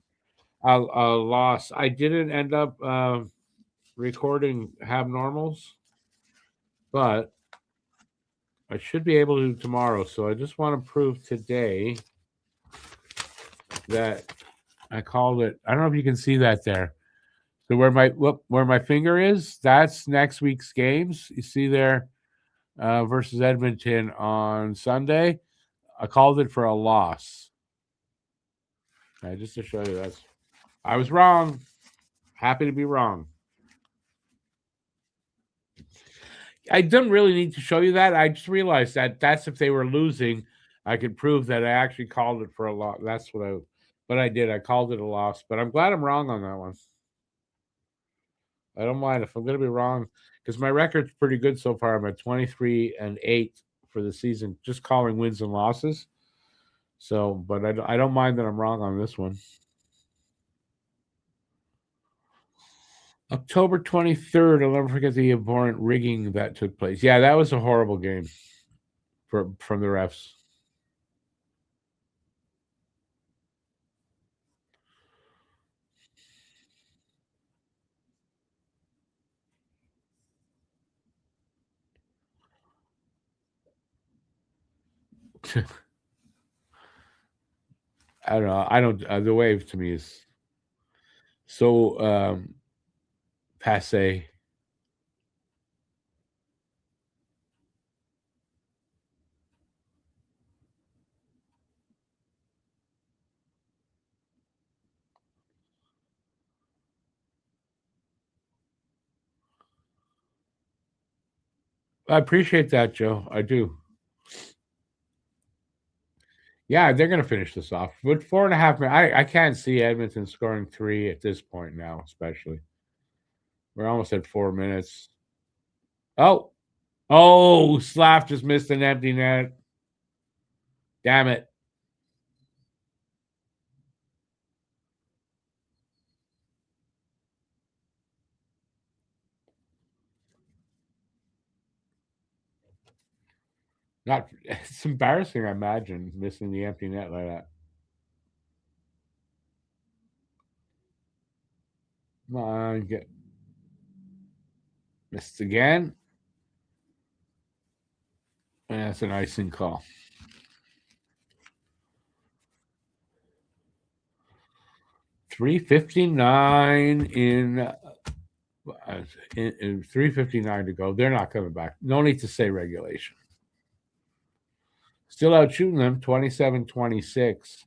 a loss. I didn't end up recording Hab Normals, but I should be able to tomorrow. So I just want to prove today that I called it. I don't know if you can see that there. So where my finger is, that's next week's games. You see there versus Edmonton on Sunday. I called it for a loss. Just to show you that I was wrong. Happy to be wrong. I didn't really need to show you that. I just realized that that's if they were losing, I could prove that I actually called it for a loss. That's what I did. I called it a loss, but I'm glad I'm wrong on that one. I don't mind if I'm going to be wrong because my record's pretty good so far. I'm at 23-8 for the season, just calling wins and losses. So, but I don't mind that I'm wrong on this one. October 23rd, I'll never forget the abhorrent rigging that took place. Yeah, that was a horrible game from the refs. I don't know. I don't. The wave to me is so passe. I appreciate that, Joe. I do. Yeah, they're going to finish this off. With 4.5 minutes, I can't see Edmonton scoring 3 at this point now, especially. We're almost at 4 minutes. Oh, Slav just missed an empty net. Damn it. It's embarrassing, I imagine, missing the empty net like that. Come on, get missed again. And that's an icing call. 3:59 in 3:59 to go. They're not coming back. No need to say regulation. Still out shooting them 27-26.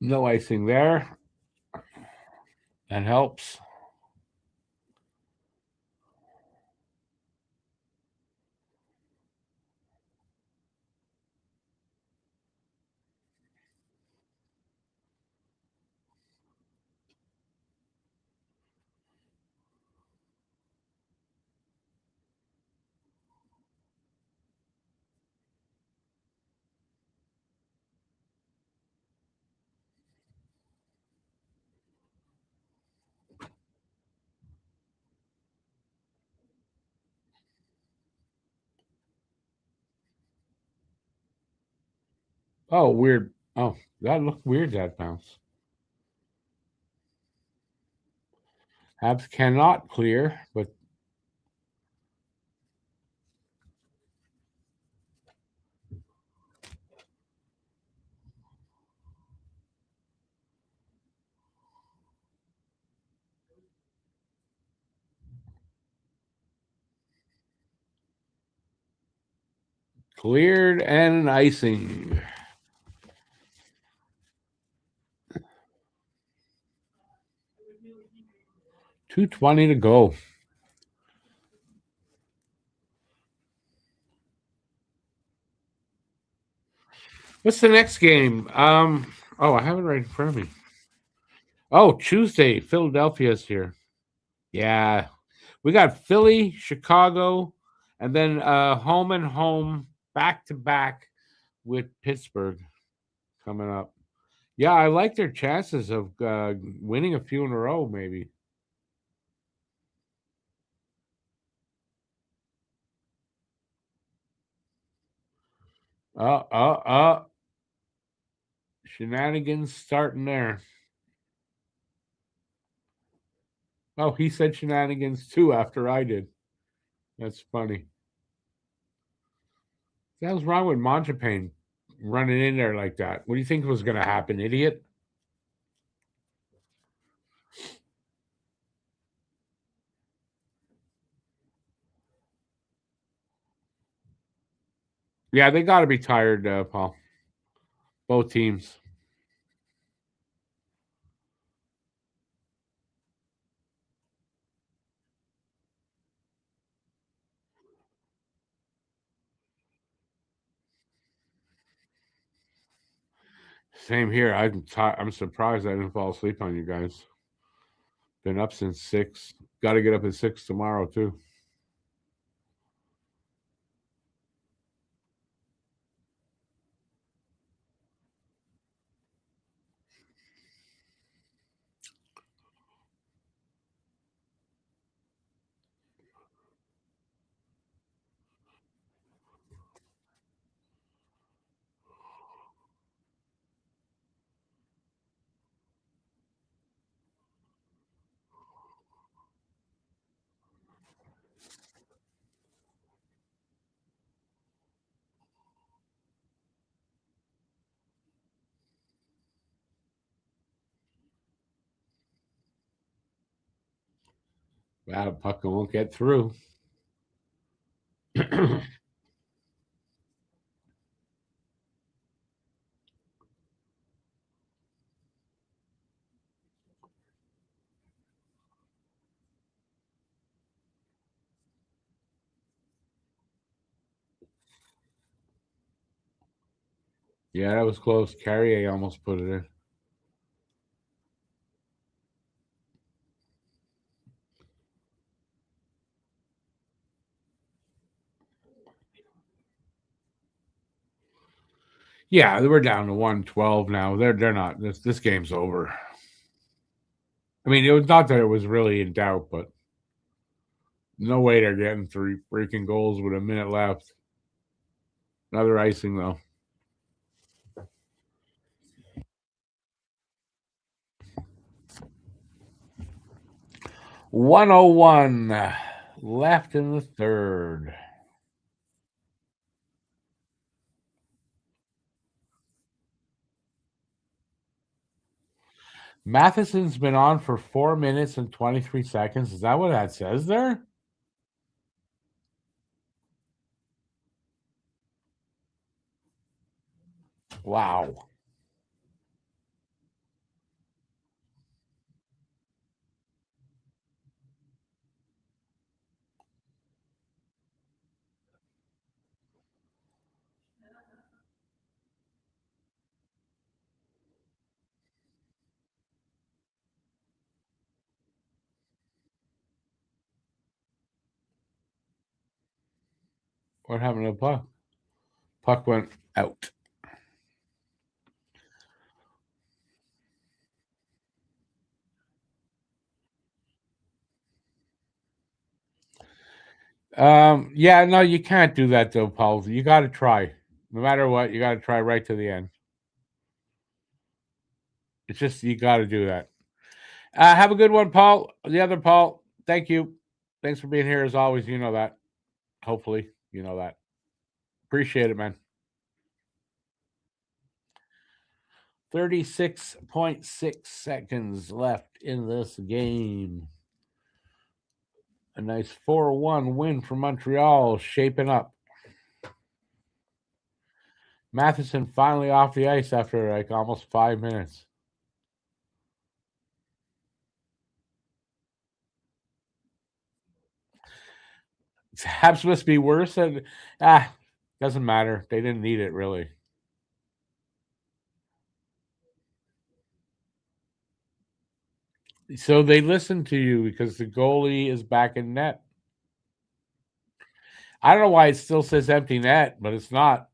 No icing there. That helps. Oh, weird. Oh, that looked weird, that bounce. Habs cannot clear, but cleared and an icing. 2:20 to go. What's the next game? I have it right in front of me. Oh, Tuesday, Philadelphia's here. Yeah. We got Philly, Chicago, and then home and home back to back with Pittsburgh coming up. Yeah, I like their chances of winning a few in a row, maybe. Uh, uh, uh. Shenanigans starting there. Oh, he said shenanigans too after I did. That's funny. What was wrong with Montreal running in there like that? What do you think was going to happen, idiot? Yeah, they got to be tired, Paul. Both teams. Same here. I'm surprised I didn't fall asleep on you guys. Been up since 6. Got to get up at 6 tomorrow too. That puck won't get through. Yeah, that was close. Carrier almost put it in. Yeah, we're down to 112 now. They're not. This game's over. I mean, it was not that it was really in doubt, but no way they're getting 3 freaking goals with a minute left. Another icing though. 101 left in the third. Matheson's been on for 4 minutes and 23 seconds. Is that what that says there? Wow. What happened to the puck? Puck went out. Yeah, no, you can't do that though, Paul. You got to try. No matter what, you got to try right to the end. It's just you got to do that. Have a good one, Paul. The other Paul. Thank you. Thanks for being here as always. You know that. Hopefully, you know that. Appreciate it, man. 36.6 seconds left in this game. A nice 4-1 win for Montreal, shaping up. Matheson finally off the ice after like almost 5 minutes. Habs must be worse. And doesn't matter. They didn't need it really. So they listened to you because the goalie is back in net. I don't know why it still says empty net, but it's not.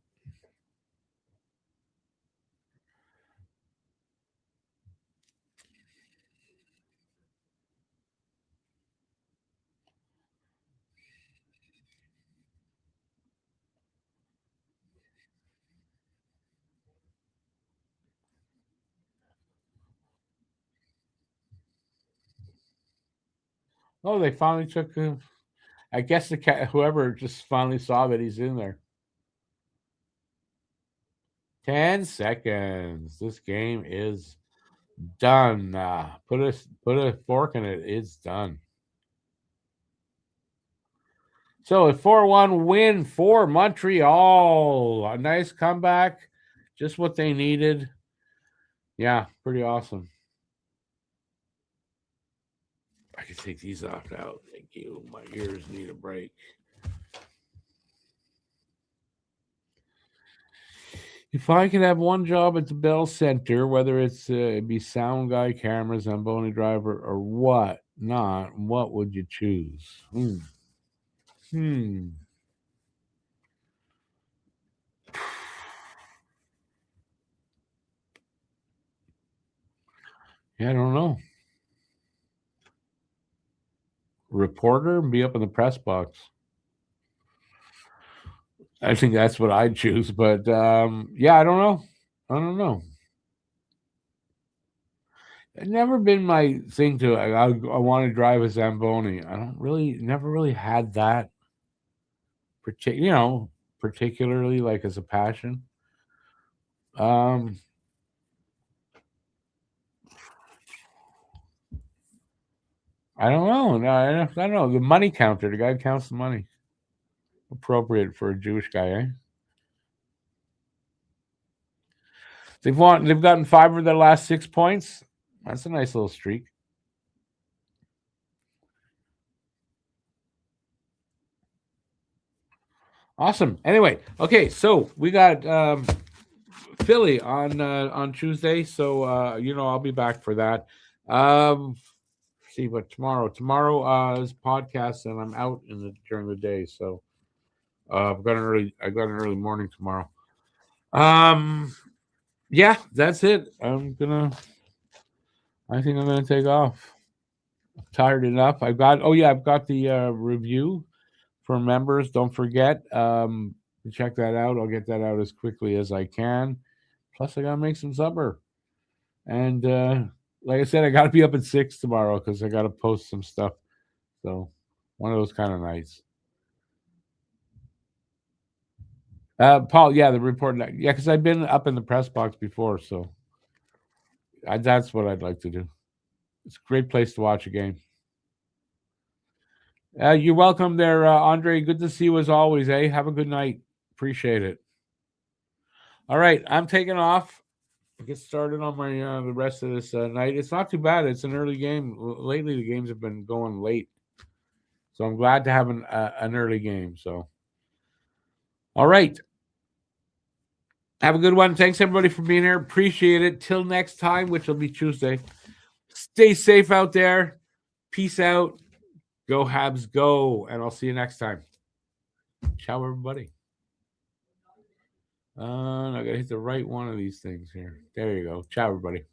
Oh, they finally took. I guess the cat, whoever just finally saw that he's in there. 10 seconds. This game is done. Put a fork in it. It's done. So a 4-1 win for Montreal. A nice comeback. Just what they needed. Yeah, pretty awesome. I can take these off now. Thank you. My ears need a break. If I could have one job at the Bell Center, whether it's be sound guy, cameras, Zamboni driver, or what not, what would you choose? Hmm. Yeah, I don't know. Reporter and be up in the press box. I think that's what I'd choose, but yeah, I don't know. I don't know. It's never been my thing to. I want to drive a Zamboni. I don't really, never really had that. Particularly like as a passion. Um, I don't know. No, I don't know. The money counter. The guy who counts the money. Appropriate for a Jewish guy, eh? They've won. They've gotten 5 of their last 6 points. That's a nice little streak. Awesome. Anyway, okay, so we got Philly on Tuesday, so I'll be back for that. See what tomorrow is podcast, and I'm out during the day, so I got an early morning tomorrow. Yeah, that's it. I think I'm gonna take off. I'm tired enough. I've got the review for members. Don't forget to check that out. I'll get that out as quickly as I can. Plus, I gotta make some supper, and like I said, I gotta be up at 6 tomorrow because I gotta post some stuff. So, one of those kind of nights. Paul, yeah, the report. Yeah, because I've been up in the press box before, so that's what I'd like to do. It's a great place to watch a game. You're welcome there, Andre. Good to see you as always, eh? Have a good night. Appreciate it. All right, I'm taking off. Get started on my the rest of this night. It's not too bad. It's an early game. Lately, the games have been going late, so I'm glad to have an early game. So, all right. Have a good one. Thanks everybody for being here. Appreciate it. Till next time, which will be Tuesday. Stay safe out there. Peace out. Go Habs, go. And I'll see you next time. Ciao, everybody. I got to hit the right one of these things here. There you go. Ciao, everybody.